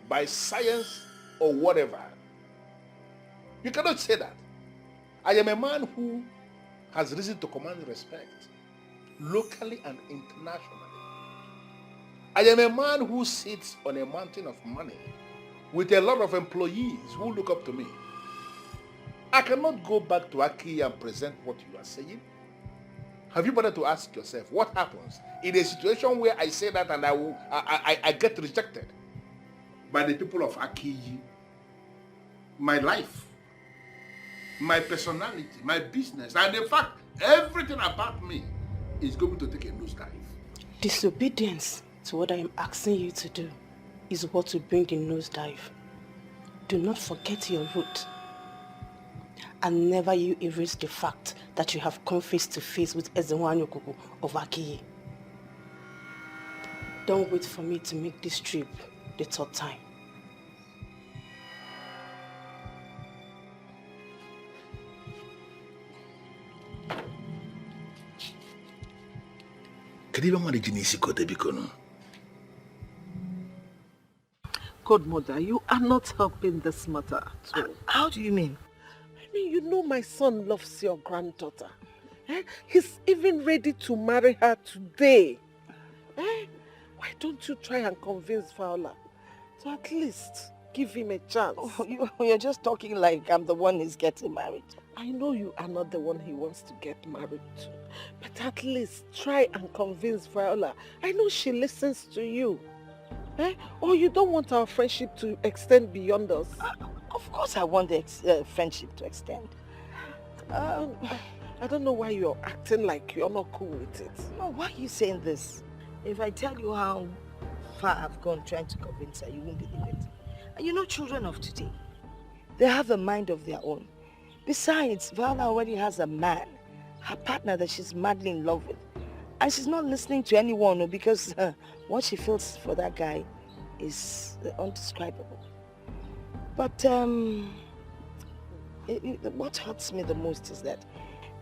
by science or whatever. You cannot say that. I am a man who has reason to command respect, locally and internationally. I am a man who sits on a mountain of money with a lot of employees who look up to me. I cannot go back to Aki and present what you are saying. Have you bothered to ask yourself what happens in a situation where I say that and I get rejected by the people of Aki? My life, my personality, my business, and in fact, everything about me is going to take a nosedive. Disobedience to what I am asking you to do is what will bring the nosedive. Do not forget your root. And never you erase the fact that you have come face to face with Izinwanyi Ogugu of Akiyi. Don't wait for me to make this trip the third time. Godmother, you are not helping this matter at all. How do you mean? I mean, you know my son loves your granddaughter. He's even ready to marry her today. Why don't you try and convince Fowler to at least give him a chance? Oh, you're just talking like I'm the one he's getting married. I know you are not the one he wants to get married to, but at least try and convince Viola. I know she listens to you. Or you don't want our friendship to extend beyond us? Of course I want the friendship to extend. I don't know why you're acting like you're not cool with it. No, why are you saying this? If I tell you how far I've gone trying to convince her, you won't believe it. And you know children of today, they have a mind of their own. Besides, Viola already has a man, her partner that she's madly in love with. And she's not listening to anyone because what she feels for that guy is undescribable. But what hurts me the most is that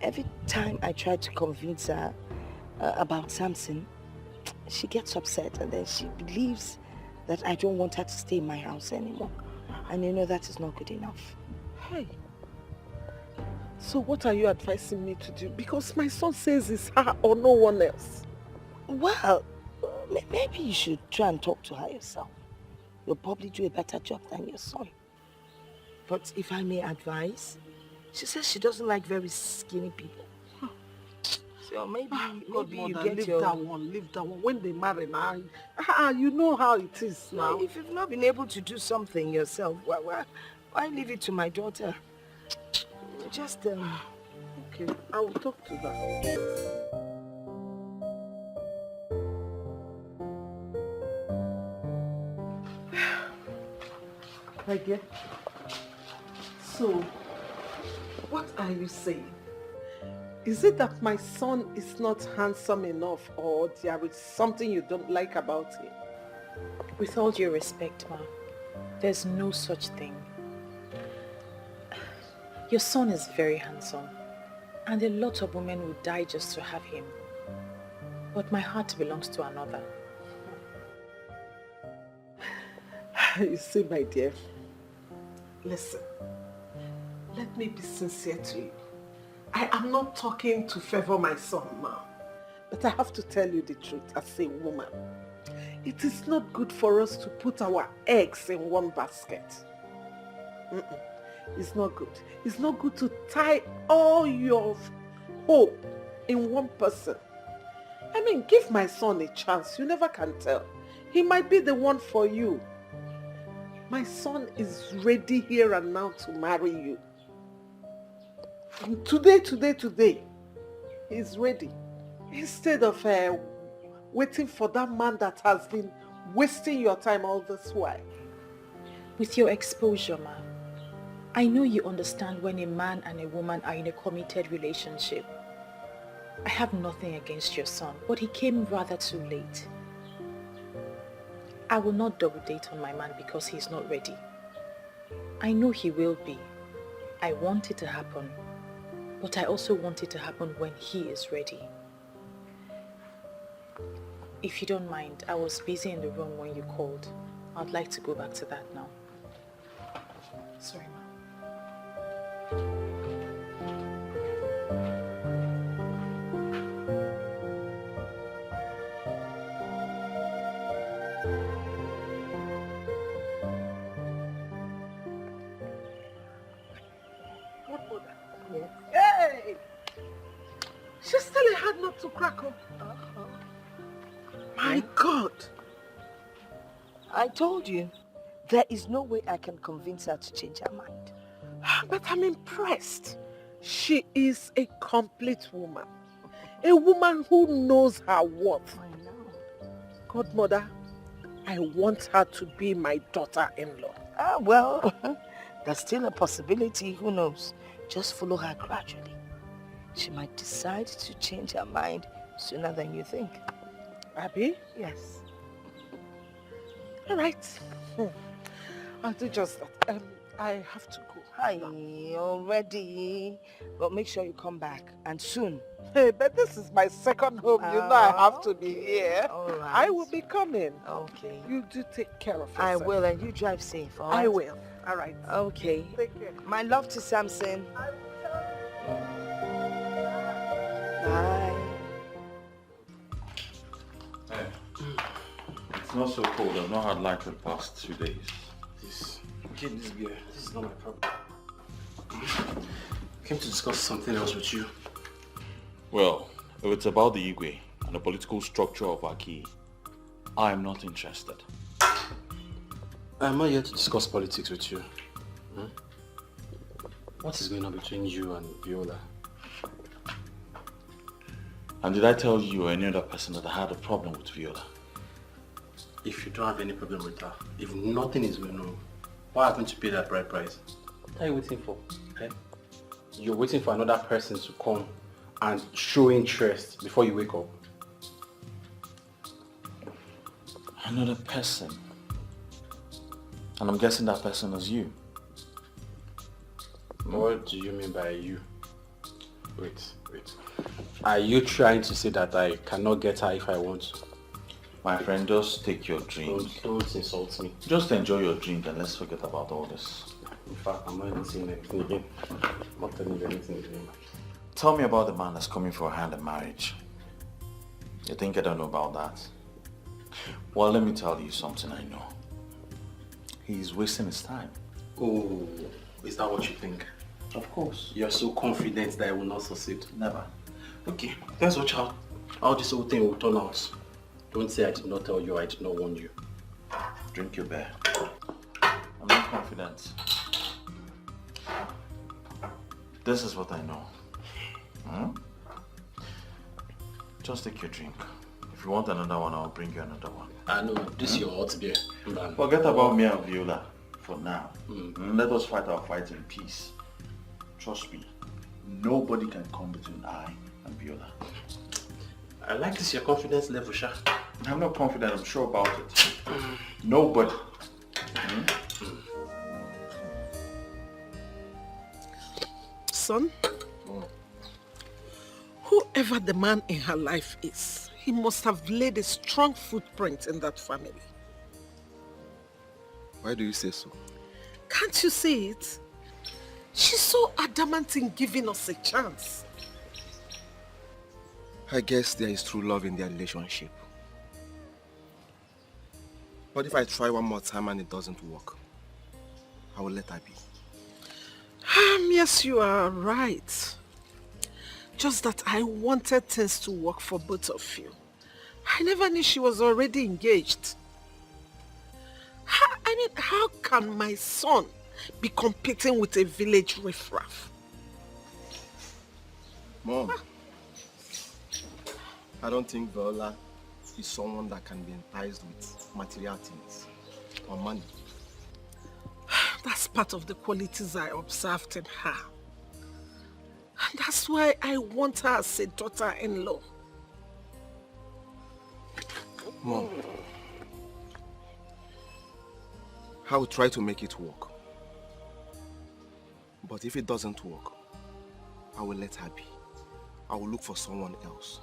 every time I try to convince her about Samson, she gets upset and then she believes that I don't want her to stay in my house anymore. And you know that is not good enough. Hey, so what are you advising me to do? Because my son says it's her or no one else. Well, maybe you should try and talk to her yourself. You'll probably do a better job than your son. But if I may advise, she says she doesn't like very skinny people. So maybe you get leave your... that one. When they marry now, you know how it is now. If you've not been able to do something yourself, why leave it to my daughter? Just, Okay, I will talk to her. My dear, so, what are you saying? Is it that my son is not handsome enough or there is something you don't like about him? With all due respect, Ma, there's no such thing. Your son is very handsome, and a lot of women would die just to have him. But my heart belongs to another. You see, my dear, listen, let me be sincere to you. I am not talking to favor my son, Ma. But I have to tell you the truth as a woman. It is not good for us to put our eggs in one basket. It's not good. It's not good to tie all your hope in one person. I mean, give my son a chance. You never can tell. He might be the one for you. My son is ready here and now to marry you. And today, he's ready. Instead of waiting for that man that has been wasting your time all this while. With your exposure, Ma, I know you understand when a man and a woman are in a committed relationship. I have nothing against your son, but he came rather too late. I will not double date on my man because he's not ready. I know he will be. I want it to happen, but I also want it to happen when he is ready. If you don't mind, I was busy in the room when you called. I'd like to go back to that now. Sorry, Ma. Hey! She's still a hard nut to crack up. My God! I told you, there is no way I can convince her to change her mind. But I'm impressed. She is a complete woman. A woman who knows her worth. I know. Godmother, I want her to be my daughter-in-law. Well, that's still a possibility. Who knows? Just follow her gradually. She might decide to change her mind sooner than you think. Abby? Yes. All right. I'll do just that. I have to go. Hi, already. But make sure you come back, and soon. Hey, but this is my second home. You know I have to be here. All right. I will be coming. Okay. You do take care of yourself. I will, and you drive safe, all right? I will. All right. Okay. Take care. My love to Samson. Bye. Hey, it's not so cold. I've not had light for the past 2 days. Get this beer. This is not my problem. I came to discuss something else with you. Well, if it's about the Igwe and the political structure of Aki, I am not interested. I'm not here to discuss politics with you. What is going on between you and Viola? And did I tell you or any other person that I had a problem with Viola? If you don't have any problem with her, if nothing is going on, why haven't you paid that bride price? What are you waiting for? Eh? You're waiting for another person to come and show interest before you wake up. Another person? And I'm guessing that person is you. What do you mean by you? Wait. Are you trying to say that I cannot get her if I want to? My friend, just take your drink. Don't insult me. Just enjoy your drink and let's forget about all this. In fact, I'm not even saying anything again. I'm not telling you anything again. Tell me about the man that's coming for a hand in marriage. You think I don't know about that? Well, let me tell you something I know. He's wasting his time. Oh, is that what you think? Of course. You're so confident that I will not succeed. Never. Okay, let's watch how this whole thing will turn out. Don't say I did not tell you, I did not warn you. Drink your beer. I'm not confident. This is what I know. Just take your drink. If you want another one, I'll bring you another one. I know, this is your hot beer. Forget about me and Viola for now. Let us fight our fight in peace. Trust me, nobody can come between I and Viola. I like this your confidence level, Sha. I'm not confident, I'm sure about it. Nobody. Son, whoever the man in her life is, he must have laid a strong footprint in that family. Why do you say so? Can't you see it? She's so adamant in giving us a chance. I guess there is true love in their relationship. But if I try one more time and it doesn't work, I will let her be. Yes, you are right. Just that I wanted things to work for both of you. I never knew she was already engaged. How can my son be competing with a village riffraff? Mom, I don't think Viola is someone that can be enticed with material things or money. That's part of the qualities I observed in her. And that's why I want her as a daughter-in-law. Mom, I will try to make it work. But if it doesn't work, I will let her be. I will look for someone else.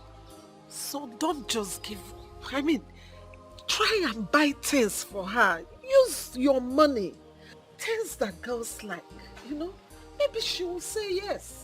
So don't just give up. Try and buy things for her. Use your money. Things that girls like, Maybe she will say yes.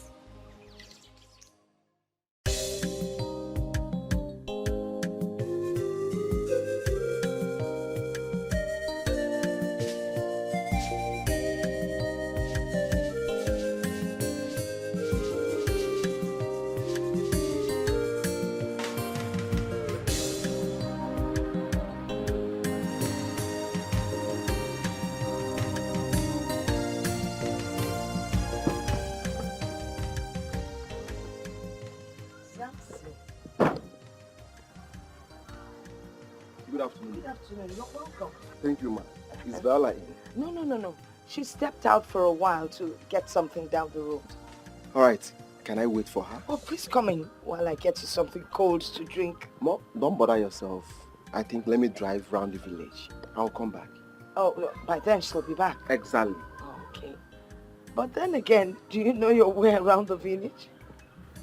Good afternoon. Good afternoon. You're welcome. Thank you, ma. Is Viola in? No. She stepped out for a while to get something down the road. All right. Can I wait for her? Oh, please come in while I get you something cold to drink. Mom, don't bother yourself. I think let me drive around the village. I'll come back. Oh, by then she'll be back. Exactly. Okay. But then again, do you know your way around the village?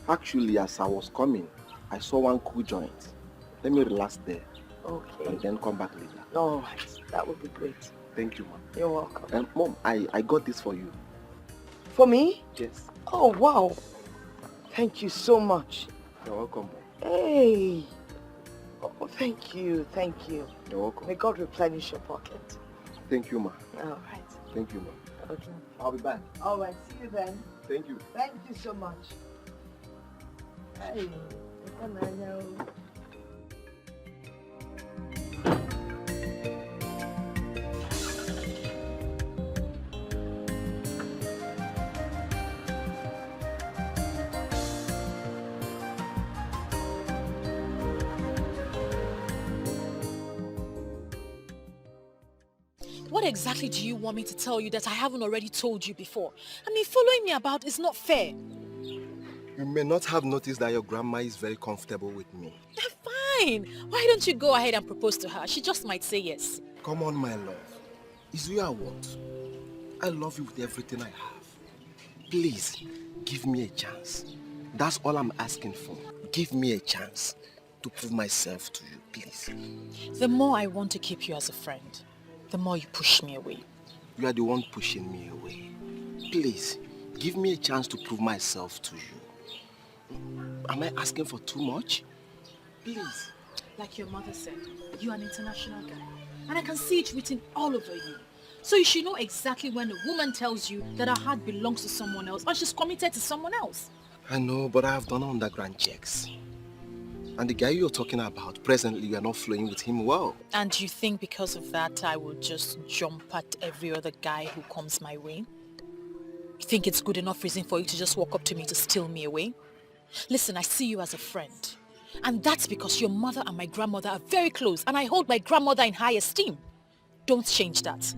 Actually, as I was coming, I saw one cool joint. Let me relax there. Okay. And then come back later. All right. That would be great. Thank you, Mom. You're welcome. Mom, I got this for you. For me? Yes. Oh, wow. Thank you so much. You're welcome, Mom. Hey. Oh, thank you. Thank you. You're welcome. May God replenish your pocket. Thank you, Ma. All right. Thank you, Ma. Okay. I'll be back. All right. See you then. Thank you. Thank you so much. Hey. What exactly do you want me to tell you that I haven't already told you before? I mean, following me about is not fair. You may not have noticed that your grandma is very comfortable with me. Fine. Why don't you go ahead and propose to her? She just might say yes. Come on, my love. Is you I want. I love you with everything I have. Please, give me a chance. That's all I'm asking for. Give me a chance to prove myself to you, please. The more I want to keep you as a friend, the more you push me away. You are the one pushing me away. Please, give me a chance to prove myself to you. Am I asking for too much? Please. Like your mother said, you're an international guy. And I can see it written all over you. So you should know exactly when a woman tells you that her heart belongs to someone else or she's committed to someone else. I know, but I have done underground checks. And the guy you're talking about, presently you are not flowing with him well. And you think because of that I will just jump at every other guy who comes my way? You think it's good enough reason for you to just walk up to me to steal me away? Listen, I see you as a friend. And that's because your mother and my grandmother are very close and I hold my grandmother in high esteem. Don't change that.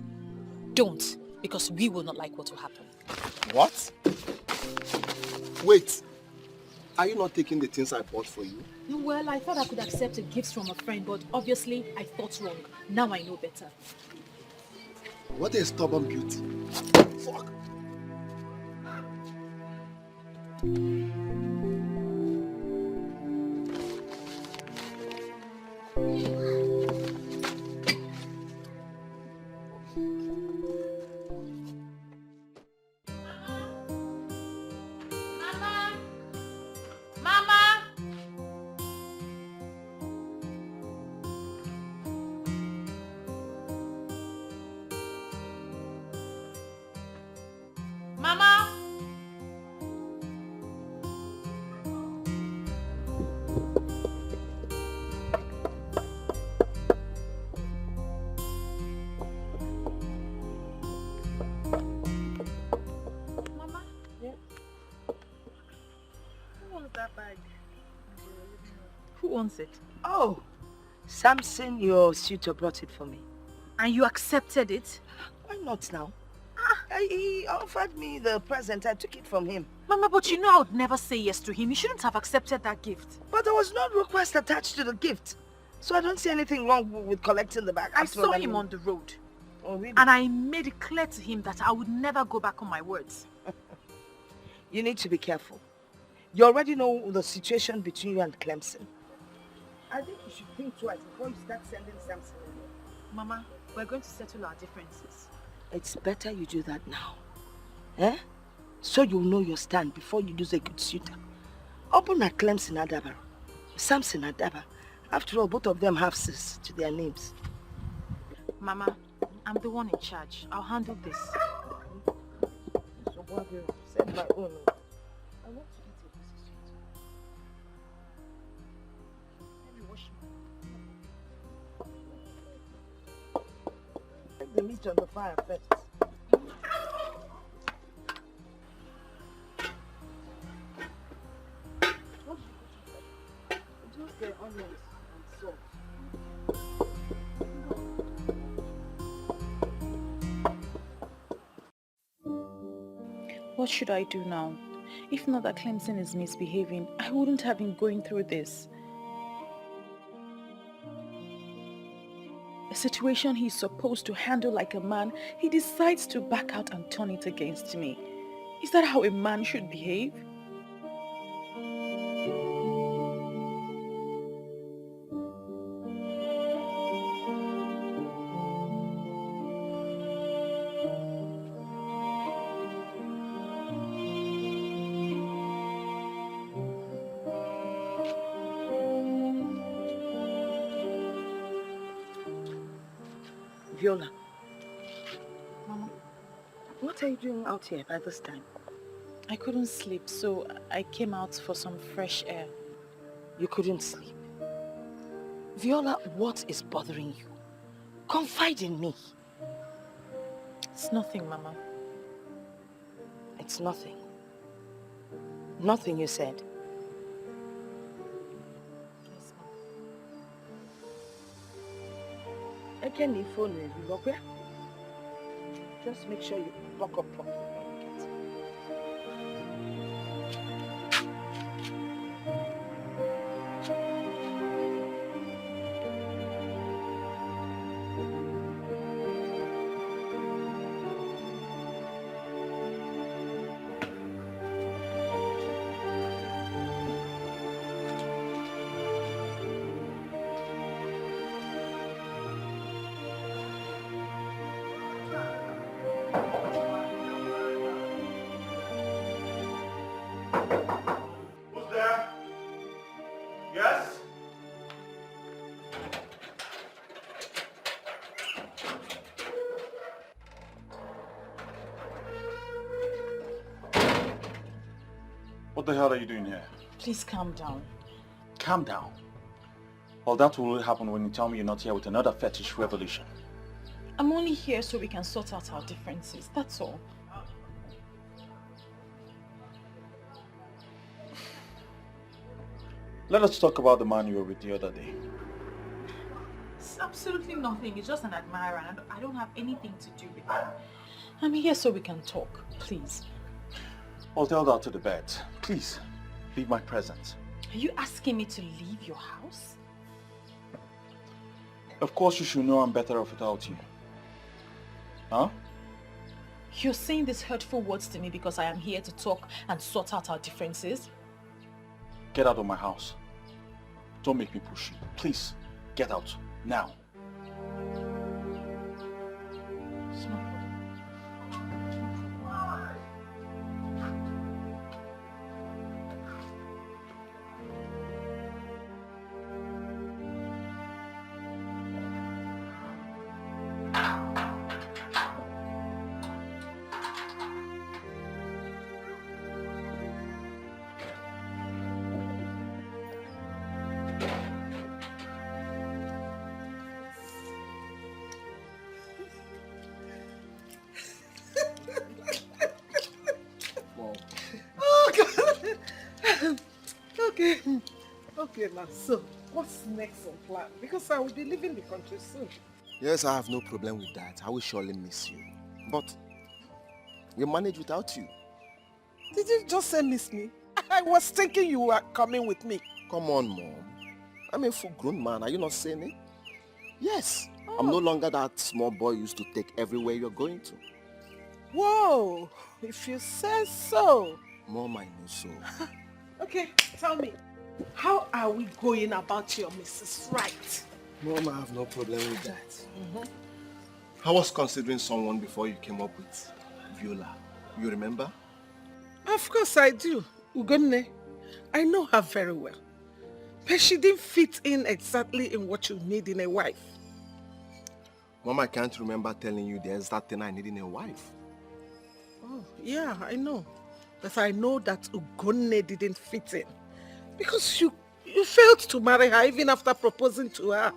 Don't, because we will not like what will happen. What? Wait. Are you not taking the things I bought for you? Well, I thought I could accept a gift from a friend, but obviously I thought wrong. Now I know better. What a stubborn beauty. Fuck. Who owns it? Oh, Samson, your suitor brought it for me. And you accepted it? Why not now? He offered me the present. I took it from him. Mama, but you know I would never say yes to him. You shouldn't have accepted that gift. But there was no request attached to the gift. So I don't see anything wrong with collecting the bag. I saw him on the road. Oh, really? And I made it clear to him that I would never go back on my words. You need to be careful. You already know the situation between you and Clemson. I think you should think twice before you start sending Samson away. Mama, we're going to settle our differences. It's better you do that now. Eh? So you'll know your stand before you lose a good suitor. Open at Clemson Adaba. Samson Adaba. After all, both of them have sis to their names. Mama, I'm the one in charge. I'll handle this. So what have you said my own? I want to eat a piece of sweet. Let me wash my... Take the meat on the fire first. Just the onions and salt. What should I do now? If not that Clemson is misbehaving, I wouldn't have been going through this. A situation he's supposed to handle like a man, he decides to back out and turn it against me. Is that how a man should behave? Viola. Mama, what are you doing out here by this time? I couldn't sleep, so I came out for some fresh air. You couldn't sleep? Viola, what is bothering you? Confide in me. It's nothing, Mama. It's nothing. Nothing, you said. Eke ni phone you okay? Just make sure you buck up properly. What the hell are you doing here? Please calm down. Calm down. Well, that will only happen when you tell me you're not here with another fetish revolution. I'm only here so we can sort out our differences, that's all. Let us talk about the man you were with the other day. It's absolutely nothing. It's just an admirer and I don't have anything to do with it. I'm here so we can talk, please. Well, tell that to the bed. Please, leave my presence. Are you asking me to leave your house? Of course you should know I'm better off without you. Huh? You're saying these hurtful words to me because I am here to talk and sort out our differences? Get out of my house. Don't make me push you. Please, get out. Now. Okay, now, so what's next on plan? Because I will be leaving the country soon. Yes, I have no problem with that. I will surely miss you. But we manage without you. Did you just say miss me? I was thinking you were coming with me. Come on, Mom. I'm a full-grown man. Are you not saying it? Yes. I'm no longer that small boy you used to take everywhere you're going to. Whoa, if you say so. Mom, I know so. Okay, tell me, how are we going about your Mrs. Right? Mom, I have no problem with that. I was considering someone before you came up with Viola. You remember? Of course I do. Ugonne, I know her very well. But she didn't fit in exactly in what you need in a wife. Mom, I can't remember telling you the exact thing I need in a wife. Oh, yeah, I know. But I know that Ugonne didn't fit in. Because you failed to marry her even after proposing to her.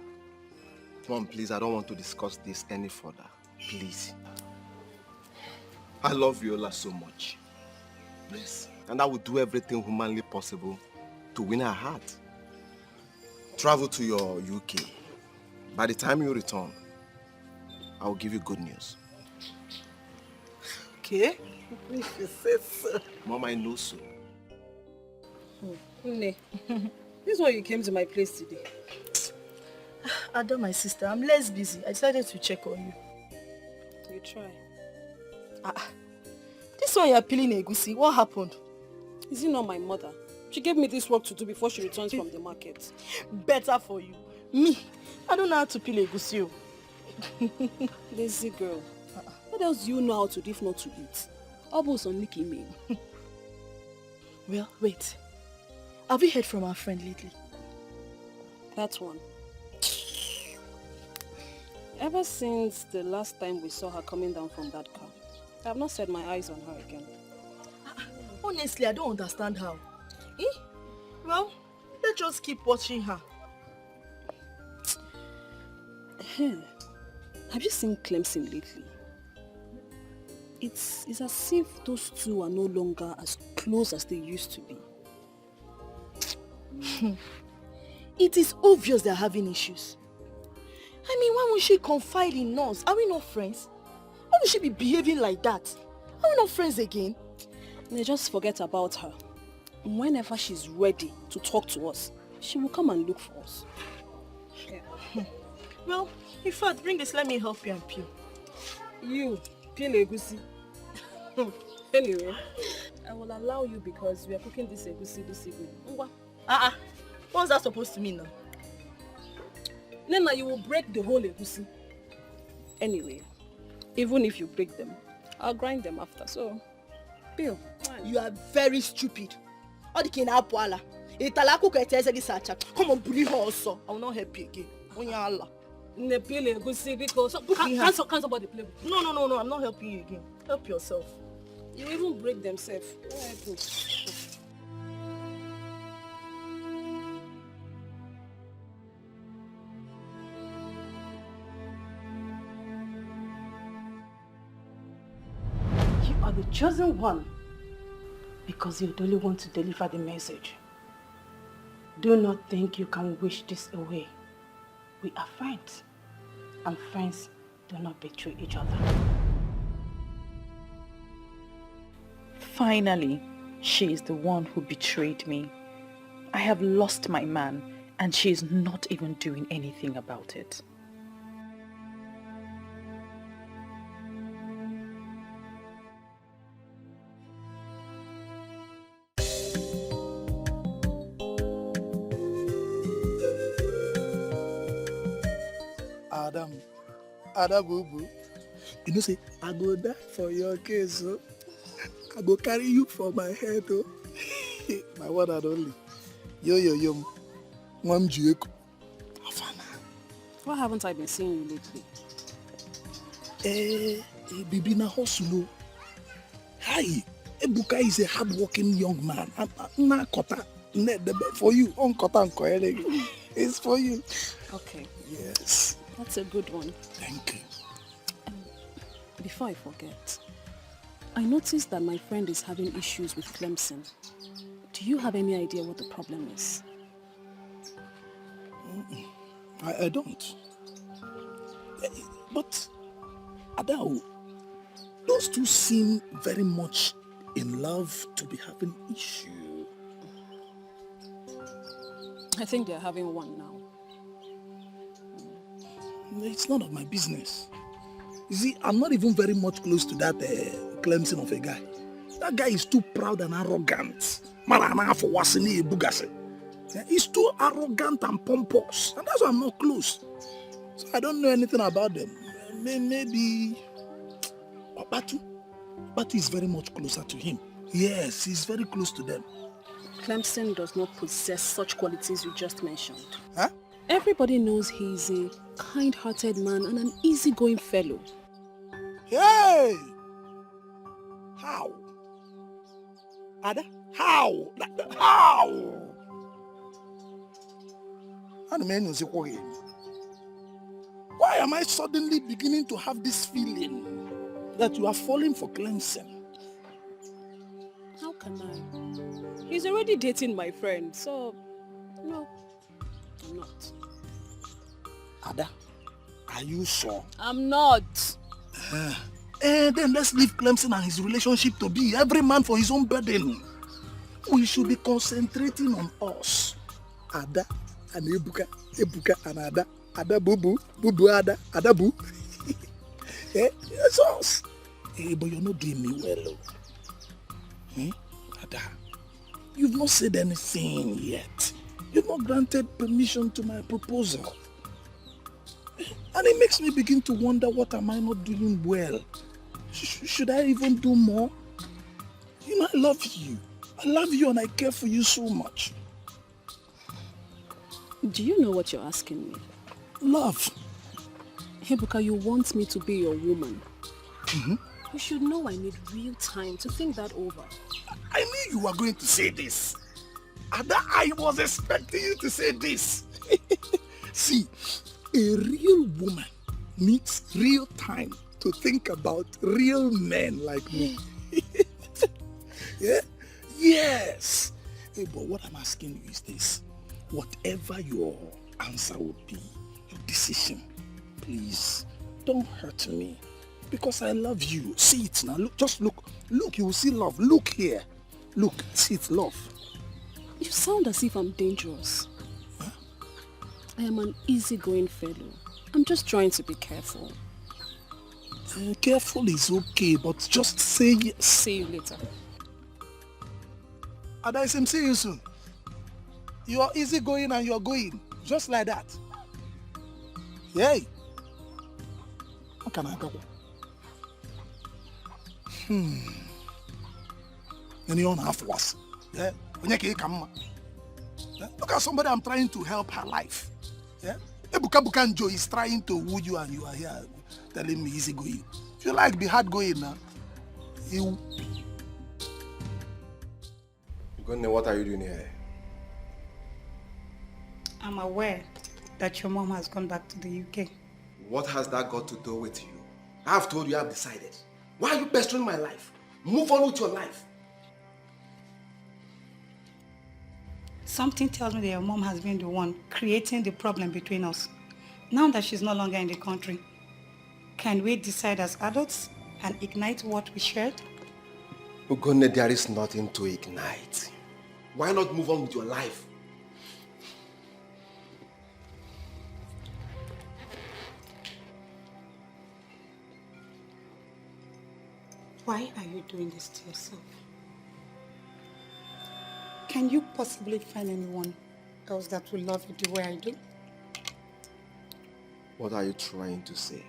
Mom, please, I don't want to discuss this any further. Please. I love Viola so much. Yes. And I will do everything humanly possible to win her heart. Travel to your UK. By the time you return, I will give you good news. Okay? If you say so. Mom, I know so. Nne, this is why you came to my place today. Ada, my sister, I'm less busy. I decided to check on you. You try. This one you're peeling egusi. What happened? Is it not my mother? She gave me this work to do before she returns from the market. Better for you. Me, I don't know how to peel egusi. Lazy girl. What else do you know how to do if not to eat? Almost on Nicky me. Well, wait. Have you heard from our friend lately? That one. Ever since the last time we saw her coming down from that car, I have not set my eyes on her again. Honestly, I don't understand how. Well, let's just keep watching her. Have you seen Clemson lately? It's as if those two are no longer as close as they used to be. It is obvious they're having issues. I mean, why won't she confide in us? Are we not friends? Why would she be behaving like that? Are we not friends again? They just forget about her. Whenever she's ready to talk to us, she will come and look for us. Yeah. Well, in fact, bring this, let me help you and peel. You, peel egusi. Anyway, I will allow you because we are cooking this egusi this evening. What's that supposed to mean now? Nena, you will break the whole egusi. Anyway, even if you break them, I'll grind them after, so peel. You are very stupid. Come on, bully her also. I will not help you again. Can somebody play with you? No, I'm not helping you again. Help yourself. You even break themselves. You are the chosen one because you're the only one to deliver the message. Do not think you can wish this away. We are friends, and friends do not betray each other. Finally, she is the one who betrayed me. I have lost my man, and she is not even doing anything about it. Adam Boo. You know, say, I go die for your case, oh. I go carry you for my head, oh. My one and only. Yo. Mom Jeko. Why haven't I been seeing you lately? Bibi na hustle. Hi. Ebuka is a hard-working young man. Na kota. For you. On kota it's for you. Okay. Yes. That's a good one. Thank you. Before I forget, I noticed that my friend is having issues with Clemson. Do you have any idea what the problem is? I don't. But, Adao, those two seem very much in love to be having issue. I think they're having one now. It's none of my business. You see, I'm not even very much close to that Clemson of a guy. That guy is too proud and arrogant. He's too arrogant and pompous. And that's why I'm not close. So I don't know anything about them. Maybe Batu is very much closer to him. Yes, he's very close to them. Clemson does not possess such qualities you just mentioned. Huh? Everybody knows he's a kind-hearted man and an easygoing fellow. Hey! How? Ada? How? How? Why am I suddenly beginning to have this feeling that you are falling for Clemson? How can I? He's already dating my friend, so no, I'm not. Ada, are you sure? I'm not. Then let's leave Clemson and his relationship to be. Every man for his own burden. We should be concentrating on us. Ada and Ebuka and Ada. Ada Bubu, Ada, Ada Boo. It's us. But you're not doing me well. Ada, you've not said anything yet. You've not granted permission to my proposal. And it makes me begin to wonder, what am I not doing well? Should I even do more? You know, I love you. I love you and I care for you so much. Do you know what you're asking me? Love. Ebuka, you want me to be your woman. Mm-hmm. You should know I need real time to think that over. I knew you were going to say this. Ada, I was expecting you to say this. See, a real woman needs real time to think about real men like me. Yeah? Yes. Hey, but what I'm asking you is this. Whatever your answer would be, your decision, please don't hurt me. Because I love you. See it now. Look, just look. Look, you will see love. Look here. Look, see it, love. You sound as if I'm dangerous. Huh? I am an easygoing fellow. I'm just trying to be careful. Careful is okay, but just say... See you later. Adaisem, see you soon. You are easygoing and you're going. Just like that. Yay. How can I go? And you don't have worse. Yeah? Look at somebody I'm trying to help her life. Yeah? Ebuka Bukanjo is trying to woo you and you are here telling me easy going. If you like, be hard going now. You. Gunne, what are you doing here? I'm aware that your mom has gone back to the UK. What has that got to do with you? I've told you I've decided. Why are you pestering my life? Move on with your life. Something tells me that your mom has been the one creating the problem between us. Now that she's no longer in the country, can we decide as adults and ignite what we shared? Ugonne, there is nothing to ignite. Why not move on with your life? Why are you doing this to yourself? Can you possibly find anyone else that will love you the way I do? What are you trying to say?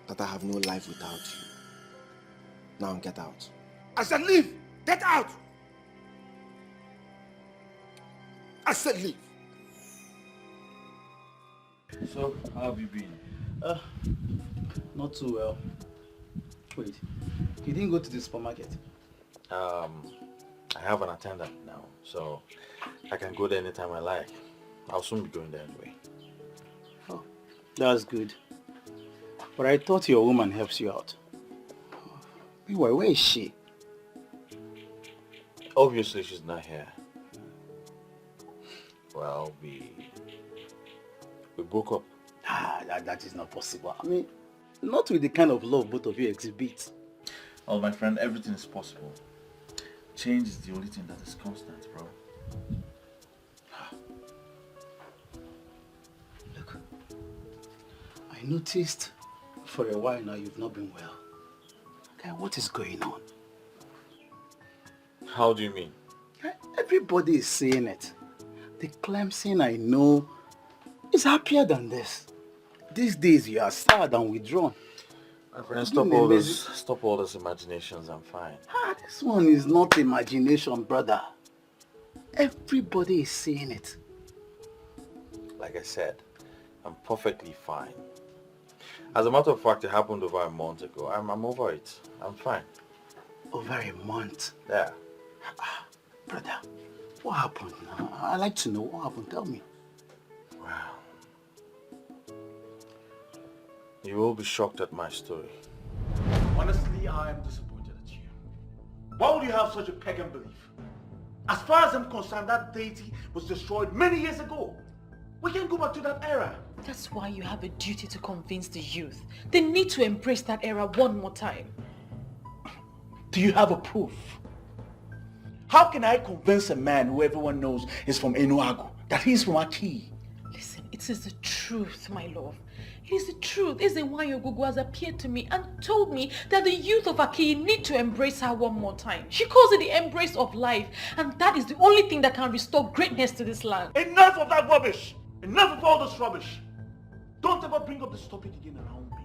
That I have no life without you. Now get out. I said leave! Get out! I said leave. So, how have you been? Not too well. Wait, you didn't go to the supermarket? I have an attendant now, so I can go there anytime I like. I'll soon be going there anyway. Oh, that's good. But I thought your woman helps you out. Meanwhile, where is she? Obviously, she's not here. Well, we broke up. That is not possible. I mean, not with the kind of love both of you exhibit. Well, my friend, everything is possible. Change is the only thing that is constant, bro. Look, I noticed for a while now you've not been well. Okay, what is going on? How do you mean? Everybody is saying it. The Clemson I know is happier than this. These days you are sad and withdrawn. My friend, stop all those imaginations, I'm fine. This one is not imagination, brother. Everybody is saying it. Like I said, I'm perfectly fine. As a matter of fact, it happened over a month ago. I'm over it. I'm fine. Over a month? Yeah. Brother, what happened? I'd like to know what happened. Tell me. Wow. You will be shocked at my story. Honestly, I am disappointed at you. Why would you have such a pagan belief? As far as I'm concerned, that deity was destroyed many years ago. We can't go back to that era. That's why you have a duty to convince the youth. They need to embrace that era one more time. Do you have a proof? How can I convince a man who everyone knows is from Enuagu that he's from Aki? Listen, it is the truth, my love. It is the truth. Ezenwayogugu has appeared to me and told me that the youth of Aki need to embrace her one more time. She calls it the embrace of life, and that is the only thing that can restore greatness to this land. Enough of that rubbish! Enough of all this rubbish! Don't ever bring up this topic again around me.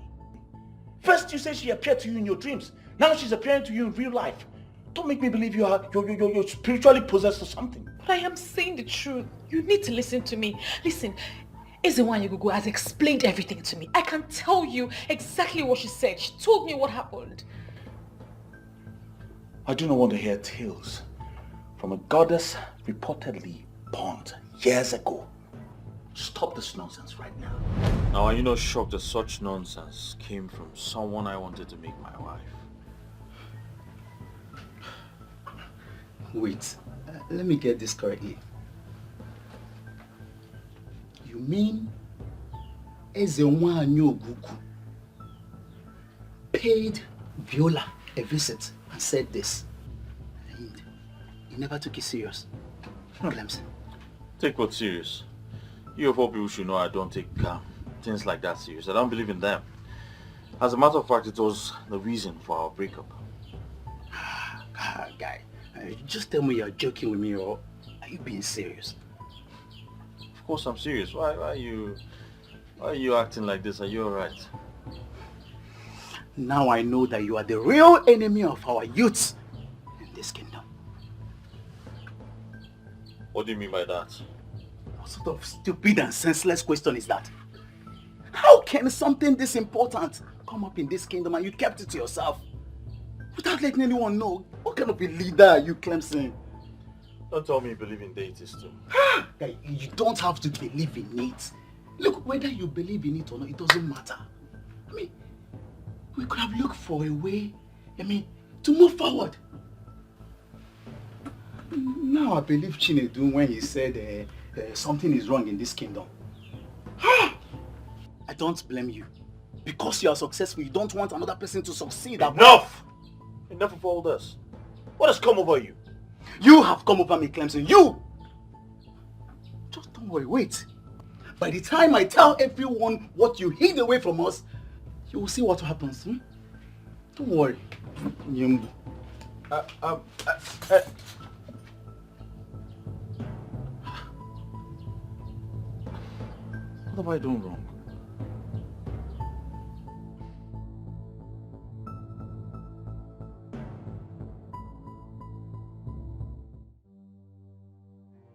First you say she appeared to you in your dreams. Now she's appearing to you in real life. Don't make me believe you're spiritually possessed or something. But I am saying the truth. You need to listen to me. Listen, Ezenwayogugu has explained everything to me. I can tell you exactly what she said. She told me what happened. I do not want to hear tales from a goddess reportedly burnt years ago. Stop this nonsense right now. Now, are you not shocked that such nonsense came from someone I wanted to make my wife? Wait, let me get this correctly. You mean Ezenwayogugu paid Viola a visit and said this. And he never took it serious. Clemson. Take what serious? You of all people should know I don't take things like that serious. I don't believe in them. As a matter of fact, it was the reason for our breakup. Guy, just tell me you're joking with me or are you being serious? Of course I'm serious. Why are you acting like this? Are you alright? Now I know that you are the real enemy of our youth in this kingdom. What do you mean by that? What sort of stupid and senseless question is that? How can something this important come up in this kingdom and you kept it to yourself? Without letting anyone know? What kind of a leader are you, Clemson? Don't tell me you believe in deities too. Guy, you don't have to believe in it. Look, whether you believe in it or not, it doesn't matter. I mean, we could have looked for a way, to move forward. Now I believe Chinedu when he said something is wrong in this kingdom. I don't blame you. Because you are successful, you don't want another person to succeed. Enough! Enough of all this. What has come over you? You have come over me, Clemson. You! Just don't worry, wait. By the time I tell everyone what you hid away from us, you will see what happens. Don't worry. Nyembu. What have I done wrong?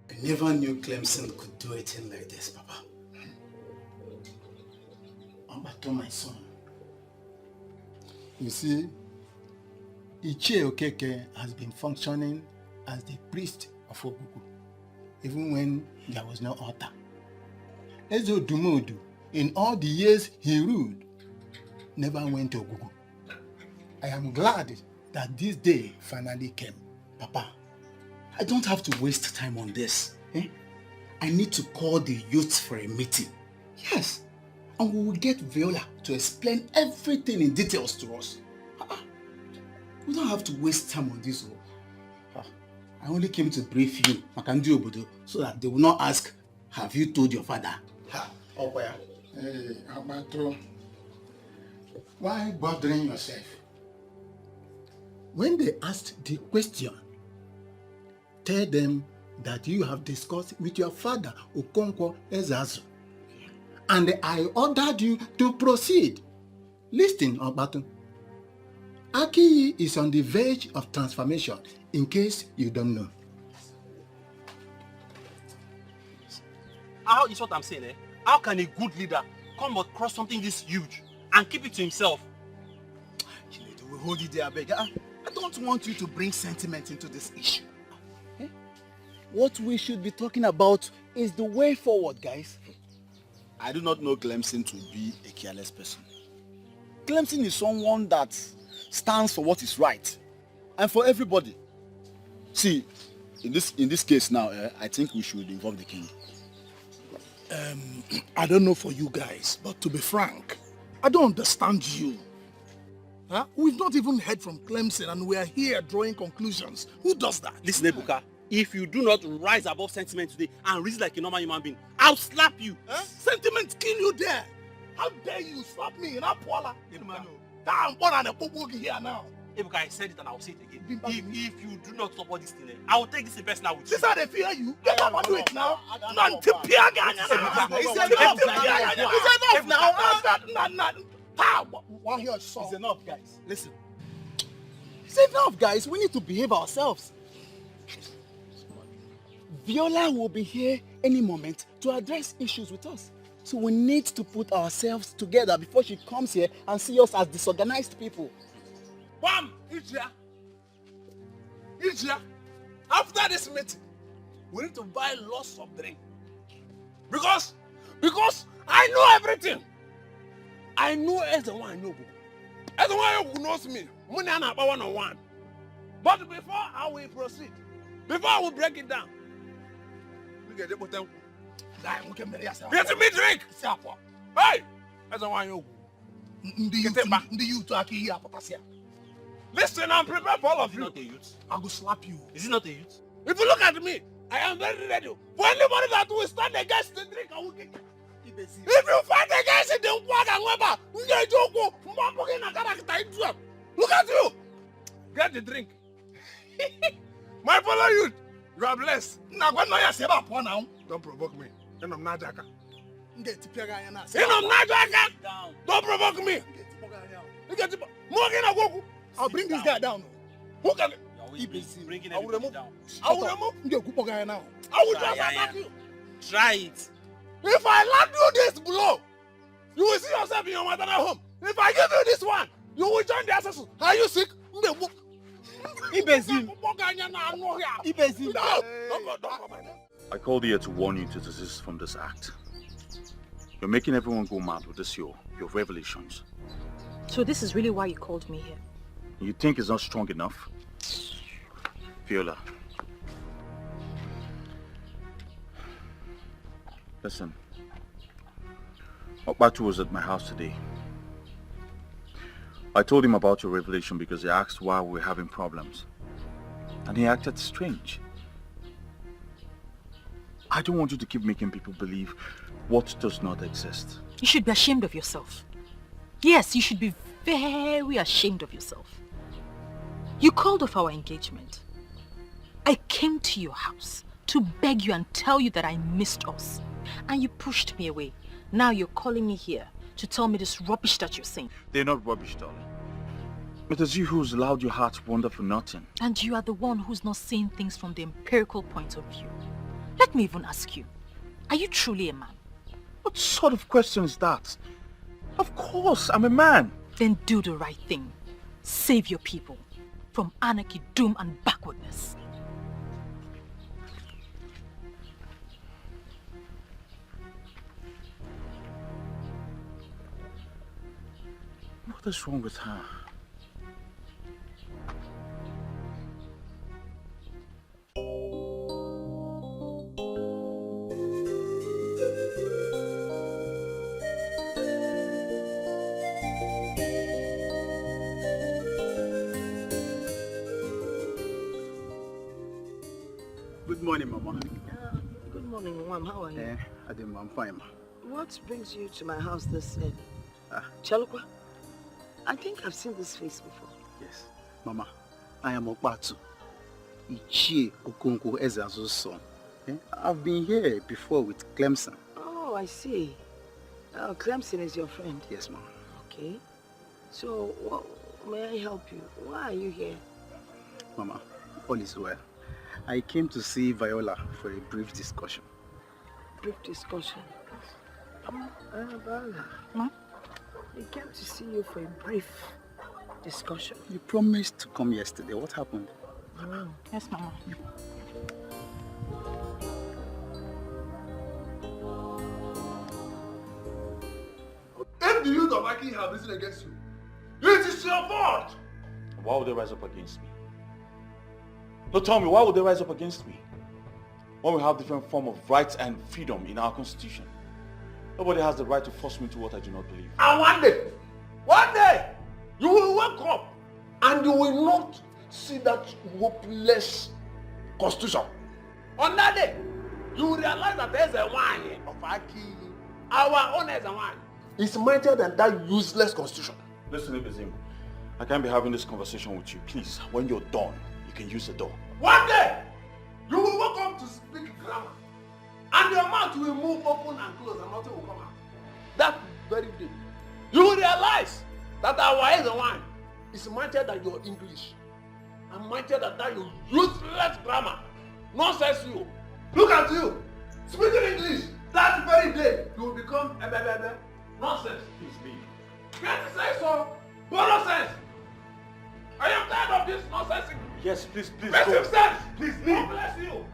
I never knew Clemson could do a thing like this, Papa. Ambato, my son. You see, Ichie Okeke has been functioning as the priest of Ogugu, even when there was no altar. Ezo Dumodu, in all the years he ruled, never went to Ogugu. I am glad that this day finally came. Papa, I don't have to waste time on this. I need to call the youth for a meeting. Yes. And we will get Viola to explain everything in details to us. We don't have to waste time on this. I only came to brief you, Makandu Obodo, so that they will not ask, have you told your father? Hey, Abato, why bothering yourself? When they asked the question, tell them that you have discussed with your father, Okonkwo Ezazu, and I ordered you to proceed. Listen, Abato. Aki is on the verge of transformation, in case you don't know. How is what I'm saying, How can a good leader come across something this huge and keep it to himself? We hold it there, beg. I don't want you to bring sentiment into this issue. What we should be talking about is the way forward, guys. I do not know Clemson to be a careless person. Clemson is someone that stands for what is right and for everybody. See, in this case now, I think we should involve the king. I don't know for you guys, but to be frank, I don't understand you. We've not even heard from Clemson and we are here drawing conclusions. Who does that? Listen, Ebuka, if you do not rise above sentiment today and reason like a normal human being, I'll slap you. Sentiment kill you there. How dare you slap me in Apuala? I'm born and a popo here now. Ebuka, I said it and I'll say it again. If you do not support this thing, I will take this in personal with you. This is how they fear you. Get up and do it now. It's enough, guys. Listen. It's enough, guys. We need to behave ourselves. Viola will be here any moment to address issues with us. So we need to put ourselves together before she comes here and see us as disorganized people. Bam! Ijia, after this meeting, we need to buy lots of drink. Because I know everything. I know as the one I know. As the one who knows me, money and about 101. But before I will proceed, before I will break it down, we get the bottom. Get me drink. Hey, as the one you Listen, I'm prepared for all of you. I will slap you. Is it not a youth? If you look at me, I am very ready. For anybody that will stand against the drink, I will kick. If you fight against it, then what and whatever, look at you. Get the drink. My fellow youth, you are blessed. Don't provoke me. And I'm not Jaka. Don't provoke me. I'll bring this guy down. Who can? Bringing I will remove. down. I will remove. I will just attack you. Try it. If I land you this blow, you will see yourself in your maternal home. If I give you this one, you will join the assassin. Are you sick? Ibezim. I called here to warn you to desist from this act. You're making everyone go mad with this your revelations. So this is really why you called me here? You think it's not strong enough? Viola. Listen. Okbatu was at my house today. I told him about your revelation because he asked why we were having problems. And he acted strange. I don't want you to keep making people believe what does not exist. You should be ashamed of yourself. Yes, you should be very ashamed of yourself. You called off our engagement. I came to your house to beg you and tell you that I missed us. And you pushed me away. Now you're calling me here to tell me this rubbish that you're saying. They're not rubbish, darling. It is you who's allowed your heart to wander for nothing. And you are the one who's not seeing things from the empirical point of view. Let me even ask you, are you truly a man? What sort of question is that? Of course, I'm a man. Then do the right thing. Save your people from anarchy, doom and backwardness. What is wrong with her? Good morning, Mama. Good morning, Mom. How are you? I'm fine, Ma. What brings you to my house this early? Chalukwa, I think I've seen this face before. Yes. Mama, I am Okbatu. Ichie Okonkwo Ezeazu's son. I've been here before with Clemson. Oh, I see. Clemson is your friend? Yes, Mama. Okay. So, may I help you? Why are you here? Mama, all is well. I came to see Viola for a brief discussion. Brief discussion? Viola. Ma? I came to see you for a brief discussion. You promised to come yesterday. What happened? Yes, Mama. If the youth of Aki have risen against you, it is your fault! Why would they rise up against me? No, tell me, why would they rise up against me? When we have different form of rights and freedom in our constitution. Nobody has the right to force me to what I do not believe. And one day, you will wake up and you will not see that hopeless constitution. On that day, you will realize that there's a wine of Aki. Our own is a wine. It's mightier than that useless constitution. Listen, Ibezim, I can't be having this conversation with you. Please, when you're done, you can use the door. One day, you will wake up to speak grammar. And your mouth will move open and close and nothing will come out. That very day, you will realize that our eyes and wine is mightier than your English. And mightier than that your useless grammar. Nonsense you. Look at you. Speaking English. That very day, you will become a nonsense. Please leave. Can't you say so? Nonsense. I am tired of this nonsense. Yes, please, Make go. sense. Please leave. God bless you.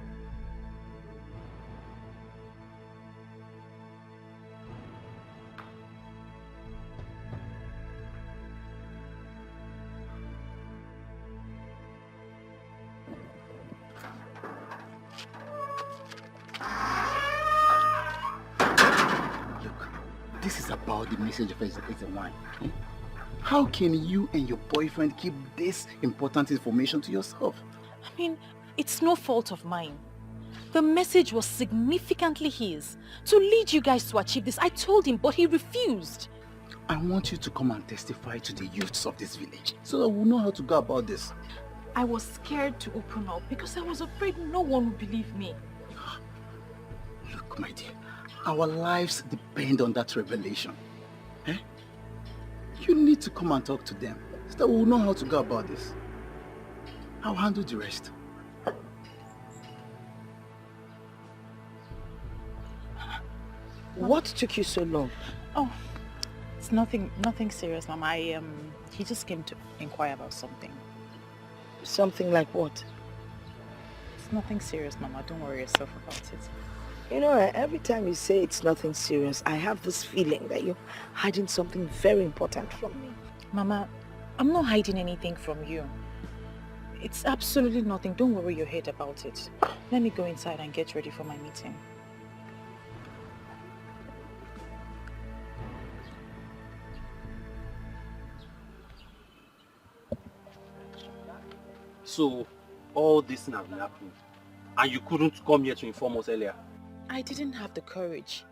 this is about the message of Eze1. How can you and your boyfriend keep this important information to yourself? I mean, it's no fault of mine. The message was significantly his, to lead you guys to achieve this. I told him, but he refused. I want you to come and testify to the youths of this village, so that we'll know how to go about this. I was scared to open up because I was afraid no one would believe me. Look, my dear, our lives depend on that revelation. Eh? You need to come and talk to them, so that we'll know how to go about this. I'll handle the rest. What took you so long? Oh, it's nothing serious, Mama. He just came to inquire about something. Something like what? It's nothing serious, Mama. Don't worry yourself about it. You know, every time you say it's nothing serious, I have this feeling that you're hiding something very important from me. Mama, I'm not hiding anything from you. It's absolutely nothing. Don't worry your head about it. Let me go inside and get ready for my meeting. So, all this thing has been happening, and you couldn't come here to inform us earlier? I didn't have the courage.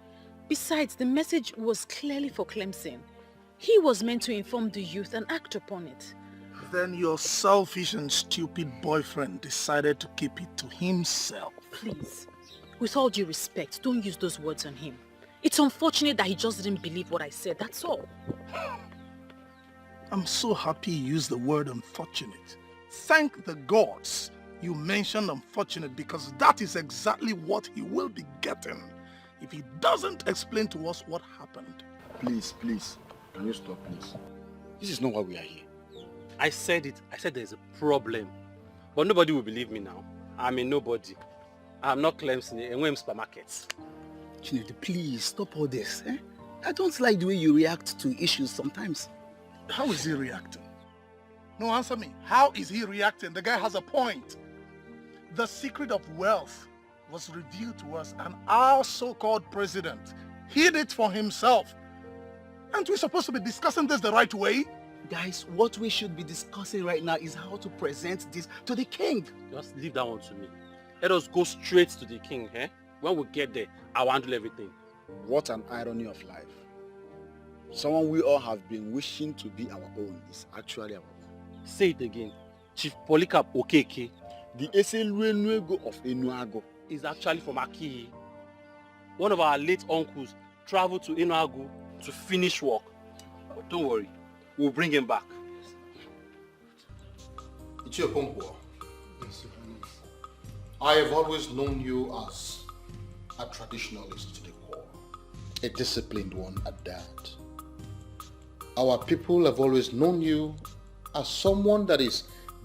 Besides, the message was clearly for Clemson. He was meant to inform the youth and act upon it. Then your selfish and stupid boyfriend decided to keep it to himself. Please, with all due respect, don't use those words on him. It's unfortunate that he just didn't believe what I said, that's all. I'm so happy you used the word unfortunate. Thank the gods you mentioned unfortunate, because that is exactly what he will be getting if he doesn't explain to us what happened. Please, can you stop, please? This is not why we are here. I said it. I said there's a problem. But nobody will believe me now. I'm a nobody. I'm not Clemson in Wem supermarkets. Chinedu, please stop all this. Eh? I don't like the way you react to issues sometimes. How is he reacting? No, answer me. How is he reacting? The guy has a point. The secret of wealth was revealed to us, and our so-called president hid it for himself. Aren't we supposed to be discussing this the right way? Guys, what we should be discussing right now is how to present this to the king. Just leave that one to me. Let us go straight to the king, eh? When we get there, I'll handle everything. What an irony of life. Someone we all have been wishing to be our own is actually our own. Say it again. Chief Polycarp Okeke. The Eseluenuego of Enuago is actually from Aki. One of our late uncles traveled to Enuago to finish work. But don't worry, we'll bring him back. Ichiokonkwo, I have always known you as a traditionalist to the core, a disciplined one at that. Our people have always known you as someone that is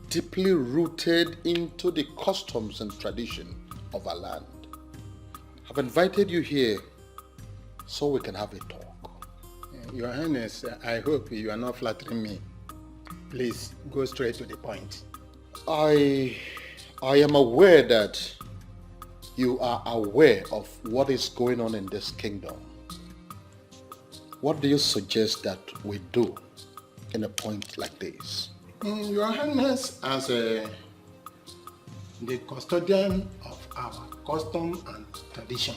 deeply rooted into the customs and tradition of our land. I've invited you here so we can have a talk. Your Highness, I hope you are not flattering me. Please, go straight to the point. I am aware that you are aware of what is going on in this kingdom. What do you suggest that we do in a point like this? Your Highness, as the custodian of our custom and tradition,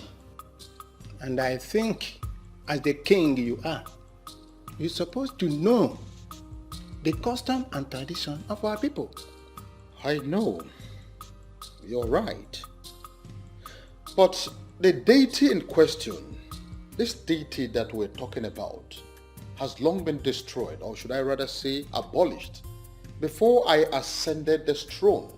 and I think as the king you are, you're supposed to know the custom and tradition of our people. I know. You're right. But the deity in question, this deity that we're talking about, has long been destroyed, or should I rather say abolished, before I ascended this throne.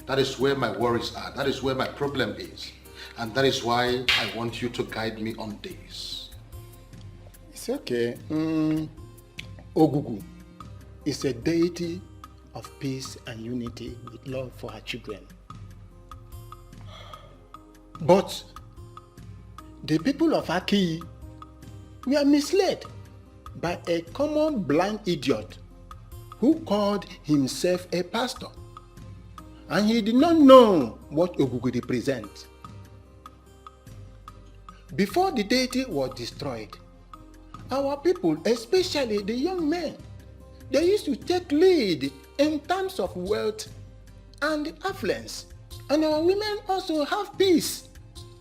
That is where my worries are. That is where my problem is. And that is why I want you to guide me on this. It's okay. Ogugu is a deity of peace and unity with love for her children. But the people of Aki were misled by a common blind idiot who called himself a pastor, and he did not know what Ogugu represents. Before the deity was destroyed, our people, especially the young men, they used to take lead in terms of wealth and affluence. And our women also have peace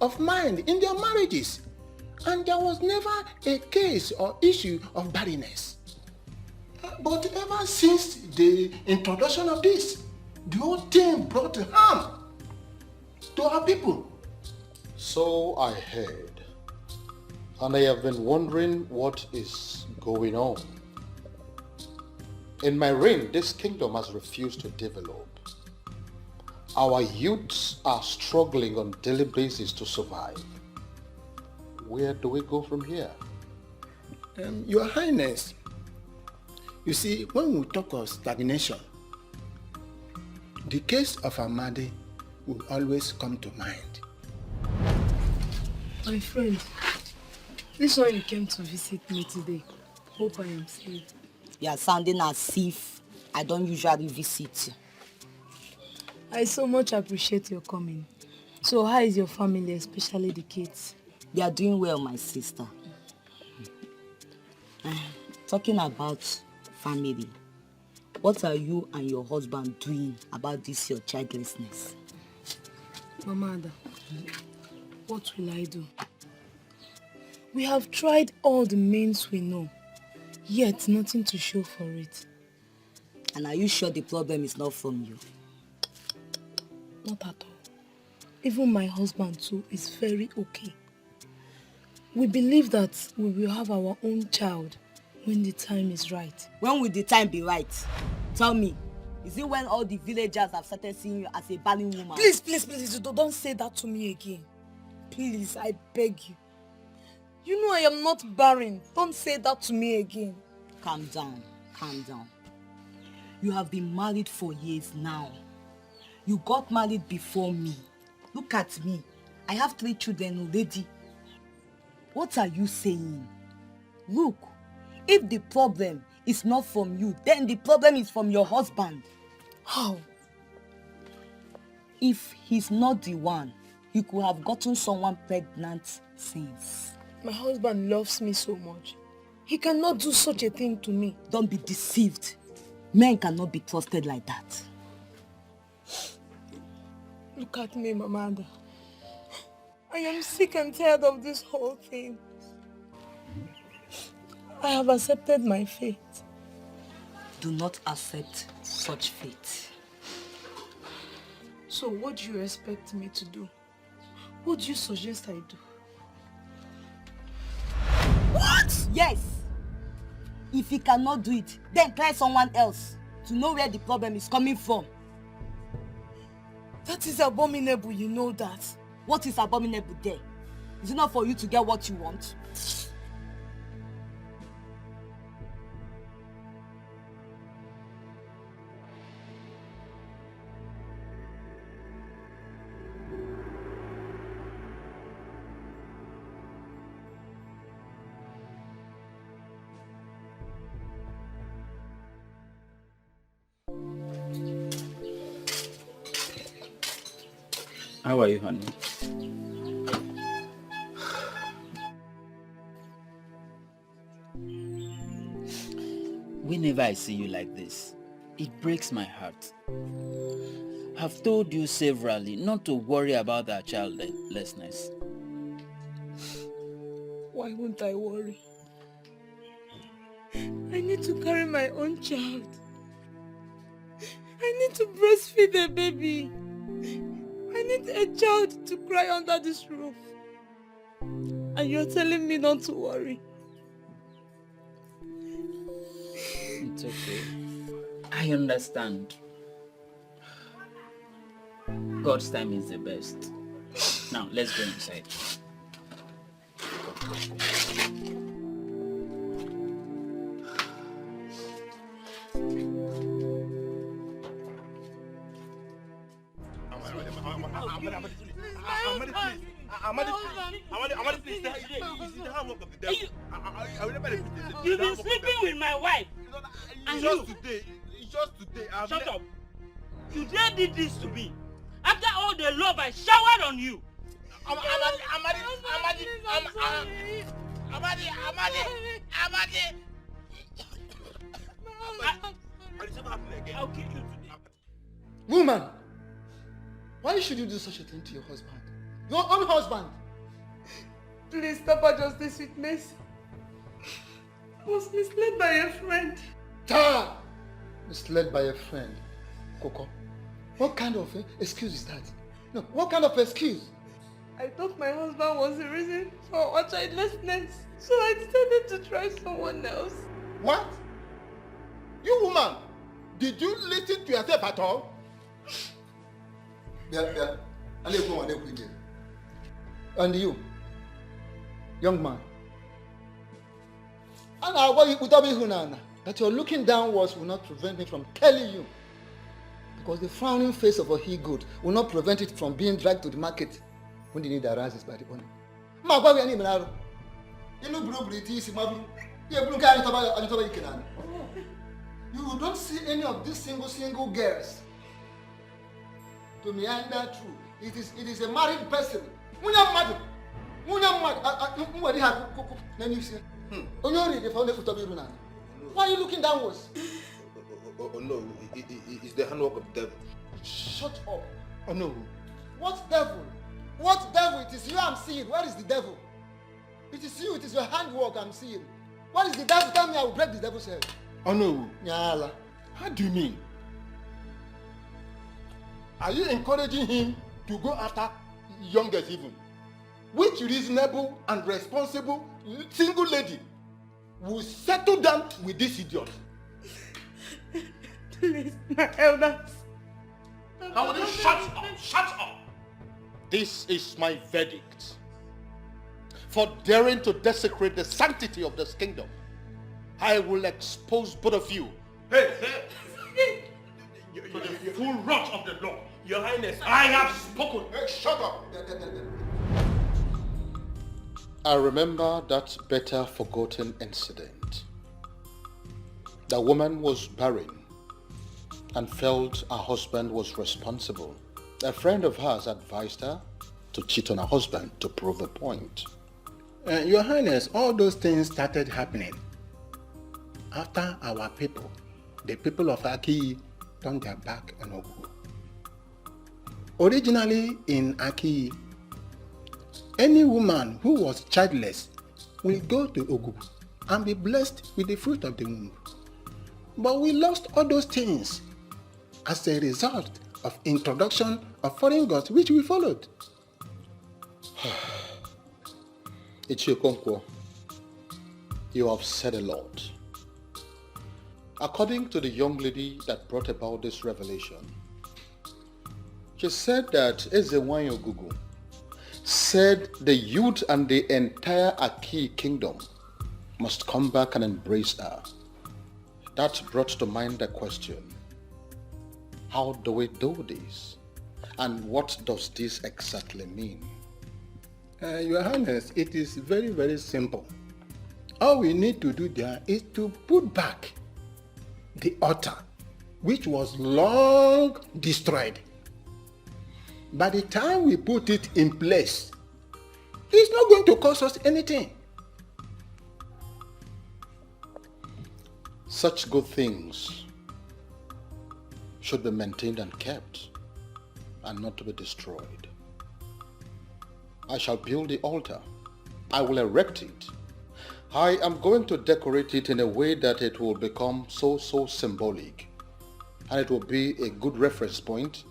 of mind in their marriages. And there was never a case or issue of barrenness. But ever since the introduction of this, the whole thing brought harm to our people. So I heard. And I have been wondering what is going on. In my reign, this kingdom has refused to develop. Our youths are struggling on a daily basis to survive. Where do we go from here? Your Highness, you see, when we talk of stagnation, the case of Amadi will always come to mind. My friend, this one you came to visit me today. Hope I am safe. You are sounding as if I don't usually visit you. I so much appreciate your coming. So how is your family, especially the kids? They are doing well, my sister. Talking about family, what are you and your husband doing about this your childlessness? Mama Ada, what will I do? We have tried all the means we know, yet nothing to show for it. And are you sure the problem is not from you? Not at all. Even my husband too is very okay. We believe that we will have our own child when the time is right. When will the time be right? Tell me, is it when all the villagers have started seeing you as a barren woman? Please, please, please, don't say that to me again. Please, I beg you. You know I am not barren. Don't say that to me again. Calm down, calm down. You have been married for years now. You got married before me. Look at me. I have 3 children already. What are you saying? Look, if the problem is not from you, then the problem is from your husband. How? If he's not the one, he could have gotten someone pregnant since. My husband loves me so much. He cannot do such a thing to me. Don't be deceived. Men cannot be trusted like that. Look at me, Mama Ada. I am sick and tired of this whole thing. I have accepted my fate. Do not accept such fate. So what do you expect me to do? What do you suggest I do? What? Yes. If he cannot do it, then try someone else to know where the problem is coming from. That is abominable, you know that. What is abominable there? Is it not for you to get what you want? How are you, honey? Whenever I see you like this, it breaks my heart. I've told you severally not to worry about our childlessness. Why won't I worry? I need to carry my own child. I need to breastfeed a baby. I need a child to cry under this roof. And you're telling me not to worry. It's okay. I understand. God's time is the best. Now, let's go inside. You've been sleeping with my wife. Just today. Shut up. You dare did this to me. After all the love I showered on you. Amadi! I'll kill you today. Woman, why should you do such a thing to your husband? Your own husband? Please, Papa Justice with mercy. I was misled by a friend. Ah! Misled by a friend. Coco, what kind of excuse is that? No, what kind of excuse? I thought my husband was the reason for our childlessness, so I decided to try someone else. What? You woman, did you listen to yourself at all? Yeah. And you, young man, that you're looking downwards will not prevent me from telling you. Because the frowning face of a he-goat will not prevent it from being dragged to the market when the need arises by the owner. You don't see any of these single girls to meander through. It is a married person. Why are you looking downwards? Oh no, it's the handwork of the devil. Shut up. Oh no. What devil? What devil? It is you I'm seeing. Where is the devil? It is you, it is your handwork I'm seeing. What is the devil? Tell me, I will break the devil's head. Oh no. Nyala. How do you mean? Are you encouraging him to go after youngest even? Which reasonable and responsible single lady will settle down with this idiot? Please, my elders. Now will you shut up? Shut up! This is my verdict. For daring to desecrate the sanctity of this kingdom, I will expose both of you. Hey! To the full wrath of the law. Your Highness, I have spoken. Hey, shut up! I remember that better forgotten incident. The woman was barren and felt her husband was responsible. A friend of hers advised her to cheat on her husband to prove a point. Your Highness, all those things started happening after our people, the people of Aki, turned their back on Ogu. Originally in Aki, any woman who was childless will go to Ogu and be blessed with the fruit of the womb. But we lost all those things as a result of introduction of foreign gods which we followed. Ichiokonkwo, you have said a lot. According to the young lady that brought about this revelation, she said that Ezewanyo Gugu said the youth and the entire Aki kingdom must come back and embrace her. That brought to mind the question, how do we do this? And what does this exactly mean? Your Highness, it is very, very simple. All we need to do there is to put back the altar, which was long destroyed. By the time we put it in place, it's not going to cost us anything. Such good things should be maintained and kept, and not to be destroyed. I shall build the altar. I will erect it. I am going to decorate it in a way that it will become so symbolic, and it will be a good reference point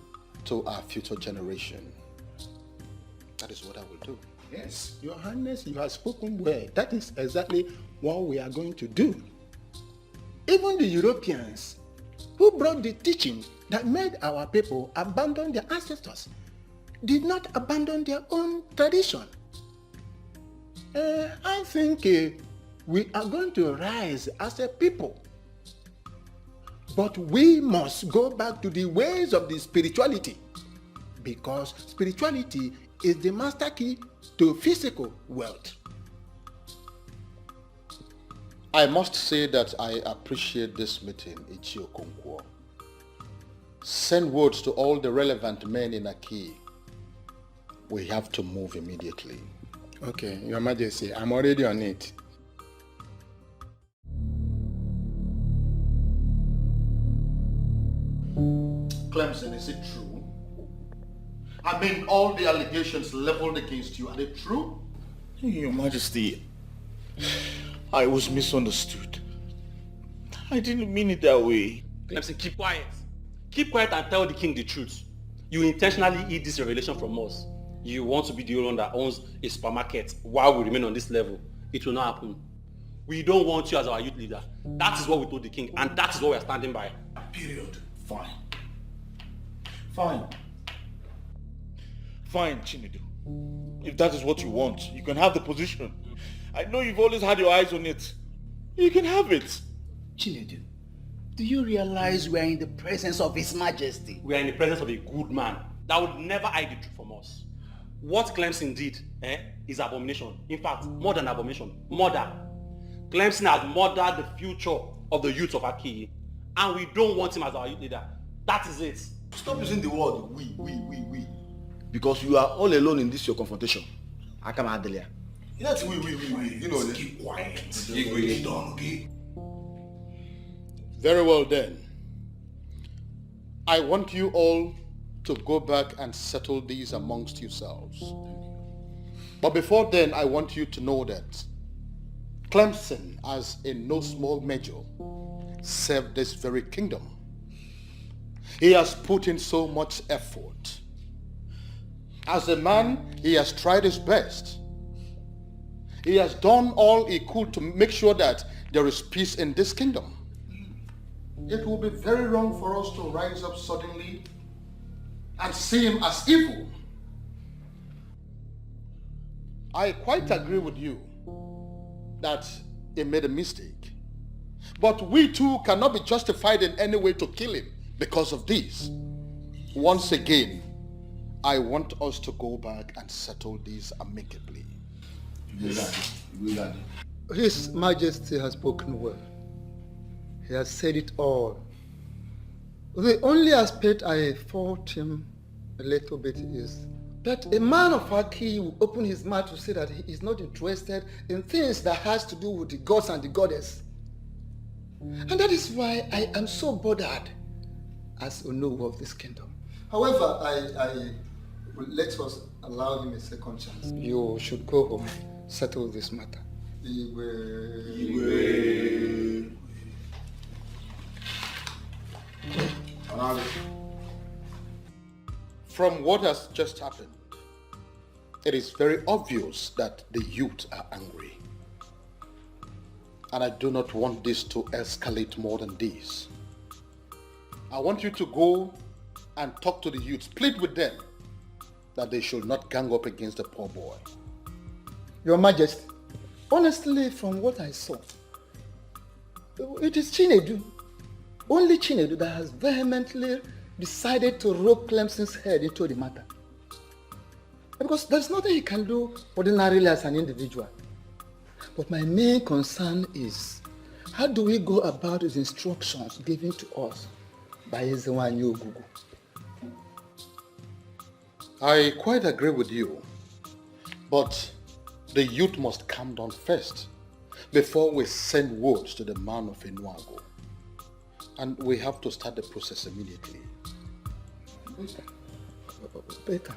to our future generation. That is what I will do. Yes, Your Highness, you have spoken well. That is exactly what we are going to do. Even the Europeans who brought the teaching that made our people abandon their ancestors did not abandon their own tradition. I think we are going to rise as a people. But we must go back to the ways of the spirituality, because spirituality is the master key to physical wealth. I must say that I appreciate this meeting, Ichio Konkwo. Send words to all the relevant men in Aki. We have to move immediately. Okay, Your Majesty, I'm already on it. Clemson, is it true? I mean, all the allegations leveled against you, are they true? Your Majesty, I was misunderstood. I didn't mean it that way. Clemson, keep quiet. Keep quiet and tell the king the truth. You intentionally hid this revelation from us. You want to be the only one that owns a supermarket while we remain on this level. It will not happen. We don't want you as our youth leader. That is what we told the king, and that is what we are standing by. Period. Fine. Fine. Fine, Chinedu. If that is what you want, you can have the position. I know you've always had your eyes on it. You can have it. Chinedu, do you realize we are in the presence of His Majesty? We are in the presence of a good man that would never hide the truth from us. What Clemson did is abomination. In fact, more than abomination, murder. Clemson has murdered the future of the youth of Akiyi, and we don't want him as our youth leader. That is it. Stop using the word we. Because you are all alone in this your confrontation. Akama Adelia. That's we. You know, keep quiet. Keep done, okay? Very well then. I want you all to go back and settle these amongst yourselves. But before then, I want you to know that Clemson, as in no small measure, served this very kingdom. He has put in so much effort. As a man, he has tried his best. He has done all he could to make sure that there is peace in this kingdom. It will be very wrong for us to rise up suddenly and see him as evil. I quite agree with you that he made a mistake. But we too cannot be justified in any way to kill him because of this. Once again, I want us to go back and settle these amicably. His Majesty has spoken well. He has said it all. The only aspect I fault him a little bit is that a man of Aki will open his mouth to say that he is not interested in things that has to do with the gods and the goddess. And that is why I am so bothered as Onowu of this kingdom. However, I let us allow him a second chance. You should go home, settle this matter. From what has just happened, it is very obvious that the youth are angry. And I do not want this to escalate more than this. I want you to go and talk to the youths, plead with them that they should not gang up against the poor boy. Your Majesty, honestly, from what I saw, it is Chinedu, only Chinedu, that has vehemently decided to rope Clemson's head into the matter. Because there's nothing he can do ordinarily as an individual. But my main concern is, how do we go about his instructions given to us by Ezewanyi Ogugu? I quite agree with you, but the youth must calm down first before we send word to the man of Enuago. And we have to start the process immediately. Better.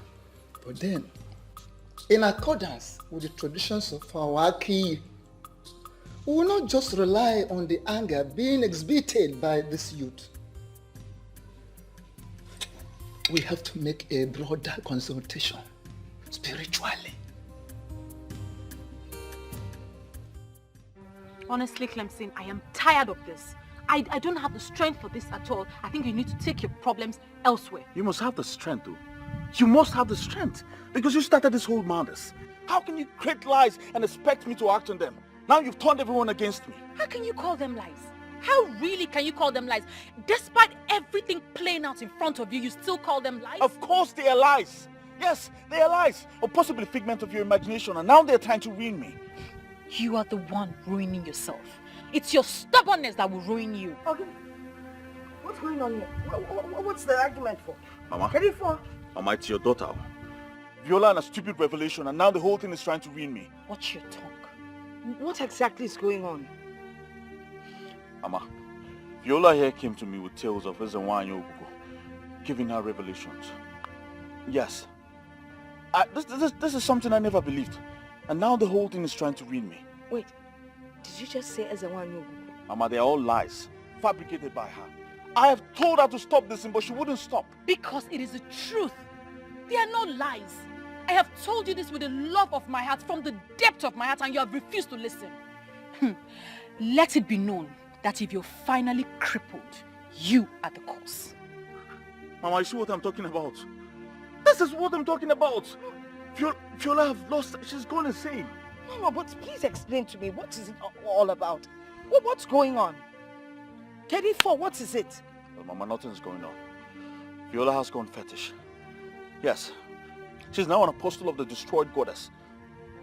But then, in accordance with the traditions of our Aki, we will not just rely on the anger being exhibited by this youth. We have to make a broader consultation, spiritually. Honestly, Clemson, I am tired of this. I don't have the strength for this at all. I think you need to take your problems elsewhere. You must have the strength, though. You must have the strength, because you started this whole madness. How can you create lies and expect me to act on them? Now you've turned everyone against me. How can you call them lies? How really can you call them lies? Despite everything playing out in front of you, you still call them lies? Of course they are lies. Yes, they are lies. Or possibly a figment of your imagination, and now they're trying to ruin me. You are the one ruining yourself. It's your stubbornness that will ruin you. Okay. What's going on here? What's the argument for? Mama. Ready for? Mama, it's your daughter. Viola and a stupid revelation, and now the whole thing is trying to ruin me. Watch your tongue. What exactly is going on? Mama, Viola here came to me with tales of Ezenwa and Ogugu, giving her revelations. Yes. This is something I never believed. And now the whole thing is trying to ruin me. Wait, did you just say Ezenwa and Ogugu? Mama, they're all lies, fabricated by her. I have told her to stop this thing, but she wouldn't stop. Because it is the truth. They are not lies. I have told you this with the love of my heart, from the depth of my heart, and you have refused to listen. Let it be known that if you're finally crippled, you are the cause. Mama, you see what I'm talking about? This is what I'm talking about. Viola have lost, she's gone insane. Mama, but please explain to me, what is it all about? What's going on? KD4, what is it? Well, Mama, nothing's going on. Viola has gone fetish. Yes. She's now an apostle of the destroyed goddess.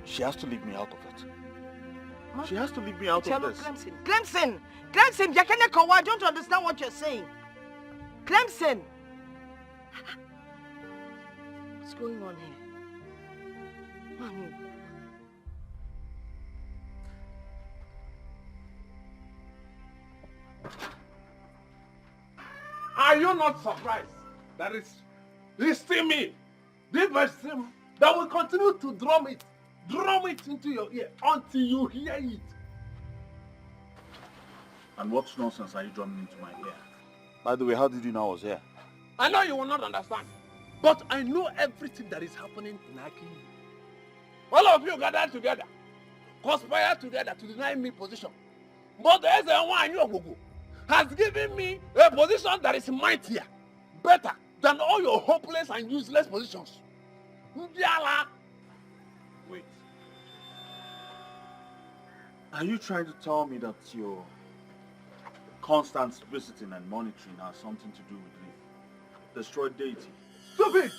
She has to leave me out of it. Huh? She has to leave me out of this. Clemson! I don't understand what you're saying. Clemson! What's going on here? Mommy. Are you not surprised that it's still me, this person that will continue to drum it into your ear until you hear it? And what nonsense are you drumming into my ear? By the way, how did you know I was here? I know you will not understand, but I know everything that is happening in Aki. All of you gathered together, conspire together to deny me position. But there's a one Ogugu has given me a position that is mightier, better than all your hopeless and useless positions. Wait. Are you trying to tell me that your constant visiting and monitoring has something to do with the destroyed deity? Stupid!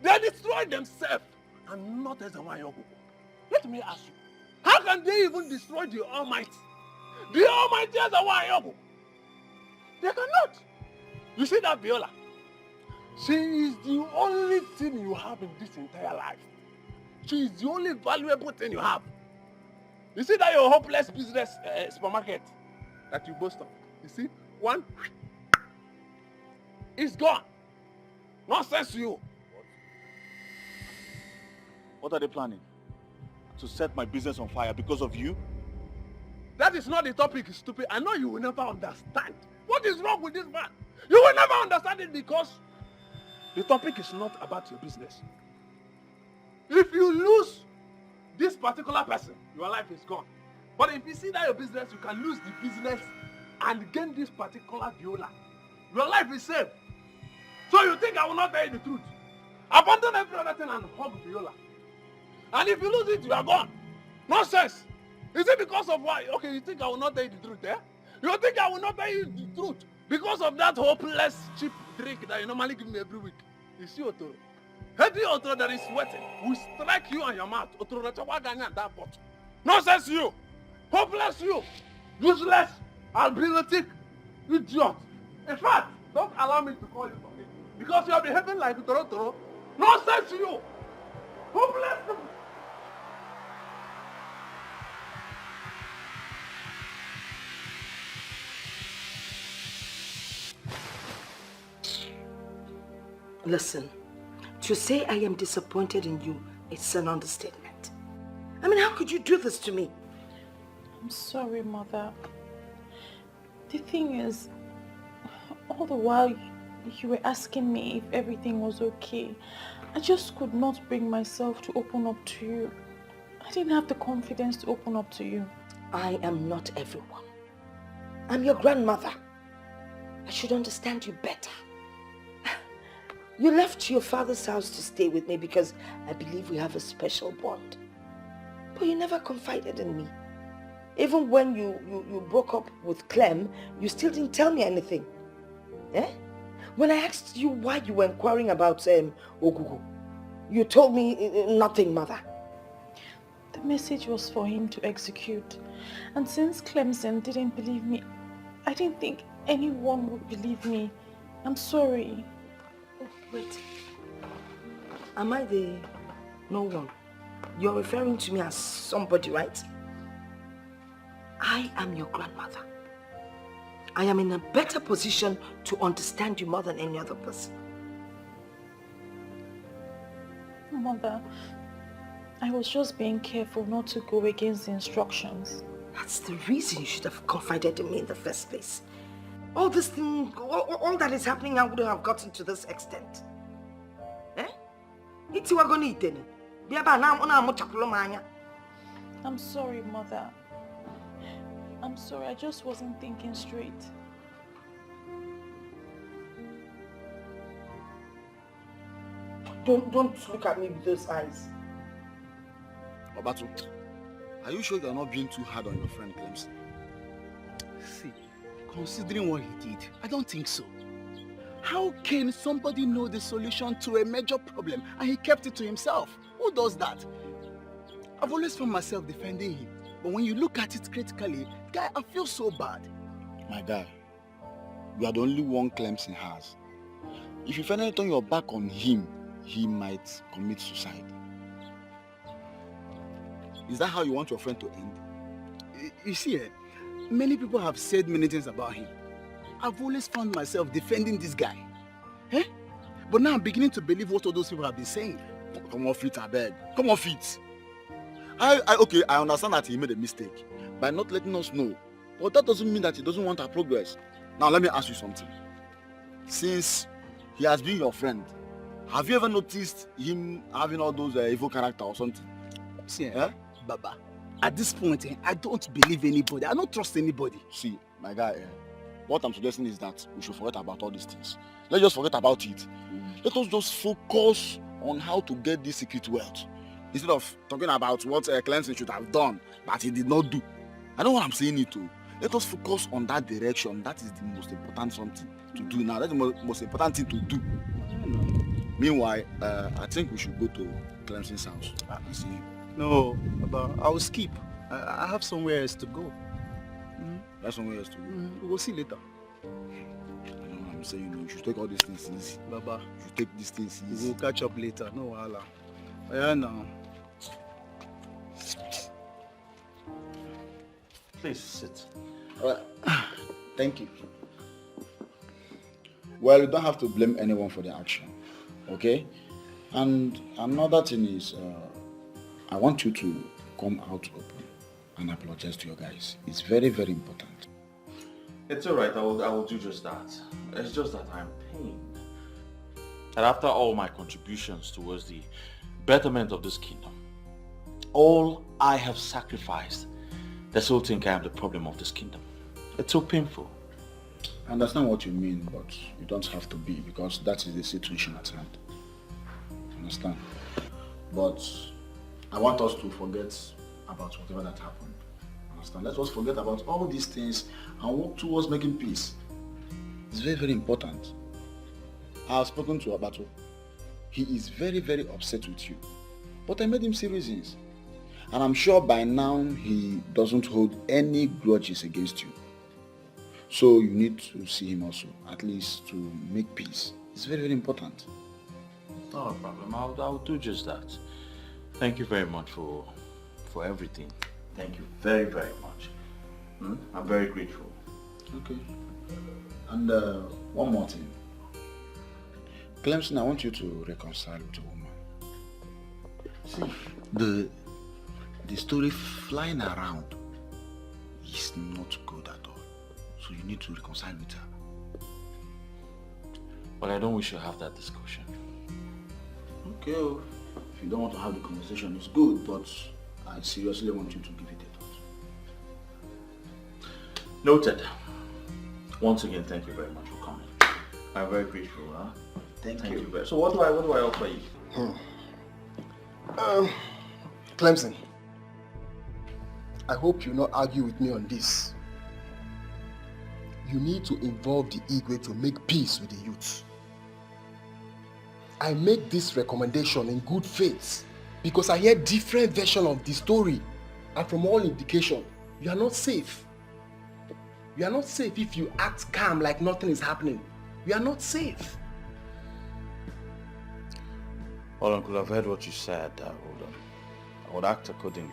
They destroyed themselves and not as a Ogugu. Let me ask you, how can they even destroy the Almighty? The Almighty as a Ogugu. They cannot. You see that Viola? She is the only thing you have in this entire life. She is the only valuable thing you have. You see that your hopeless business supermarket that you boast of? You see? One, it's gone. Nonsense to you. What are they planning? To set my business on fire because of you? That is not the topic, stupid. I know you will never understand. What is wrong with this man? You will never understand it because the topic is not about your business. If you lose this particular person, your life is gone. But if you see that your business, you can lose the business and gain this particular Viola. Your life is saved. So you think I will not tell you the truth? Abandon every other thing and hug Viola. And if you lose it, you are gone. Nonsense. Is it because of why? Okay, you think I will not tell you the truth, eh? You think I will not tell you the truth because of that hopeless cheap drink that you normally give me every week? You see, Otoro? Heavy Otoro that is sweating will strike you on your mouth. Otoro, that's why I got that pot. Nonsense you! Hopeless you! Useless! Albinetic! Idiot! In fact, don't allow me to call you for it because you are behaving like Otoro. Nonsense you! Hopeless! Listen, to say I am disappointed in you, it's an understatement. I mean, how could you do this to me? I'm sorry, Mother. The thing is, all the while you were asking me if everything was okay, I just could not bring myself to open up to you. I didn't have the confidence to open up to you. I am not everyone. I'm your grandmother. I should understand you better. You left your father's house to stay with me because I believe we have a special bond. But you never confided in me. Even when you broke up with Clem, you still didn't tell me anything. Eh? When I asked you why you were inquiring about Ogugu, you told me nothing, Mother. The message was for him to execute. And since Clemson didn't believe me, I didn't think anyone would believe me. I'm sorry. Oh, wait. Am I the no one? You're referring to me as somebody, right? I am your grandmother. I am in a better position to understand you more than any other person. Mother, I was just being careful not to go against the instructions. That's the reason you should have confided in me in the first place. All this thing, all that is happening now wouldn't have gotten to this extent. Eh? I'm sorry, Mother. I'm sorry, I just wasn't thinking straight. Don't look at me with those eyes. Obatu, are you sure you're not being too hard on your friend Clemson? See, considering what he did, I don't think so. How can somebody know the solution to a major problem and he kept it to himself? Who does that? I've always found myself defending him, but when you look at it critically, guy, I feel so bad. My guy, you are the only one Clemson has. If you finally turn your back on him, he might commit suicide. Is that how you want your friend to end? You see, many people have said many things about him. I've always found myself defending this guy. Eh? But now I'm beginning to believe what all those people have been saying. Come off it, I beg. Come off it. Okay, I understand that he made a mistake by not letting us know. But that doesn't mean that he doesn't want our progress. Now let me ask you something. Since he has been your friend, have you ever noticed him having all those evil character or something? See, Baba, at this point, I don't believe anybody. I don't trust anybody. See, my guy, what I'm suggesting is that we should forget about all these things. Let's just forget about it. Let us just focus on how to get this secret wealth. Instead of talking about what Clemson should have done, but he did not do. I know what I'm saying it to. Let us focus on that direction. That is the most important something to do now. That's the most important thing to do. Meanwhile, I think we should go to Clemson's house and see him. No, Baba, I will skip. I have somewhere else to go. That's somewhere else to go. We'll see later. I know what I'm saying. You should take all these things easy. Baba, you should take these things easy. We'll catch up later. No wahala. Yeah, now. Please sit. Thank you. Well, you don't have to blame anyone for the action, okay? And another thing is, I want you to come out open and apologize to your guys. It's very, very important. It's alright, I will do just that. It's just that I'm pained. And after all my contributions towards the betterment of this kingdom, all I have sacrificed, they still think I am the problem of this kingdom. It's so painful. I understand what you mean, but you don't have to be, because that is the situation at hand. Understand? But I want us to forget about whatever that happened. Understand? Let us forget about all these things and work towards making peace. It's very, very important. I have spoken to Abato. He is very, very upset with you. But I made him see reasons. And I'm sure by now he doesn't hold any grudges against you. So you need to see him also, at least to make peace. It's very, very important. Not a problem. I'll do just that. Thank you very much for everything. Thank you very, very much. I'm very grateful. Okay. And one more thing. Clemson, I want you to reconcile with a woman. See, the story flying around is not good at all. So you need to reconcile with her. But I don't wish to have that discussion. Okay, if you don't want to have the conversation, it's good, but I seriously want you to give it a thought. Noted. Once again, thank you very much for coming. I'm very grateful. Huh? Thank you. Very. So what do I offer you? Clemson, I hope you not argue with me on this. You need to involve the Igwe to make peace with the youth. I make this recommendation in good faith because I hear different versions of the story, and from all indication, you are not safe. You are not safe if you act calm like nothing is happening. You are not safe. Well, Uncle, I've heard what you said. I would act accordingly.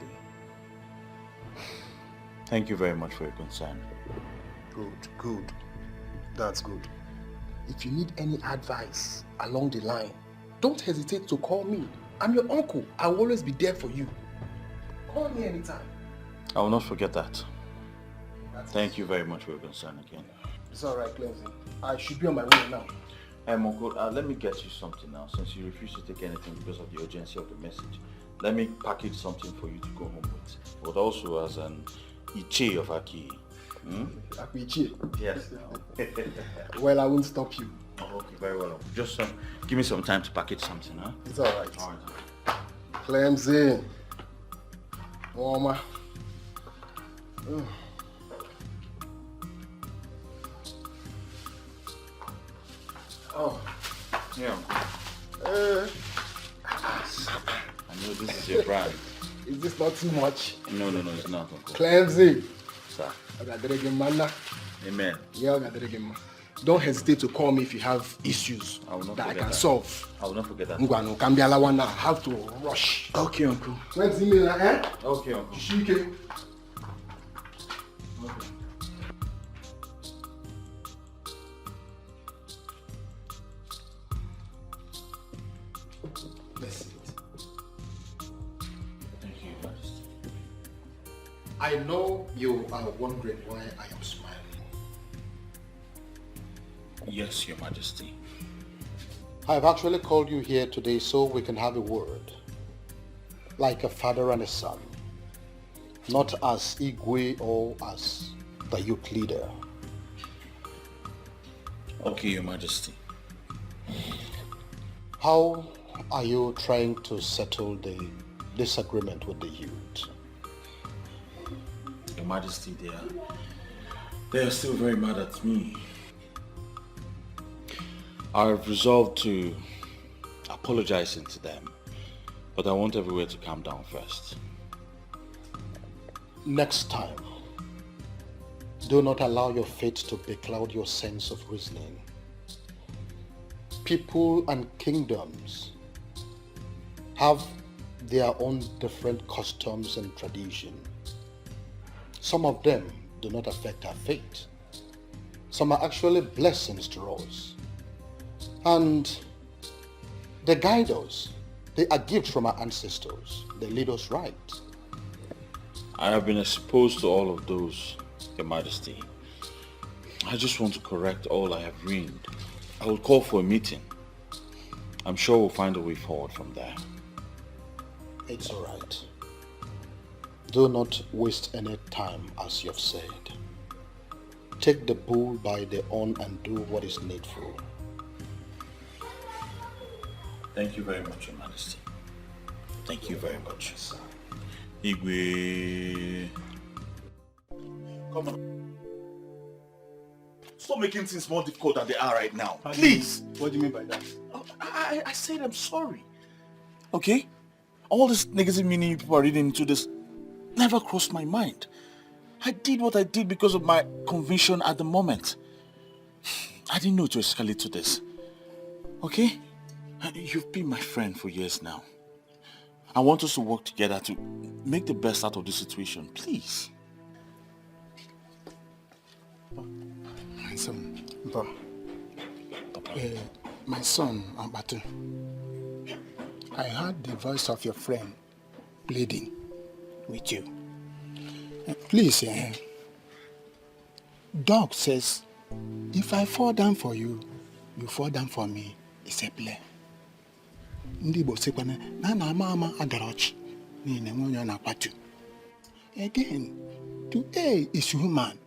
Thank you very much for your concern. Good. That's good. If you need any advice along the line, don't hesitate to call me. I'm your uncle. I will always be there for you. Call me anytime. I will not forget that. Thank you very much for your concern again. It's alright, Clemson. I should be on my way now. Hey, Uncle, let me get you something now, since you refuse to take anything because of the urgency of the message. Let me package something for you to go home with, but also as an Iche of Aki. Iche? Yes. Well, I won't stop you. Oh, okay, very well. Just give me some time to package something, huh? It's alright. Clemson. Warmer. Oh, yeah. I know this is your brand. Is this not too much? No, it's not, Uncle. Clemson. Sir. Amen. Yeah, don't hesitate to call me if you have issues that I can solve. I will not forget that. I have to rush. Okay, Uncle. When's email, eh? Okay, Uncle. Shike. I know you are wondering why I am smiling. Yes, Your Majesty. I have actually called you here today so we can have a word. Like a father and a son. Not as Igwe or as the youth leader. Okay, Your Majesty. How are you trying to settle the disagreement with the youth? Your Majesty, they are still very mad at me. I have resolved to apologize to them, but I want everywhere to calm down first. Next time, do not allow your fate to becloud your sense of reasoning. People and kingdoms have their own different customs and traditions. Some of them do not affect our fate. Some are actually blessings to us. And they guide us. They are gifts from our ancestors. They lead us right. I have been exposed to all of those, Your Majesty. I just want to correct all I have ruined. I will call for a meeting. I'm sure we'll find a way forward from there. It's all right. Do not waste any time, as you have said. Take the bull by the horn and do what is needful. Thank you very much, Your Majesty. Thank you very much. Igwe. Come on. Stop making things more difficult than they are right now. Please. What do you mean by that? I said I'm sorry. Okay? All this negative meaning people are reading into this never crossed my mind. I did what I did because of my conviction at the moment. I didn't know to escalate to this. Okay? You've been my friend for years now. I want us to work together to make the best out of this situation. Please. My son, my son, Ambatu, I heard the voice of your friend pleading with you. Please, Dog says, if I fall down for you, you fall down for me. It's a play. Again, to err is human,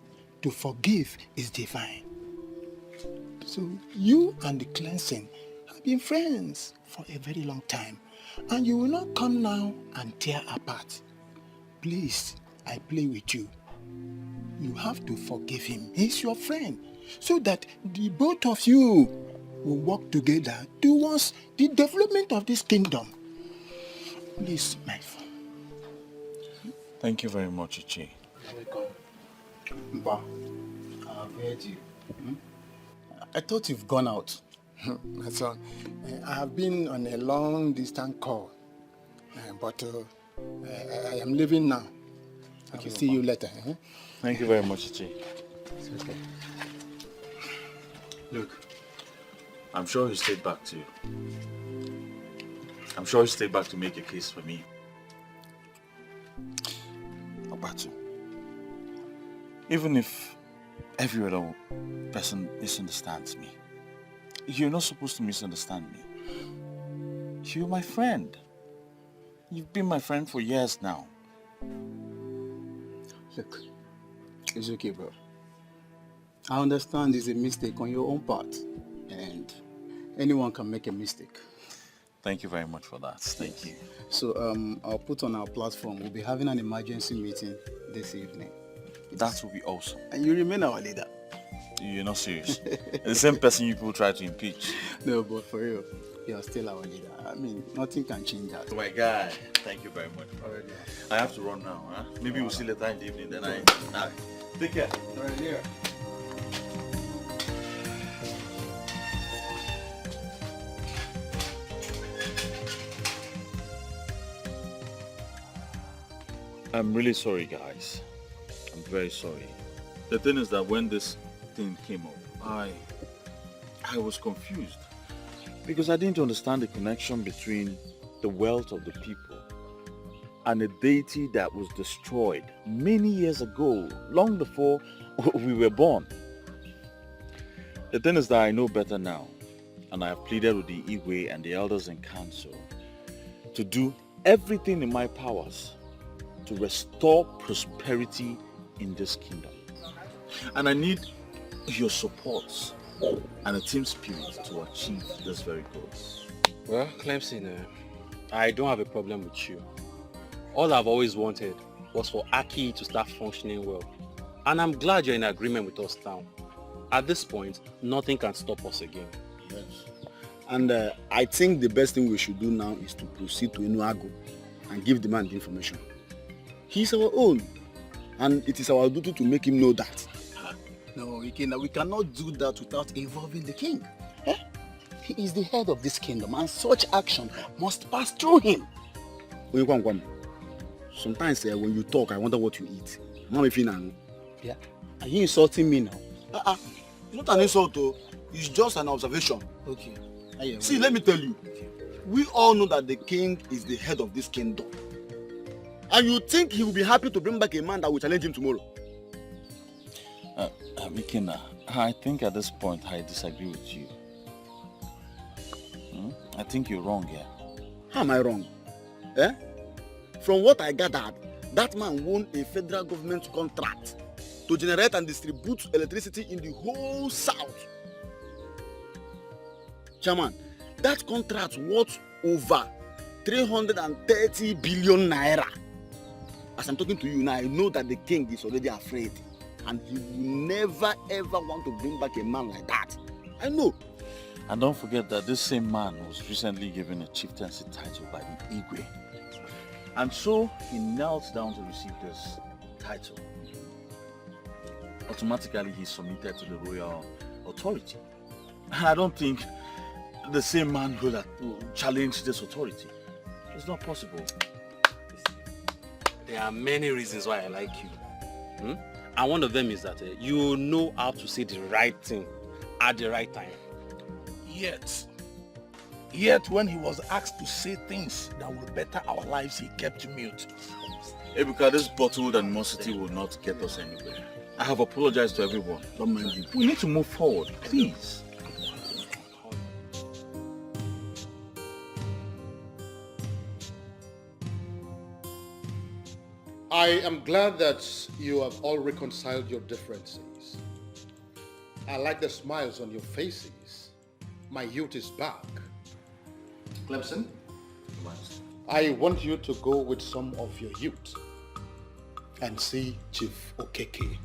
to forgive is divine. So you and the cleansing have been friends for a very long time, and you will not come now and tear apart. Please, I play with you. You have to forgive him. He's your friend, so that the both of you will work together towards the development of this kingdom. Please, my friend. Thank you very much, Ichi. Mba, I've heard you. I thought you've gone out. My son, I have been on a long distance call, but I am leaving now. I will see you later. Thank you very much, Ichi. It's okay. Look, I'm sure he stayed back to you. I'm sure he stayed back to make a case for me. Obatu, even if every other person misunderstands me, you're not supposed to misunderstand me. You're my friend. You've been my friend for years now. Look, it's okay, bro. I understand it's a mistake on your own part, and anyone can make a mistake. Thank you very much for that. Thank you. So I'll put on our platform. We'll be having an emergency meeting this evening. That will be awesome. And you remain our leader. You're not serious. The same person you people try to impeach. No, but for real, you're still our leader. I mean, nothing can change that. Oh my guy, thank you very much. Alright, I have to run now. Huh? Maybe we'll see later in the evening. Then take care. Alright, yeah. I'm really sorry, guys. I'm very sorry. The thing is that when this thing came up, I was confused because I didn't understand the connection between the wealth of the people and a deity that was destroyed many years ago, long before we were born. The thing is that I know better now, and I have pleaded with the Igwe and the elders in council to do everything in my powers to restore prosperity in this kingdom. And I need your support and a team spirit to achieve this very goal. Well, Clemson, I don't have a problem with you. All I've always wanted was for Aki to start functioning well. And I'm glad you're in agreement with us now. At this point, nothing can stop us again. Yes. And I think the best thing we should do now is to proceed to Inuago and give the man the information. He's our own, and it is our duty to make him know that. No, we cannot do that without involving the king. Eh? He is the head of this kingdom, and such action must pass through him. Sometimes when you talk, I wonder what you eat. Yeah? Are you insulting me now? It's not an insult, though. It's just an observation. Okay. See, let me tell you. Okay. We all know that the king is the head of this kingdom. And you think he will be happy to bring back a man that will challenge him tomorrow? Mikina, I think at this point I disagree with you. I think you're wrong here. How am I wrong? From what I gathered, that man won a federal government contract to generate and distribute electricity in the whole south. Chairman, that contract worth over 330 billion naira. As I'm talking to you now, I know that the king is already afraid, and he will never ever want to bring back a man like that. I know. And don't forget that this same man was recently given a chieftaincy title by the Igwe. And so he knelt down to receive this title. Automatically he submitted to the royal authority. And I don't think the same man will challenge this authority. It's not possible. There are many reasons why I like you. And one of them is that you know how to say the right thing at the right time. Yet when he was asked to say things that will better our lives, he kept mute. Ebuka, this bottled animosity will not get us anywhere. I have apologized to everyone. Don't mind you. We need to move forward, please. I am glad that you have all reconciled your differences. I like the smiles on your faces. My youth is back. Clemson, I want you to go with some of your youth and see Chief Okeke.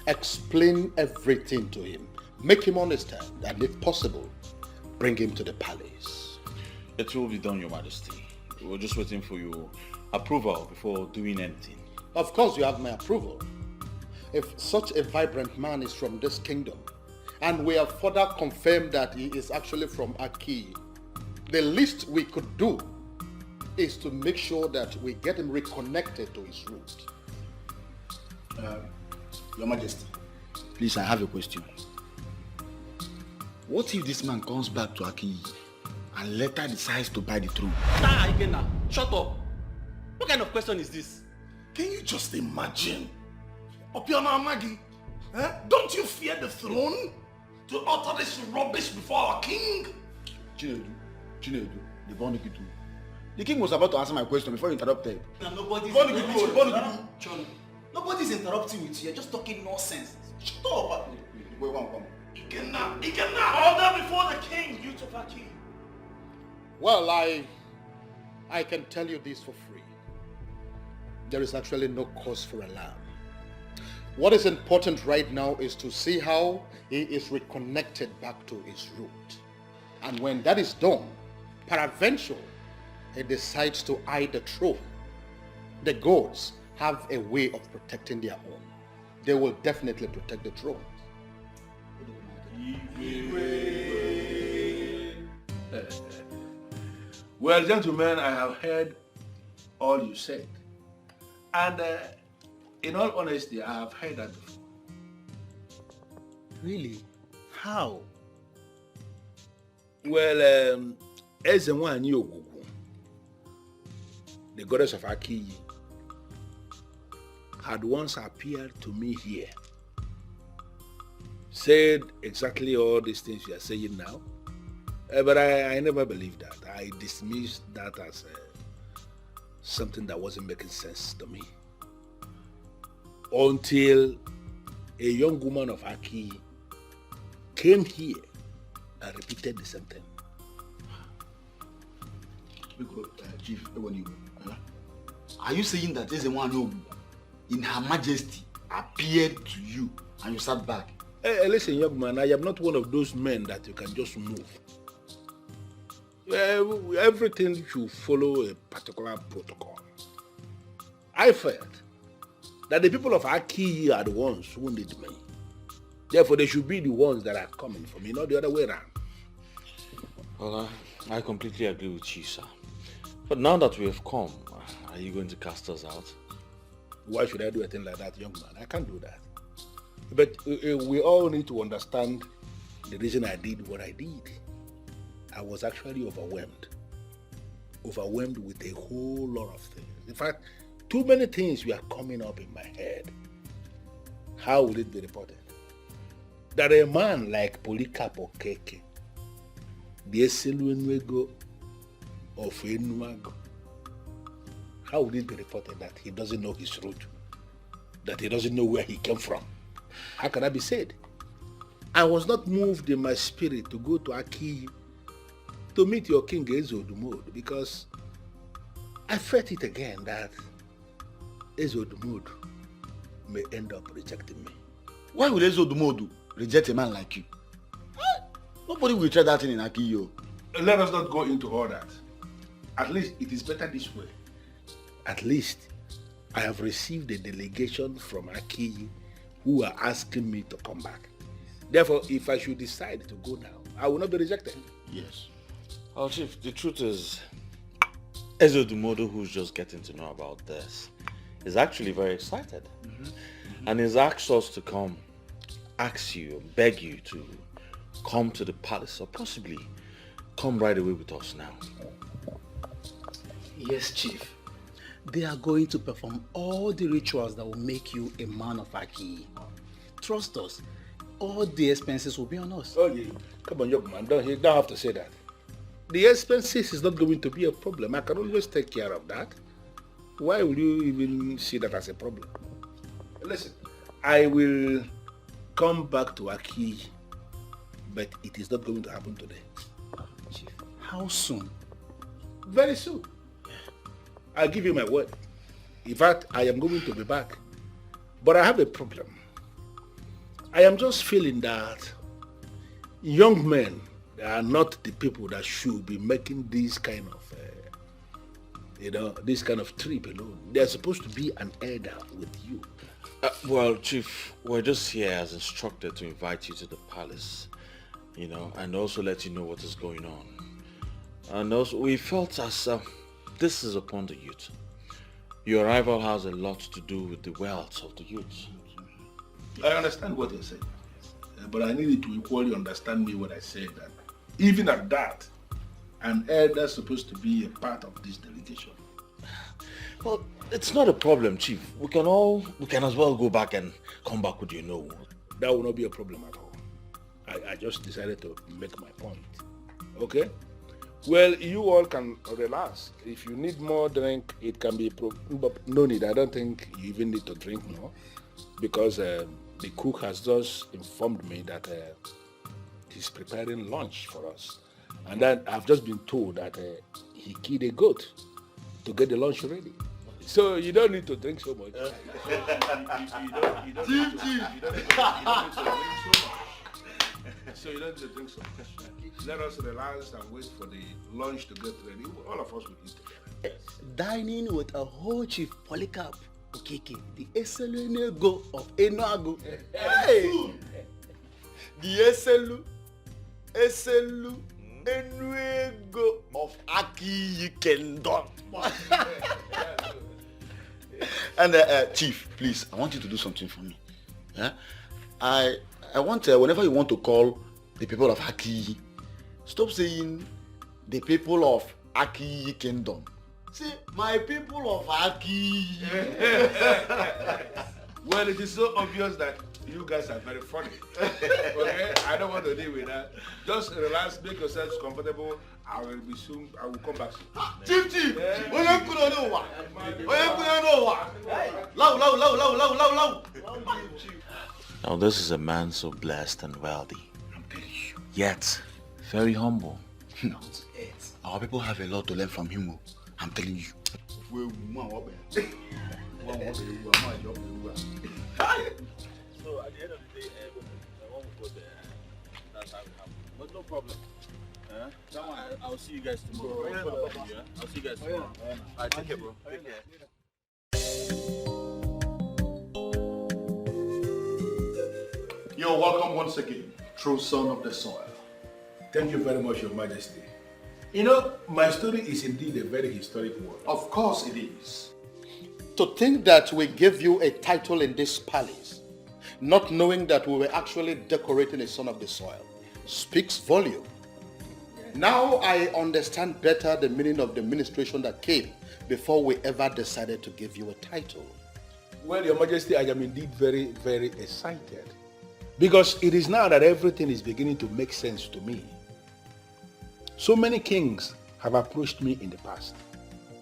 Explain everything to him. Make him understand, and if possible, bring him to the palace. It will be done, Your Majesty. We're just waiting for your approval before doing anything. Of course you have my approval. If such a vibrant man is from this kingdom, and we have further confirmed that he is actually from Aki, the least we could do is to make sure that we get him reconnected to his root. Your Majesty, please, I have a question. What if this man comes back to Aki and later decides to buy the throne? Nah, Ikenna, shut up. What kind of question is this? Can you just imagine? Opiona Amagi, don't you fear the throne? To utter this rubbish before our king? Chinedu, the Bonikitu. The king was about to answer my question before you interrupted. Nobody's interrupting with you. You're just talking nonsense. Shut up. Wait, one. Ikenna, order before the king, you to Aki. Well, I can tell you this for free. There is actually no cause for alarm. What is important right now is to see how he is reconnected back to his root. And when that is done, peradventure, he decides to hide the truth. The gods have a way of protecting their own. They will definitely protect the throne. Well, gentlemen, I have heard all you said. And in all honesty, I have heard that before. Really? How? Well, Ezenwani Ogugu, the goddess of Aki, had once appeared to me here, said exactly all these things you are saying now, but I never believed that. I dismissed that as something that wasn't making sense to me. Until a young woman of Aki came here and repeated the same thing. Chief, are you saying that Ezenwani in Her Majesty appeared to you and you sat back? Hey, listen, young man, I am not one of those men that you can just move. Everything should follow a particular protocol. I felt that the people of Aki are the ones who need me. Therefore, they should be the ones that are coming for me, not the other way around. Well, I completely agree with you, sir. But now that we have come, are you going to cast us out? Why should I do a thing like that, young man? I can't do that. But we all need to understand the reason I did what I did. I was actually overwhelmed. Overwhelmed with a whole lot of things. In fact, too many things were coming up in my head. How will it be reported? That a man like Polycarp Okeke, the Eseluenwego of Enuago, how would it be reported that he doesn't know his root? That he doesn't know where he came from? How can that be said? I was not moved in my spirit to go to Aki to meet your king Ezodumod because I felt it again that Ezodumod may end up rejecting me. Why would Ezodumod reject a man like you? Nobody will try that thing in Aki, yo. Let us not go into all that. At least it is better this way. At least I have received a delegation from Aki who are asking me to come back. Therefore, if I should decide to go now, I will not be rejected. Yes. Well, Chief, the truth is, Ezodumodo, who's just getting to know about this, is actually very excited. And he's asked us to come, ask you, beg you to come to the palace, or possibly come right away with us now. Yes, Chief. They are going to perform all the rituals that will make you a man of Aki. Trust us. All the expenses will be on us. Oh, yeah. Come on, young man. You don't have to say that. The expenses is not going to be a problem. I can always take care of that. Why will you even see that as a problem? Listen, I will come back to Aki, but it is not going to happen today. Chief, how soon? Very soon. I'll give you my word. In fact, I am going to be back. But I have a problem. I am just feeling that young men are not the people that should be making these kind of You know, this kind of trip alone. There's supposed to be an elder with you. Well, Chief, we're just here as instructed to invite you to the palace, you know, and also let you know what is going on. And also, we felt as this is upon the youth. Your arrival has a lot to do with the wealth of the youth. I understand what you're saying, but I need you to equally understand me when I say that even at that, an elder is supposed to be a part of this delegation. Well, it's not a problem, Chief. We can as well go back and come back with you know. That will not be a problem at all. I just decided to make my point. Okay? Well, you all can relax. If you need more drink, it can be but no need. I don't think you even need to drink more, because the cook has just informed me that he's preparing lunch for us. And then I've just been told that he killed a goat to get the lunch ready. So you don't need to drink so much. So you don't need to drink so much. Let us relax and wait for the lunch to get ready. All of us will eat together. Dining with a whole Chief Polycarp Okeke, the Eselunego of Enuago. Hey! The Eselu Enuego of Aki Kingdom. And Chief, please, I want you to do something for me. Yeah? I want, whenever you want to call the people of Aki, stop saying the people of Aki Kingdom. Say, my people of Aki. Well, it is so obvious that you guys are very funny. Okay? I don't want to deal with that. Just relax, make yourselves comfortable. I will be soon. I will come back soon. Chief! Now this is a man so blessed and wealthy, yet very humble. Our people have a lot to learn from him. I'm telling you. So at the end of the day, I won't go there. That's how it happens. But no problem. I'll see you guys tomorrow. I'll see you guys tomorrow. Alright, take care, bro. Take care. You're welcome once again, true son of the soil. Thank you very much, Your Majesty. You know, my story is indeed a very historic one. Of course it is. To think that we gave you a title in this palace, not knowing that we were actually decorating a son of the soil, speaks volume. Now I understand better the meaning of the ministration that came before we ever decided to give you a title. Well, Your Majesty, I am indeed very, very excited. Because it is now that everything is beginning to make sense to me. So many kings have approached me in the past,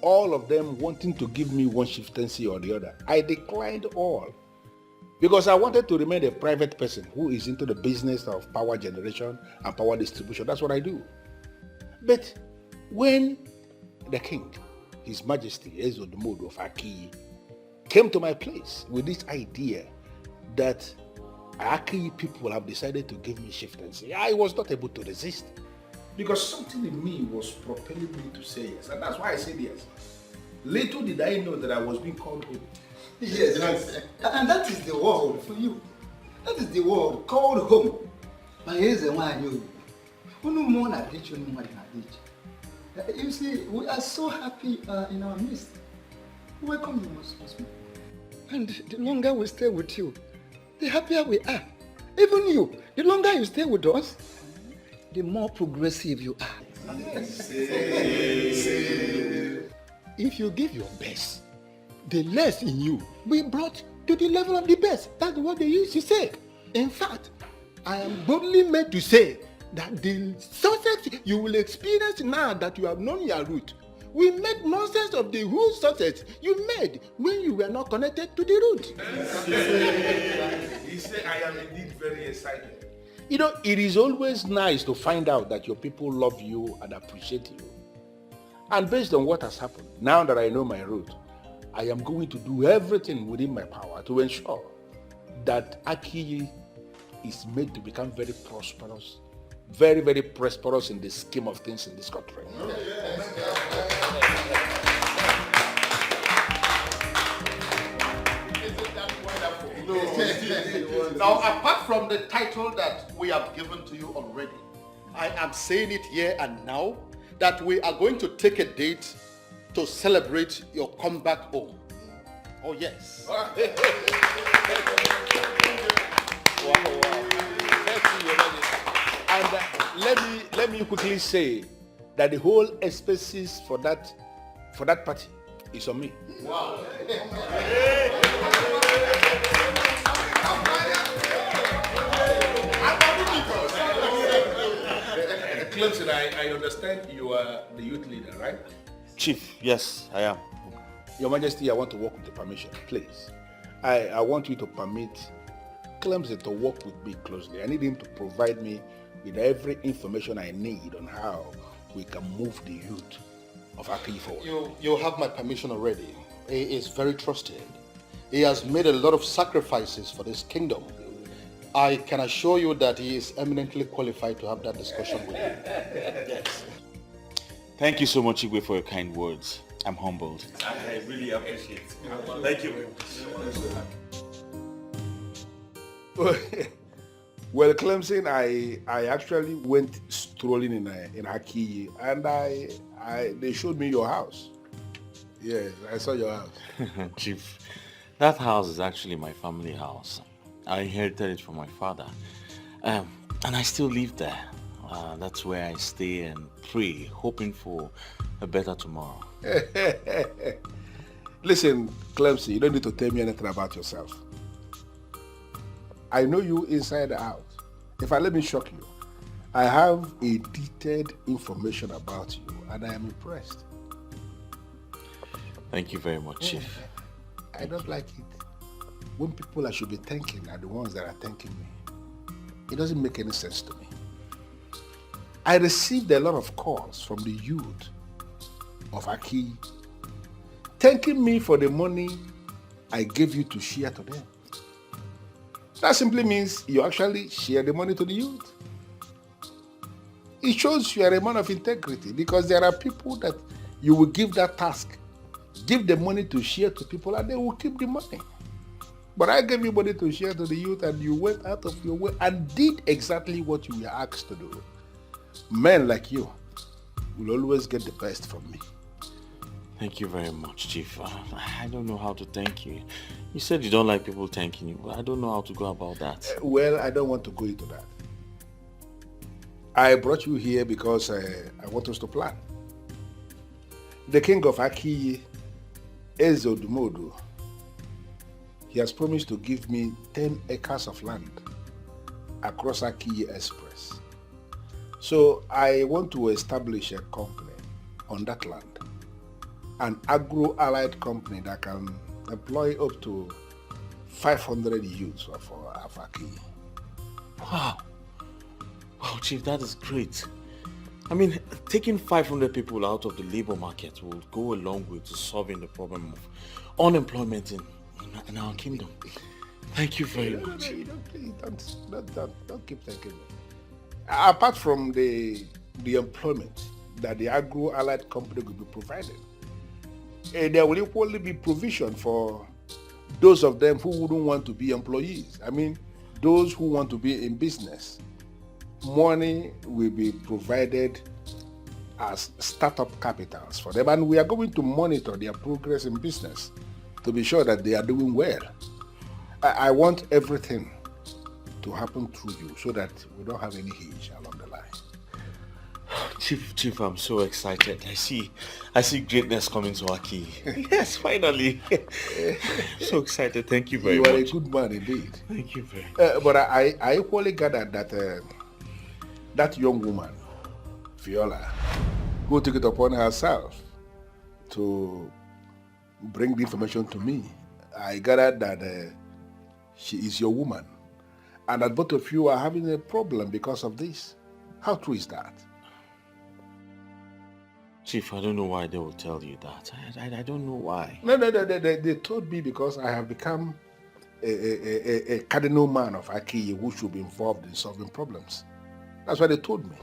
all of them wanting to give me one chieftaincy or the other. I declined all because I wanted to remain a private person who is into the business of power generation and power distribution. That's what I do. But when the king, His Majesty Ezodomodo of Aki, came to my place with this idea that Aki people have decided to give me chieftaincy, I was not able to resist. Because something in me was propelling me to say yes. And that's why I said yes. Little did I know that I was being called home. Yes, and that is the word for you. That is the word called home. But here's the one I knew. You see, we are so happy in our midst. Welcome you most. And the longer we stay with you, the happier we are. Even you, the longer you stay with us, the more progressive you are. If you give your best, the less in you will be brought to the level of the best. That's what they used to say. In fact, I am boldly made to say that the success you will experience now that you have known your root will make nonsense of the whole success you made when you were not connected to the root. He said, I am indeed very excited. You know, it is always nice to find out that your people love you and appreciate you. And based on what has happened, now that I know my root, I am going to do everything within my power to ensure that Aki is made to become very prosperous, very, very prosperous in the scheme of things in this country. Now, apart from the title that we have given to you already, I am saying it here and now that we are going to take a date to celebrate your comeback home. Oh, yes. Wow. And let me quickly say that the whole expenses for that party is on me. Wow. Clemson, I understand you are the youth leader, right? Chief, yes, I am. Your Majesty, I want to work with the permission, please. I want you to permit Clemson to work with me closely. I need him to provide me with every information I need on how we can move the youth of Aki forward. You have my permission already. He is very trusted. He has made a lot of sacrifices for this kingdom. I can assure you that he is eminently qualified to have that discussion with you. Yes. Thank you so much, Igwe, for your kind words. I'm humbled. I really appreciate it. Thank you very much. Well, Clemson, I actually went strolling in Aki, and they showed me your house. Yes, I saw your house. Chief, that house is actually my family house. I inherited it from my father, and I still live there. That's where I stay and pray, hoping for a better tomorrow. Listen, Clemson, you don't need to tell me anything about yourself. I know you inside out. If I let me shock you, I have a detailed information about you, and I am impressed. Thank you very much, Chief. I don't like it when people I should be thanking are the ones that are thanking me. It doesn't make any sense to me. I received a lot of calls from the youth of Aki thanking me for the money I gave you to share to them. That simply means you actually share the money to the youth. It shows you are a man of integrity, because there are people that you will give that task, give the money to share to people, and they will keep the money. But I gave you money to share to the youth, and you went out of your way and did exactly what you were asked to do. Men like you will always get the best from me. Thank you very much, Chief. I don't know how to thank you. You said you don't like people thanking you, but I don't know how to go about that. Well, I don't want to go into that. I brought you here because I want us to plan. The king of Aki, Ezodumodu, he has promised to give me 10 acres of land across Aki Express. So I want to establish a company on that land, an agro-allied company that can employ up to 500 youths of Aki. Wow. Wow, Chief, that is great. I mean, taking 500 people out of the labor market will go a long way to solving the problem of unemployment in our kingdom. Thank you very much. Don't keep thanking me. Apart from the employment that the agro-allied company will be providing, there will equally be provision for those of them who wouldn't want to be employees. I mean, those who want to be in business. Money will be provided as startup capitals for them, and we are going to monitor their progress in business to be sure that they are doing well. I want everything to happen through you so that we don't have any hitch along the line. Chief, I'm so excited. I see greatness coming to Aki. Yes, finally. So excited. Thank you very much. You are a good man indeed. Thank you very much. But I equally gathered that that young woman, Viola, who took it upon herself to bring the information to me, I gathered that she is your woman, and that both of you are having a problem because of this. How true is that? Chief, I don't know why they will tell you that. I don't know why. No, they told me because I have become a cardinal man of Aki who should be involved in solving problems. That's what they told me.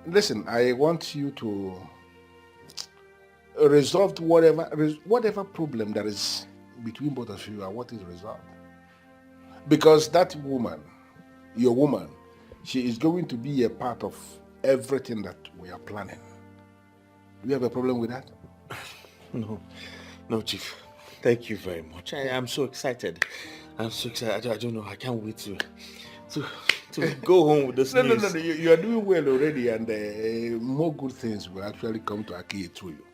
Listen, I want you to resolve whatever problem that is between both of you. I want it resolved. Because that woman, your woman, she is going to be a part of everything that we are planning. Do you have a problem with that? No, Chief. Thank you very much. I am so excited. I'm so excited. I don't know. I can't wait to go home with this news. No. You are doing well already, and more good things will actually come to Aki through you.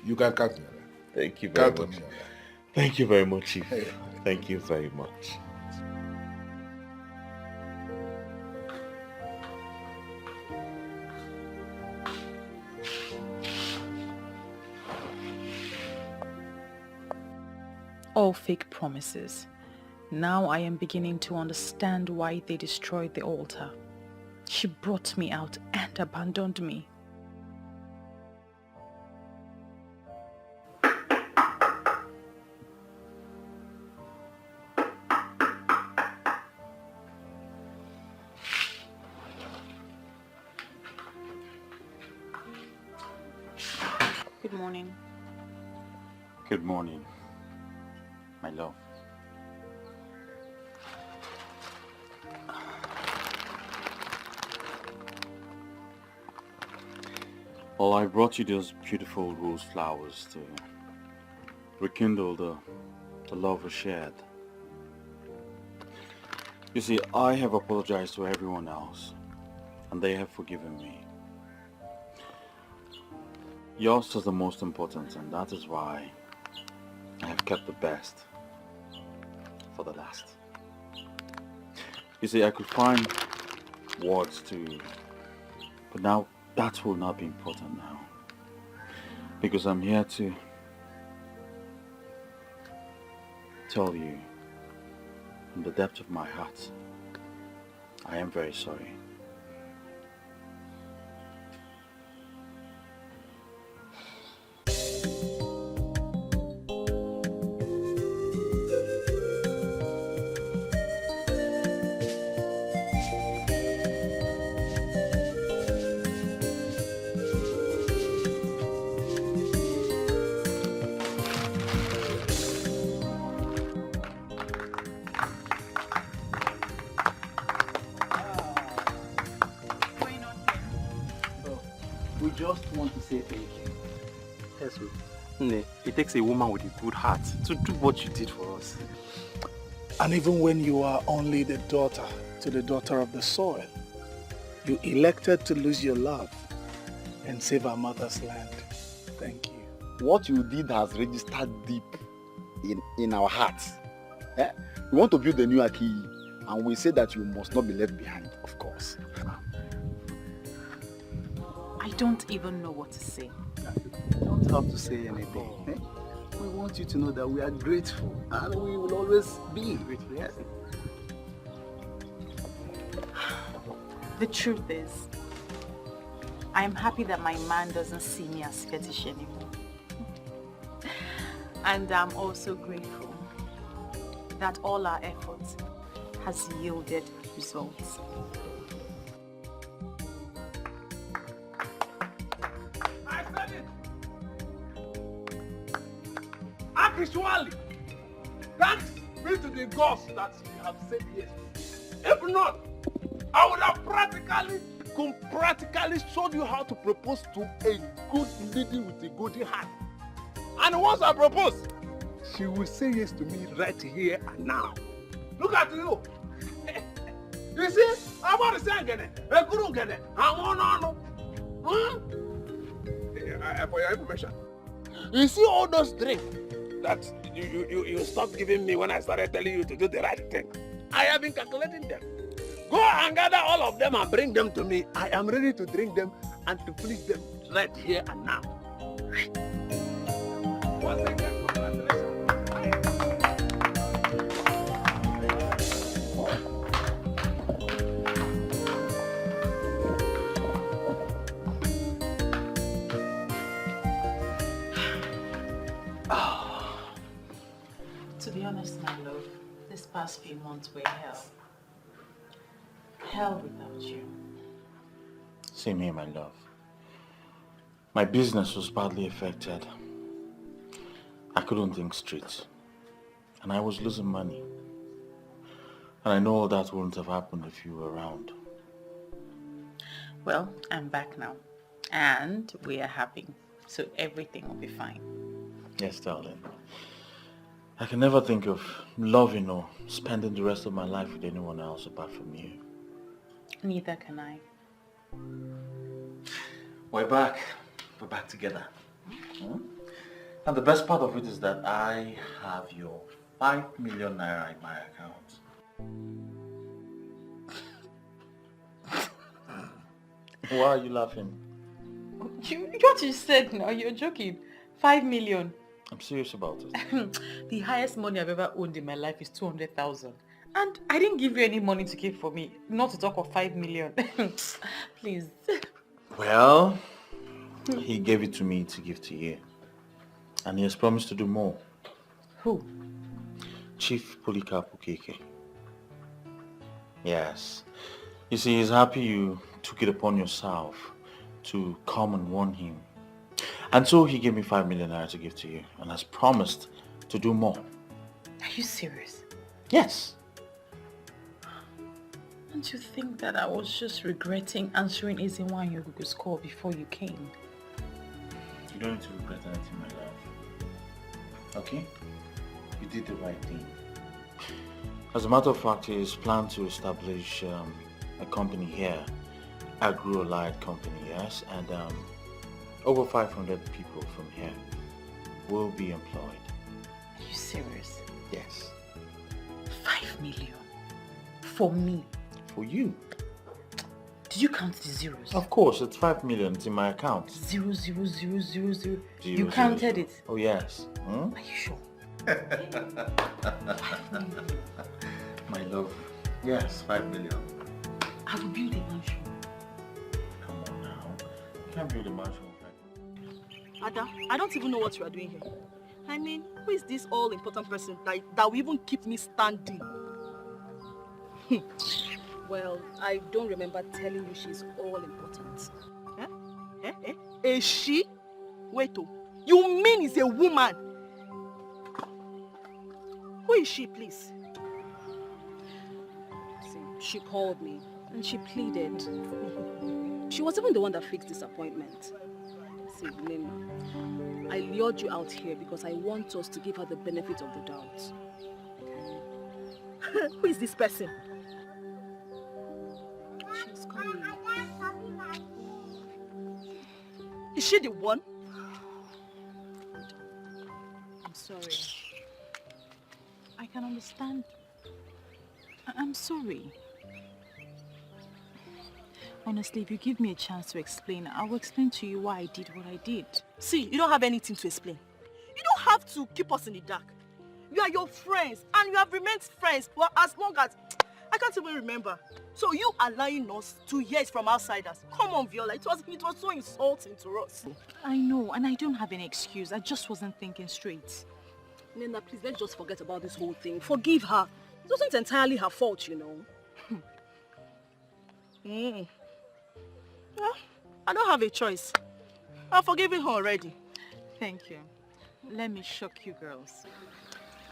You can count on that. Thank you very Count on much. me on that. Thank you very much, Chief. Thank you very much. All fake promises. Now I am beginning to understand why they destroyed the altar. She brought me out and abandoned me. Good morning. Good morning, my love. Well, I brought you those beautiful rose flowers to rekindle the love we shared. You see, I have apologized to everyone else, and they have forgiven me. Yours is the most important, and that is why I have kept the best for the last. You see, I could find words but now that will not be important now. Because I'm here to tell you from the depth of my heart, I am very sorry. We just want to say thank you. Yes, Nne, it takes a woman with a good heart to do what you did for us. And even when you are only the daughter to the daughter of the soil, you elected to lose your love and save our mother's land. Thank you. What you did has registered deep in our hearts. We want to build a new Aki, and we say that you must not be left behind, of course. I don't even know what to say. You don't have to say anything. We want you to know that we are grateful, and we will always be grateful. Yes? The truth is, I am happy that my man doesn't see me as fetish anymore. And I'm also grateful that all our efforts has yielded results. I said it! Actually, thanks be to the gods that you have said yes. If not, I would have practically showed you how to propose to a good lady with a good heart. And once I propose, she will say yes to me right here and now. Look at you. You see, I'm about to say again. For your information, you see all those drinks that you stopped giving me when I started telling you to do the right thing. I have been calculating them. Go and gather all of them and bring them to me. I am ready to drink them and to please them right here and now. Once again, congratulations. To be honest, my love, this past few months were hell. Hell without you. Same here, my love. My business was badly affected. I couldn't think straight. And I was losing money. And I know all that wouldn't have happened if you were around. Well, I'm back now. And we are happy. So everything will be fine. Yes, darling. I can never think of loving or spending the rest of my life with anyone else apart from you. Neither can I. We're back. We're back together. And the best part of it is that I have your 5 million naira in my account. Why are you laughing? What you said now, you're joking. 5 million. I'm serious about it. The highest money I've ever owned in my life is 200,000. And I didn't give you any money to keep for me. Not to talk of 5 million. Please. Well, he gave it to me to give to you. And he has promised to do more. Who? Chief Polycarp Okeke. Yes. You see, he's happy you took it upon yourself to come and warn him. And so he gave me 5 million naira to give to you and has promised to do more. Are you serious? Yes. Don't you think that I was just regretting answering Ezinwa and Yogugu's call before you came? You don't need to regret anything, my love. Okay? You did the right thing. As a matter of fact, he is planned to establish a company here, Agro-Allied company, yes, and over 500 people from here will be employed. Are you serious? Yes. 5 million? For me? For you. Did you count the zeros? Of course, it's 5 million. It's in my account. 0, 0, 0, 0, 0. You Zero, counted zero. it? Oh, yes. Hmm? Are you sure? My love. Yes, 5 million. I will build a mansion. Come on now. You can't build a mansion. Ada, I don't even know what you are doing here. I mean, who is this all-important person that will even keep me standing? Well, I don't remember telling you she's all-important. A she? Wait, you mean it's a woman? Who is she, please? See, she called me and she pleaded. She was even the one that fixed this appointment. See, Nima, I lured you out here because I want us to give her the benefit of the doubt. Who is this person? She's coming. Is she the one? I'm sorry. I can understand. I'm sorry. Honestly, if you give me a chance to explain, I will explain to you why I did what I did. See, you don't have anything to explain. You don't have to keep us in the dark. You are your friends, and you have remained friends for as long as... I can't even remember. So you are lying us to hear it from outsiders. Come on, Viola. It was so insulting to us. I know, and I don't have any excuse. I just wasn't thinking straight. Nena, please, let's just forget about this whole thing. Forgive her. It wasn't entirely her fault, you know. Well, I don't have a choice. I've forgiven her already. Thank you. Let me shock you girls.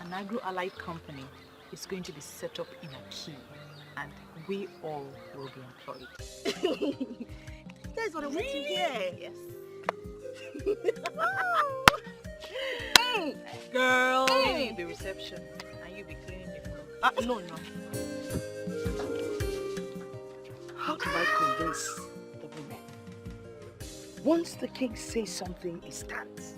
An agro-allied company is going to be set up in Aki, and we all will be employed. You guys are waiting here. Yes. Girl. Cleaning the reception, and you be cleaning the floor. No. How do I convince the women? Once the king says something, it stands.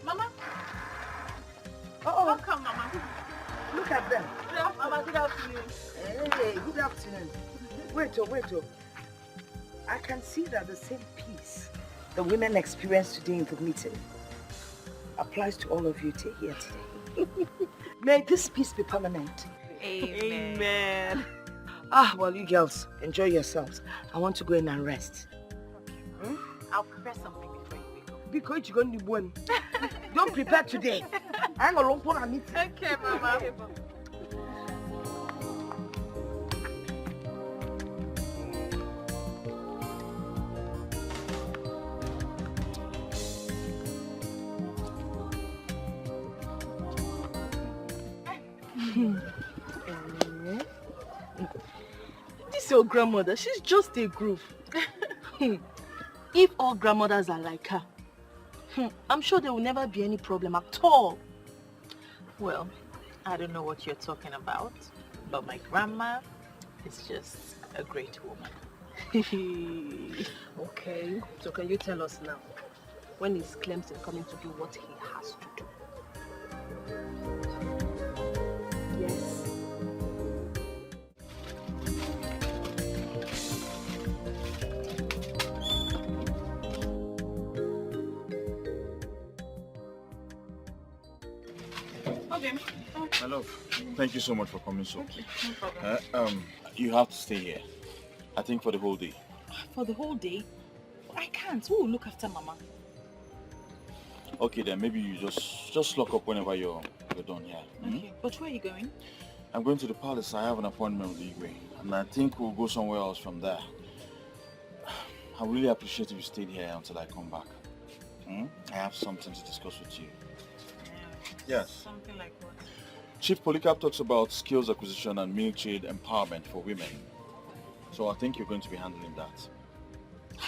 Mama. Oh, come, Mama. Look at them. Mama, good afternoon. Hey, good afternoon. Wait. I can see that the same peace the women experienced today in the meeting applies to all of you here today. May this peace be permanent. Amen. Well, you girls, enjoy yourselves. I want to go in and rest. I'll prepare something before you wake up. Because you're going to win. Don't prepare today. I'm going to meet. Okay, Mama. This your grandmother, she's just a group. If all grandmothers are like her, I'm sure there will never be any problem at all. Well, I don't know what you're talking about, but my grandma is just a great woman. Okay, so can you tell us now, when is Clemson coming to do what he has to do? Yes. Okay. My love, thank you so much for coming so. Okay, no problem. You have to stay here. I think for the whole day. For the whole day? I can't. Who will look after Mama? Okay then, maybe you just lock up whenever you're done here. Okay, but where are you going? I'm going to the palace. I have an appointment with Igwe, and I think we'll go somewhere else from there. I really appreciate if you stayed here until I come back. I have something to discuss with you. Yes. Something like what? Chief Polycarp talks about skills acquisition and military empowerment for women. So I think you're going to be handling that.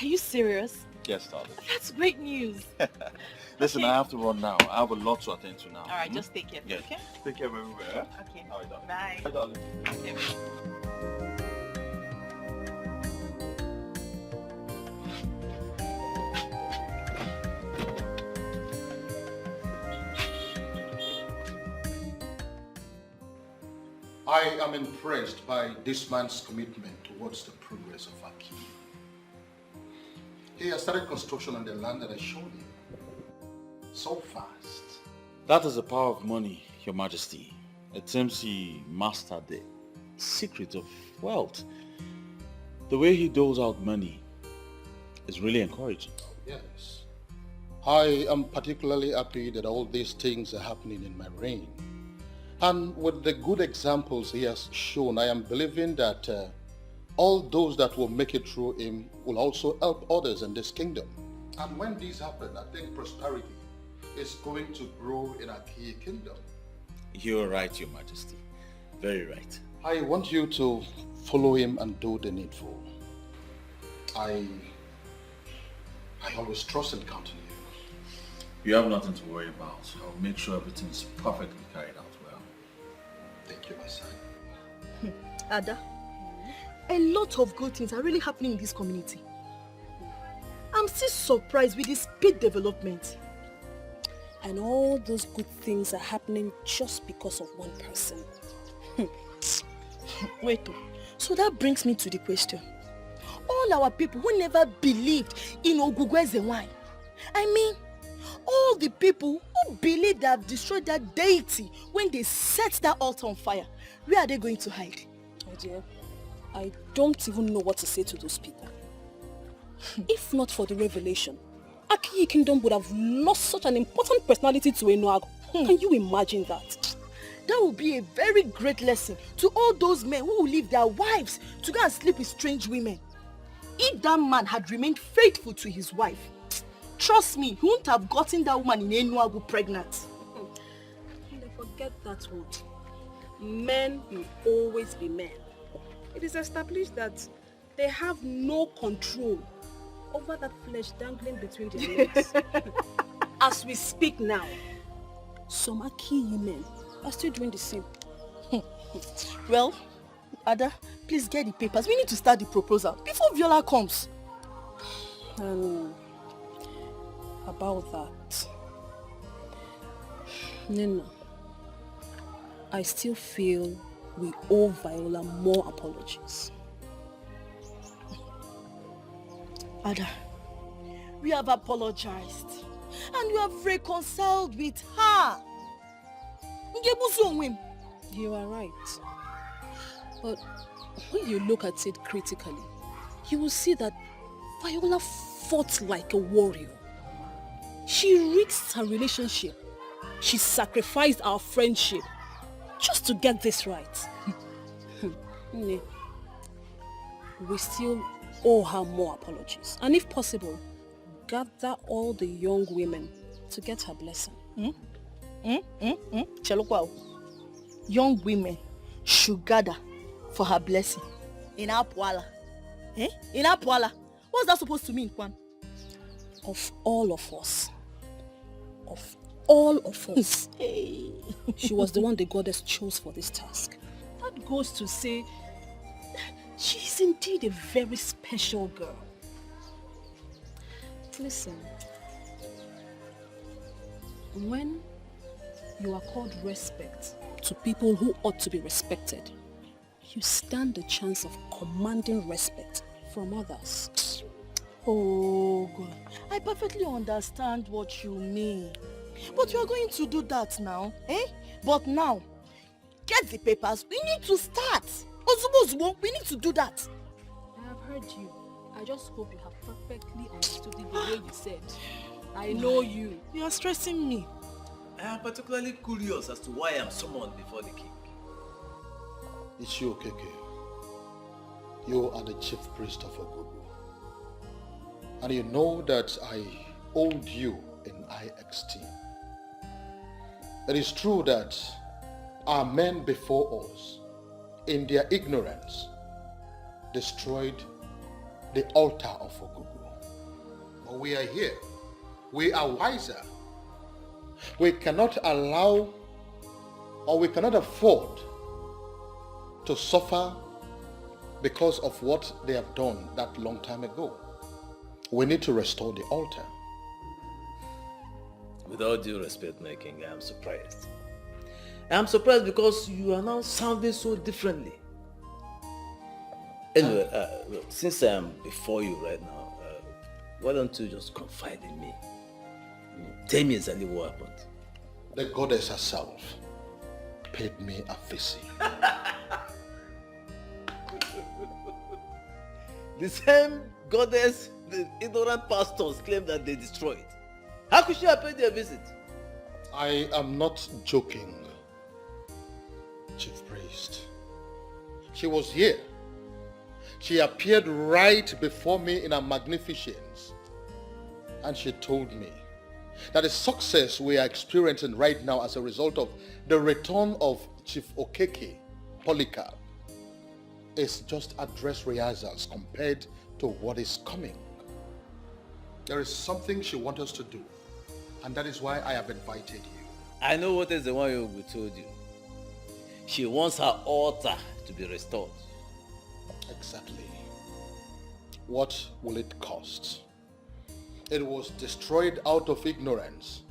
Are you serious? Yes, darling. That's great news. Listen, Okay. I have to run now. I have a lot to attend to now. All right, just take care. Yes. Okay? Take care everywhere. Okay. All right, darling. Bye. Bye, darling. Okay. I am impressed by this man's commitment towards the progress of our king. He has started construction on the land that I showed him. So fast. That is the power of money, Your Majesty. It seems he mastered the secret of wealth. The way he doles out money is really encouraging. Yes. I am particularly happy that all these things are happening in my reign. And with the good examples he has shown, I am believing that all those that will make it through him will also help others in this kingdom. And when these happen, I think prosperity is going to grow in our key kingdom. You're right, Your Majesty. Very right. I want you to follow him and do the needful. I always trust and count on you. You have nothing to worry about. I'll make sure everything's perfectly carried out well. Thank you, my son. Ada, a lot of good things are really happening in this community. I'm still surprised with the speed development. And all those good things are happening just because of one person. Wait, so that brings me to the question. All our people who never believed in Ogugweze wine, I mean, all the people who believe they have destroyed that deity when they set that altar on fire, where are they going to hide? Oh dear, I don't even know what to say to those people. If not for the revelation, Akiyi Kingdom would have lost such an important personality to Enuago. Can you imagine that? That would be a very great lesson to all those men who will leave their wives to go and sleep with strange women. If that man had remained faithful to his wife, trust me, he wouldn't have gotten that woman in Enuago pregnant. Forget that one. Men will always be men. It is established that they have no control over that flesh dangling between their legs. As we speak now, some Akiyi men are still doing the same. Well, Ada, please get the papers. We need to start the proposal before Viola comes. About that, Nina, I still feel we owe Viola more apologies. Ada, we have apologized and we have reconciled with her. You are right. But when you look at it critically, you will see that Viola fought like a warrior. She risked her relationship. She sacrificed our friendship just to get this right. We still owe her more apologies. And if possible, gather all the young women to get her blessing. young women should gather for her blessing in Apuala. Eh? In Apuala. What's that supposed to mean, Kwan? Of all of us. Of all of us. Hey. She was the one the goddess chose for this task. That goes to say, she's indeed a very special girl. Listen, when you are called respect to people who ought to be respected, you stand a chance of commanding respect from others. Oh God, I perfectly understand what you mean. But you are going to do that now, eh? But now, get the papers, we need to start. Ozubo, we need to do that. I have heard you. I just hope you have perfectly understood it the way you said. I know you. You are stressing me. I am particularly curious as to why I am summoned before the king. It's you, Keke. You are the chief priest of Ogugu. And you know that I hold you in high esteem. It is true that our men before us, in their ignorance, destroyed the altar of Ogugu. But we are here. We are wiser. We cannot allow, or we cannot afford to suffer because of what they have done that long time ago. We need to restore the altar. With all due respect, my king, I am surprised. I am surprised because you are now sounding so differently. Anyway, since I am before you right now, why don't you just confide in me? Tell me exactly what happened. The goddess herself paid me a visit. The same goddess the ignorant pastors claim that they destroyed. How could she have paid their visit? I am not joking, Chief Priest. She was here. She appeared right before me in her magnificence. And she told me that the success we are experiencing right now as a result of the return of Chief Okeke Polycarp is just a dress rehearsals compared to what is coming. There is something she wants us to do, and that is why I have invited you. I know what is the one you told you. She wants her altar to be restored. Exactly. What will it cost? It was destroyed out of ignorance,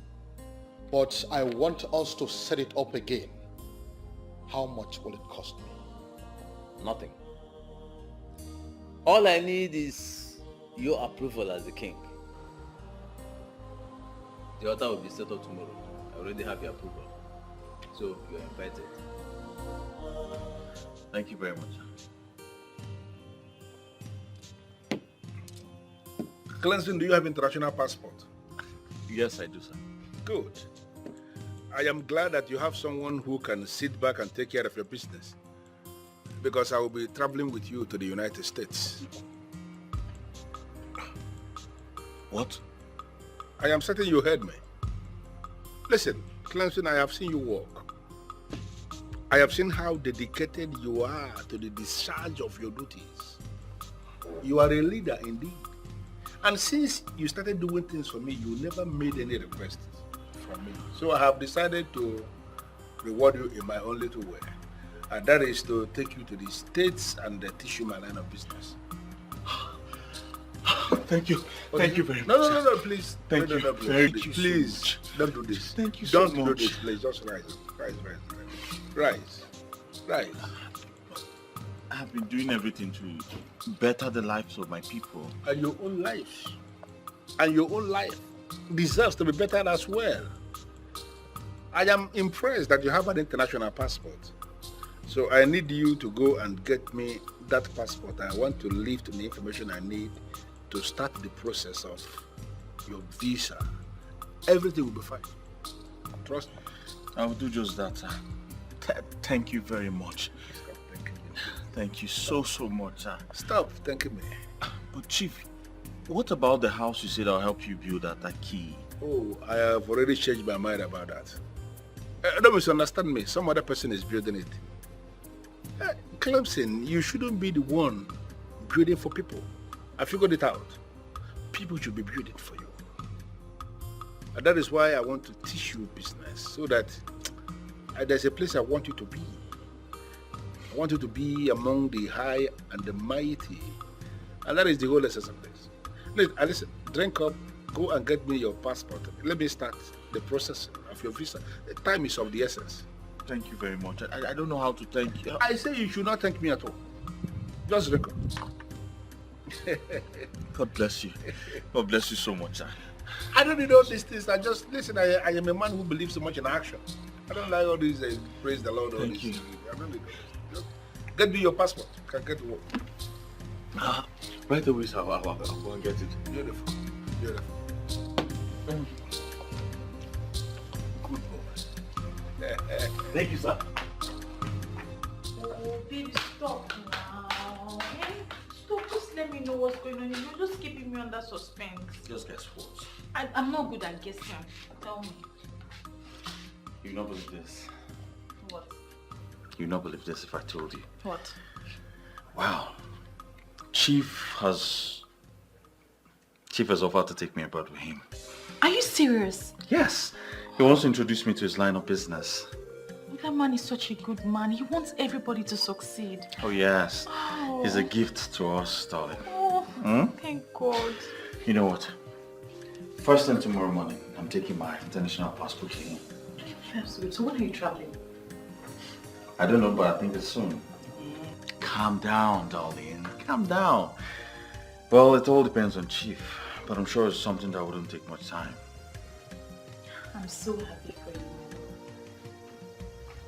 but I want us to set it up again. How much will it cost me? Nothing. All I need is your approval as the king. The altar will be set up tomorrow. I already have your approval. So you are invited. Thank you very much. Cleansing, do you have international passport? Yes, I do, sir. Good. I am glad that you have someone who can sit back and take care of your business. Because I will be traveling with you to the United States. What? I am certain you heard me. Listen, Clemson, I have seen you work. I have seen how dedicated you are to the discharge of your duties. You are a leader indeed. And since you started doing things for me, you never made any requests from me. So I have decided to reward you in my own little way. And that is to take you to the States and teach you my line of business. Thank you. Thank you very much. No, please. Thank you. Thank you. Please, don't do this. Thank you so much. Don't do this, please. Just rise. Rise. I have been doing everything to better the lives of my people. And your own life. And your own life deserves to be better as well. I am impressed that you have an international passport. So I need you to go and get me that passport. I want to lift the information I need to start the process of your visa. Everything will be fine. Trust me. I will do just that, sir. Thank you very much. Thank you so much, sir. Stop thanking me. But Chief, what about the house you said I'll help you build at Aki? Oh, I have already changed my mind about that. Don't misunderstand me. Some other person is building it. Clemson, you shouldn't be the one building for people. I figured it out. People should be building for you. And that is why I want to teach you business, so that there's a place I want you to be. I want you to be among the high and the mighty. And that is the whole essence of this. Listen, drink up, go and get me your passport. Let me start the process of your visa. The time is of the essence. Thank you very much. I don't know how to thank you. I say you should not thank me at all. Just drink up. God bless you. God bless you so much, sir. I don't need all these things. I just, listen, I am a man who believes so much in action. I don't like all these, praise the Lord. Thank you. I don't need all this. Get me your passport. You can get to work. Right away, sir. I'll go and get it. Beautiful. Beautiful. Good boy. Thank you, sir. Oh, baby, stop now. Okay? Stop, just let me know what's going on. You're just keeping me under suspense. Just guess what? I'm not good at guessing. Tell me. You not believe this. What? You not believe this if I told you. What? Wow. Chief has offered to take me abroad with him. Are you serious? Yes. He wants to introduce me to his line of business. That man is such a good man. He wants everybody to succeed. Oh yes. Oh. He's a gift to us, darling. Oh, thank God. You know what? First thing tomorrow morning, I'm taking my international passport here. That's good. So when are you traveling? I don't know, but I think it's soon. Calm down, darling. Calm down. Well, it all depends on Chief, but I'm sure it's something that wouldn't take much time. I'm so happy for you.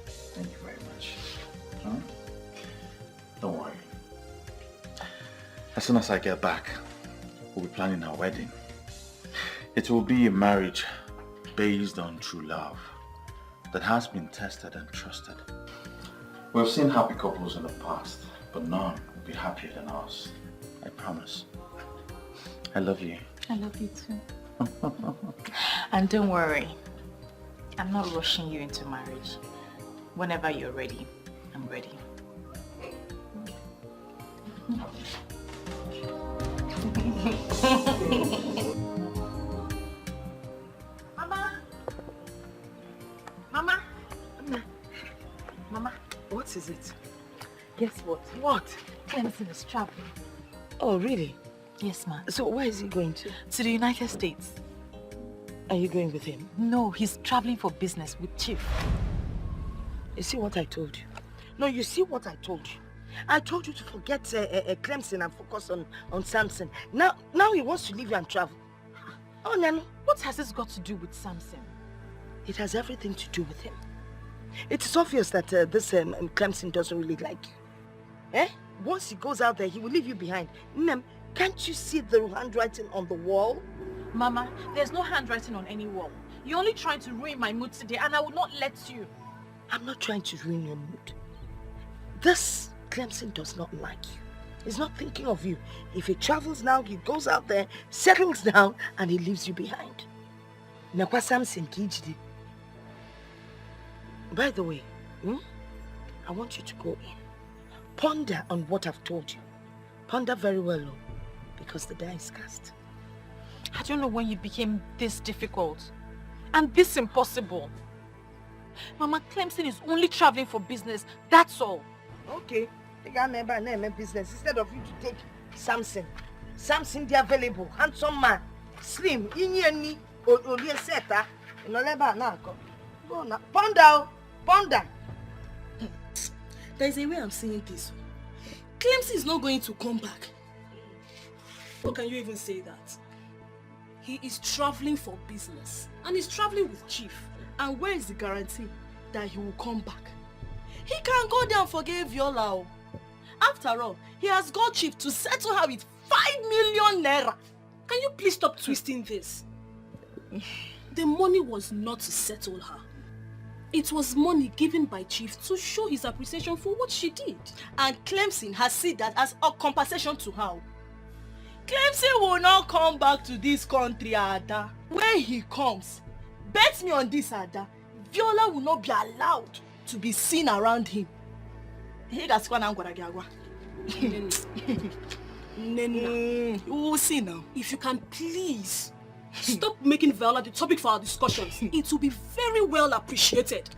Thank you very much. Huh? Don't worry. As soon as I get back, we'll be planning our wedding. It will be a marriage based on true love that has been tested and trusted. We've seen happy couples in the past, but none will be happier than us. I promise. I love you. I love you too. And don't worry, I'm not rushing you into marriage. Whenever you're ready, I'm ready. Mama! Mama! Mama, what is it? Guess what? What? Clemson is traveling. Oh, really? Yes, ma'am. So where is he going to? To the United States. Are you going with him? No, he's traveling for business with Chief. You see what I told you? No, you see what I told you? I told you to forget Clemson and focus on Samson. Now he wants to leave you and travel. Oh, Nano. What has this got to do with Samson? It has everything to do with him. It is obvious that this Clemson doesn't really like you. Eh? Once he goes out there, he will leave you behind. Nem, can't you see the handwriting on the wall? Mama, there's no handwriting on any wall. You're only trying to ruin my mood today, and I will not let you. I'm not trying to ruin your mood. This Clemson does not like you. He's not thinking of you. If he travels now, he goes out there, settles down, and he leaves you behind. Nakwa Samson Kijidi. By the way, I want you to go in. Ponder on what I've told you. Ponder very well, because the die is cast. I don't know when you became this difficult and this impossible. Mama, Clemson is only traveling for business, that's all. Okay, take our name business instead of you to take Samson. Samson, the available, handsome man, slim, inyeni, olie seta, inoleba na go. Go na, ponder. There is a way I'm saying this. Clemson is not going to come back. How can you even say that? He is traveling for business and he's traveling with Chief. And where is the guarantee that he will come back? He can go there and forgive Viola. After all, he has got Chief to settle her with 5 million naira. Can you please stop twisting this? The money was not to settle her. It was money given by Chief to show his appreciation for what she did. And Clemson has seen that as a compensation to her. Clemson will not come back to this country, Ada. When he comes, bet me on this, Ada, Viola will not be allowed to be seen around him. We will see now. If you can please stop making Viola the topic for our discussions, it will be very well appreciated.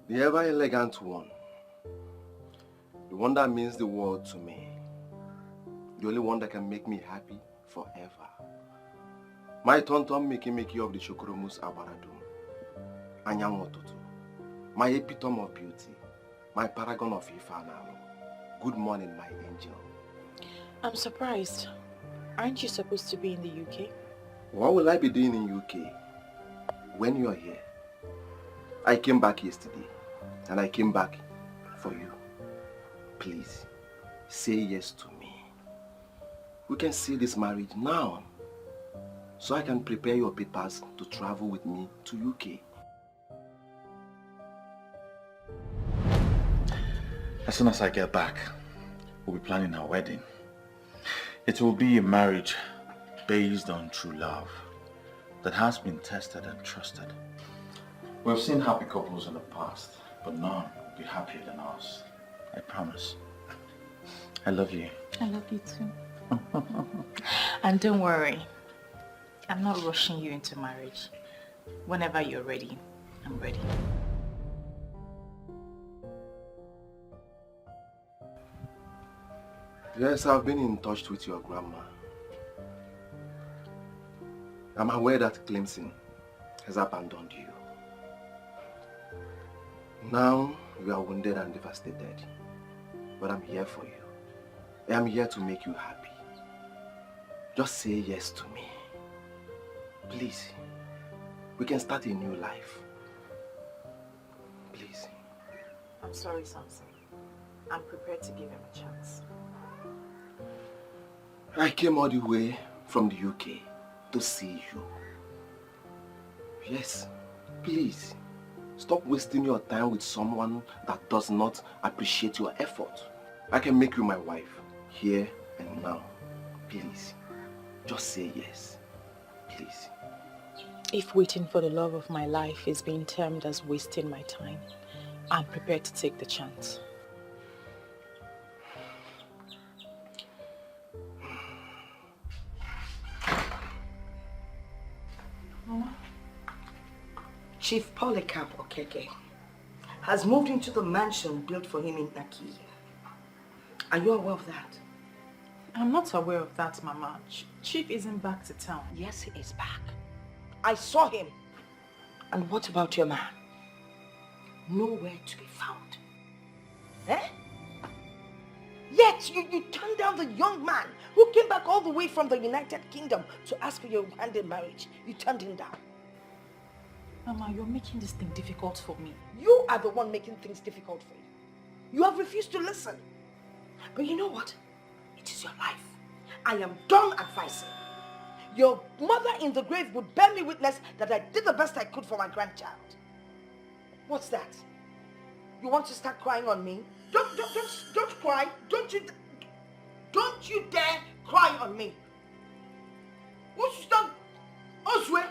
The ever-elegant one. The one that means the world to me. The only one that can make me happy forever. My tonton Miki of the Shokoromus Abaradum. Anyang Otutu. My epitome of beauty. My paragon of Ifanalo. Good morning, my angel. I'm surprised. Aren't you supposed to be in the UK? What will I be doing in UK when you are here? I came back yesterday. And I came back for you. Please, say yes to me. We can see this marriage now. So I can prepare your papers to travel with me to UK. As soon as I get back, we'll be planning our wedding. It will be a marriage based on true love that has been tested and trusted. We've seen happy couples in the past, but none will be happier than us. I promise. I love you. I love you too. And don't worry, I'm not rushing you into marriage. Whenever you're ready, I'm ready. Yes, I've been in touch with your grandma. I'm aware that Clemson has abandoned you. Now you are wounded and devastated, but I'm here for you. I'm here to make you happy. Just say yes to me. Please, we can start a new life. Please. I'm sorry, Samson. I'm prepared to give him a chance. I came all the way from the UK to see you. Yes, please. Stop wasting your time with someone that does not appreciate your effort. I can make you my wife, here and now. Please, just say yes. Please. If waiting for the love of my life is being termed as wasting my time, I'm prepared to take the chance. Mama? Chief Polycarp Okeke has moved into the mansion built for him in Naki. Are you aware of that? I'm not aware of that, Mama. Chief isn't back to town. Yes, he is back. I saw him. And what about your man? Nowhere to be found. Eh? Yet you turned down the young man who came back all the way from the United Kingdom to ask for your hand in marriage. You turned him down. Mama, you're making this thing difficult for me. You are the one making things difficult for you. You have refused to listen. But you know what? It is your life. I am done advising. Your mother in the grave would bear me witness that I did the best I could for my grandchild. What's that? You want to start crying on me? Don't cry. Don't you dare cry on me. What's done? Oswe?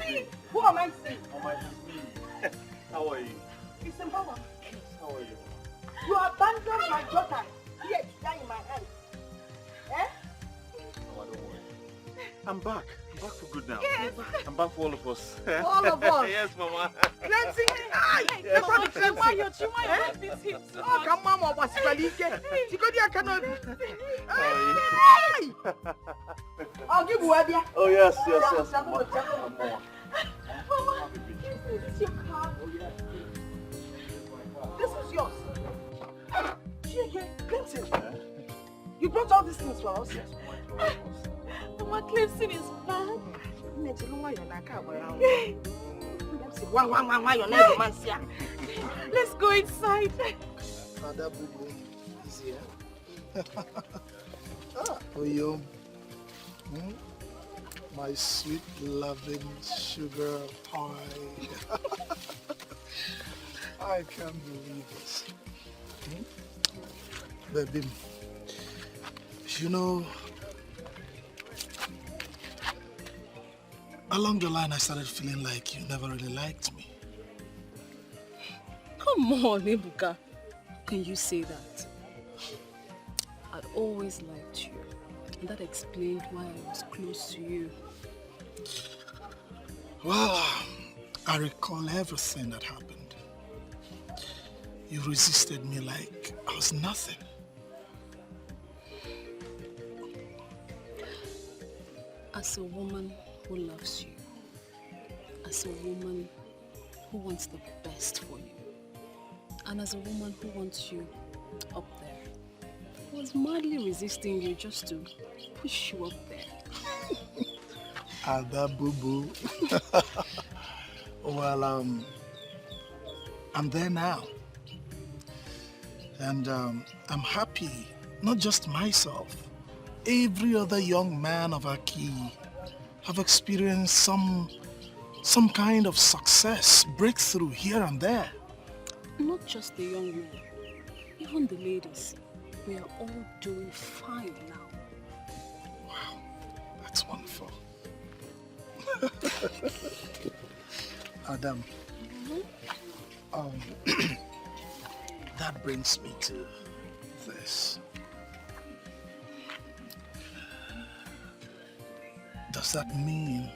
See, who am I seeing? Mama, it's me. How are you? It's a mama. How are you? You abandoned my daughter here to die in my hands. Eh? Mama, don't worry. I'm back. I'm back for good now. Yes. I'm back for all of us. All of us? Yes, Mama. Cleansing? Yes. Oh, come on, Mama. I'll give you a beer. Oh, yes. Mama, this is your car. This is yours. Clemson, you brought all these things for us? Yes, Mama, Clemson is bad. Let's go inside. Father Bubu is here. Oh, yo. My sweet, loving sugar pie. I can't believe this. Baby, you know, along the line I started feeling like you never really liked me. Come on, Ebuka. Can you say that? I'd always liked you. And that explained why I was close to you. Well, I recall everything that happened. You resisted me like I was nothing. As a woman who loves you, as a woman who wants the best for you, and as a woman who wants you up there, I was madly resisting you just to push you up there. Ada boo-boo. Well, I'm there now. And I'm happy, not just myself. Every other young man of Aki have experienced some kind of success, breakthrough here and there. Not just the young men, even the ladies. We are all doing fine now. Wow, that's wonderful. Adam, that brings me to this. Does that mean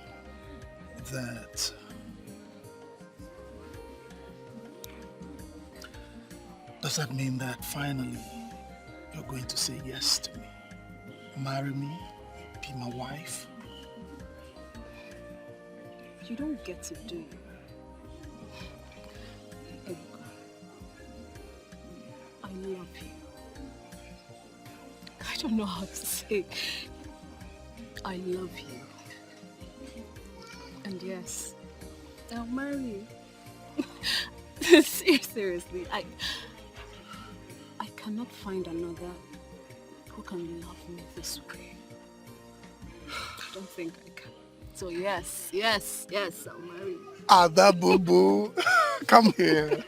that finally you're going to say yes to me? Marry me? Be my wife? You don't get to do it. Ebuka, I love you. I don't know how to say. I love you. And yes, I'll marry you. Seriously, I cannot find another who can love me this way. I don't think I can. So yes, I'll marry you. Ada boo-boo, come here.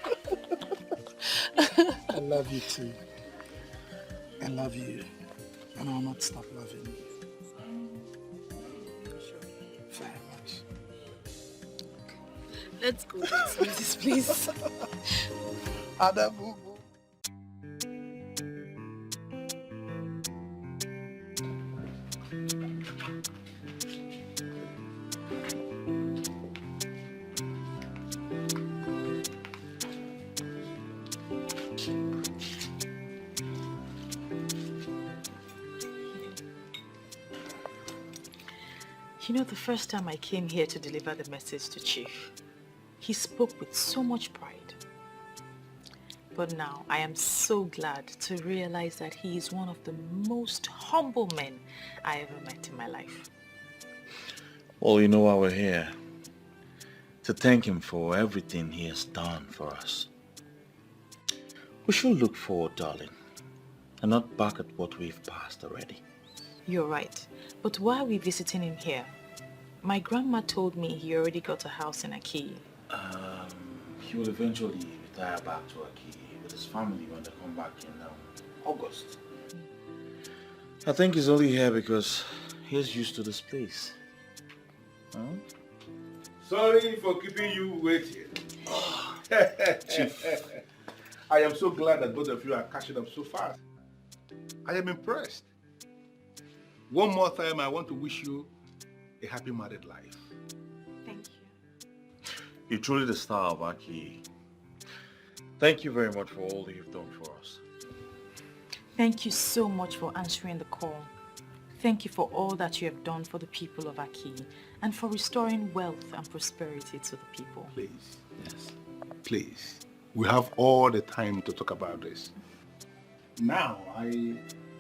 I love you too. I love you. And I'll not stop loving you. Very much. Let's go to this place. Ada boo-boo. You know, the first time I came here to deliver the message to Chief, he spoke with so much pride. But now I am so glad to realize that he is one of the most humble men I ever met in my life. Well, you know why we're here. To thank him for everything he has done for us. We should look forward, darling, and not back at what we've passed already. You're right. But why are we visiting him here? My grandma told me he already got a house in Aki. He will eventually retire back to Aki with his family when they come back in August. I think he's only here because he's used to this place. Huh? Sorry for keeping you waiting. Chief. I am so glad that both of you are catching up so fast. I am impressed. One more time, I want to wish you a happy married life. Thank you. You're truly the star of Aki. Thank you very much for all that you've done for us. Thank you so much for answering the call. Thank you for all that you have done for the people of Aki and for restoring wealth and prosperity to the people. Please. Yes. Please. We have all the time to talk about this. Now, I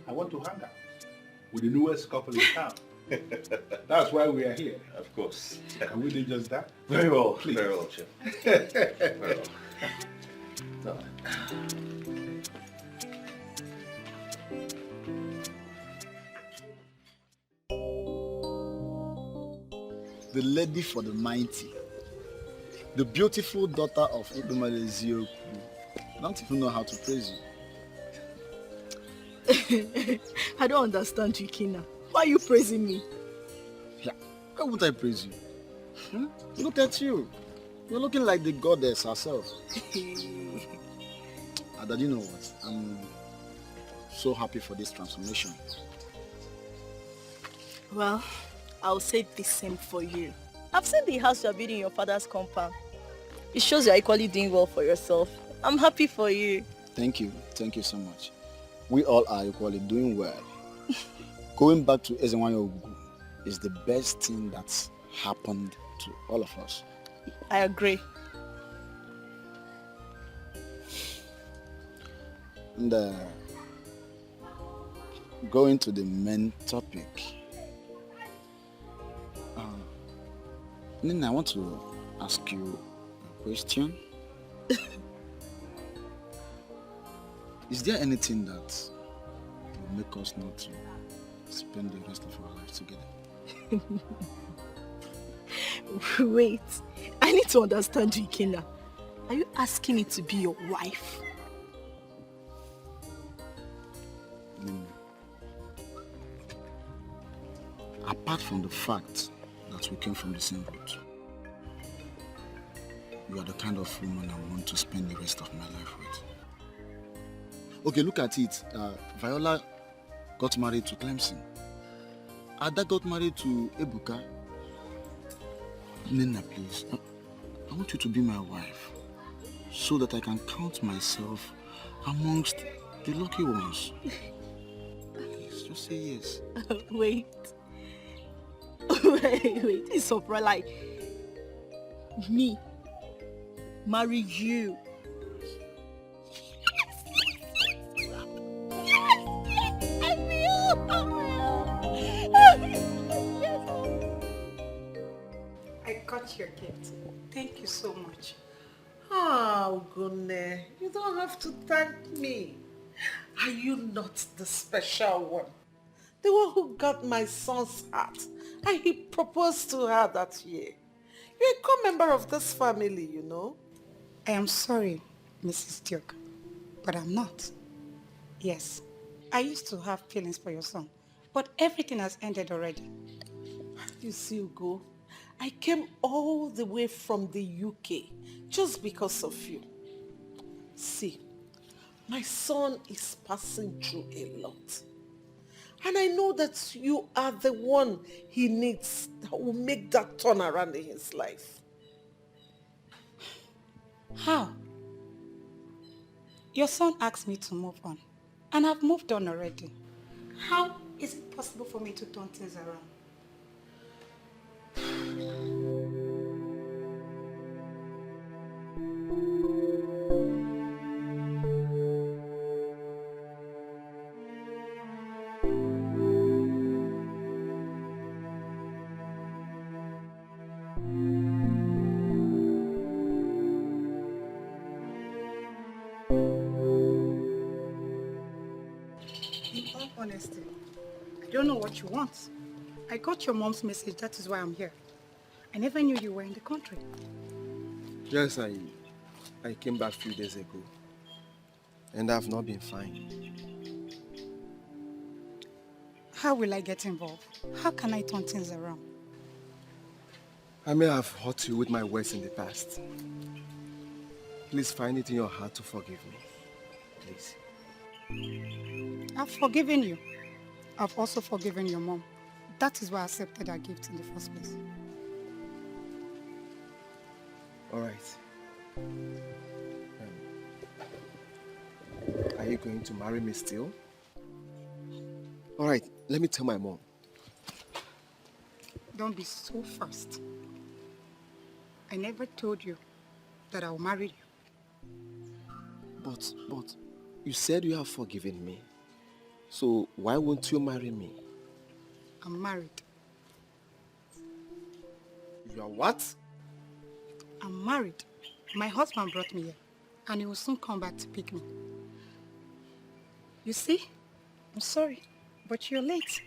want to hang out with the newest couple in town. That's why we are here. Of course. Can we do just that? Very well. Please. Very well, Chef. Very well. The lady for the mighty, the beautiful daughter of Udumale Zioku. I don't even know how to praise you. I don't understand you, Kina. Why are you praising me? Yeah, why would I praise you? Look at you. You're looking like the goddess herself. Dad, you know what? I'm so happy for this transformation. Well, I'll say the same for you. I've seen the house you're building in your father's compound. It shows you're equally doing well for yourself. I'm happy for you. Thank you. Thank you so much. We all are equally doing well. Going back to Ezenwanyo Ogugu is the best thing that's happened to all of us. I agree. And going to the main topic. Nina, I want to ask you a question. Is there anything that will make us not to spend the rest of our lives together? Wait, I need to understand you, Ikena. Are you asking me to be your wife? Nina, apart from the fact that we came from the same root, you are the kind of woman I want to spend the rest of my life with. Okay, look at it. Viola got married to Clemson. Ada got married to Ebuka. Nina, please, I want you to be my wife so that I can count myself amongst the lucky ones. Please, just say yes. Wait, it's so like me marry you. I got your gift. Thank you so much. Oh, Gunne, you don't have to thank me. Are you not the special one? The one who got my son's heart and he proposed to her that year. You're a co-member of this family, you know. I am sorry, Mrs. Duke, but I'm not. Yes, I used to have feelings for your son, but everything has ended already. You see, Ugo, I came all the way from the UK just because of you. See, my son is passing through a lot. And I know that you are the one he needs that will make that turnaround in his life. How? Your son asked me to move on, and I've moved on already. How is it possible for me to turn things around? Honesty, I don't know what you want. I got your mom's message, that is why I'm here. I never knew you were in the country. Yes, I came back a few days ago, and I've not been fine. How will I get involved? How can I turn things around? I may have hurt you with my words in the past. Please find it in your heart to forgive me. Please. I've forgiven you. I've also forgiven your mom. That is why I accepted her gift in the first place. All right. Are you going to marry me still? All right, let me tell my mom. Don't be so fast. I never told you that I'll marry you. But you said you have forgiven me. So why won't you marry me? I'm married. You are what? I'm married. My husband brought me here, and he will soon come back to pick me. You see? I'm sorry, but you're late.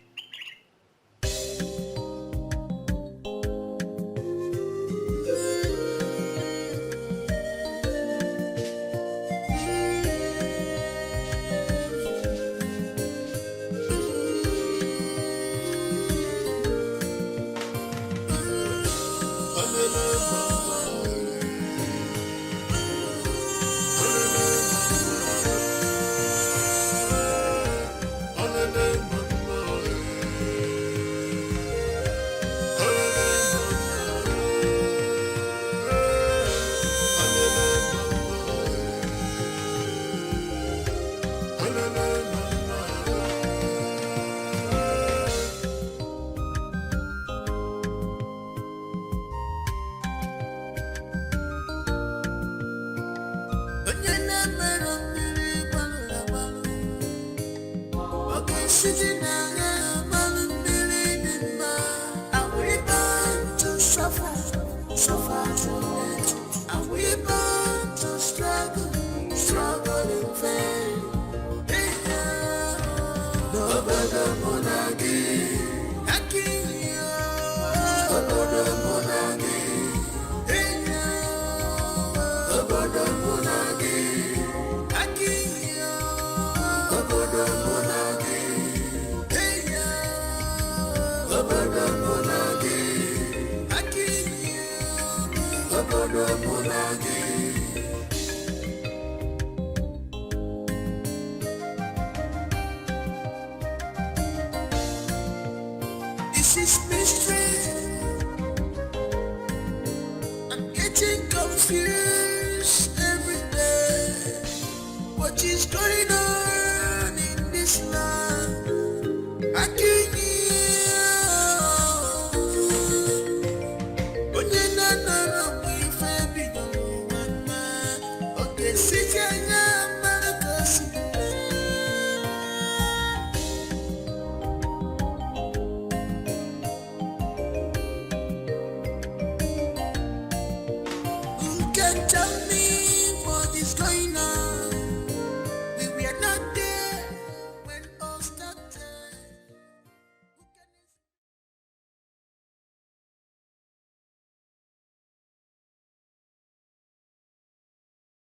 This is mystery. I'm getting confused every day. What is going on in this life?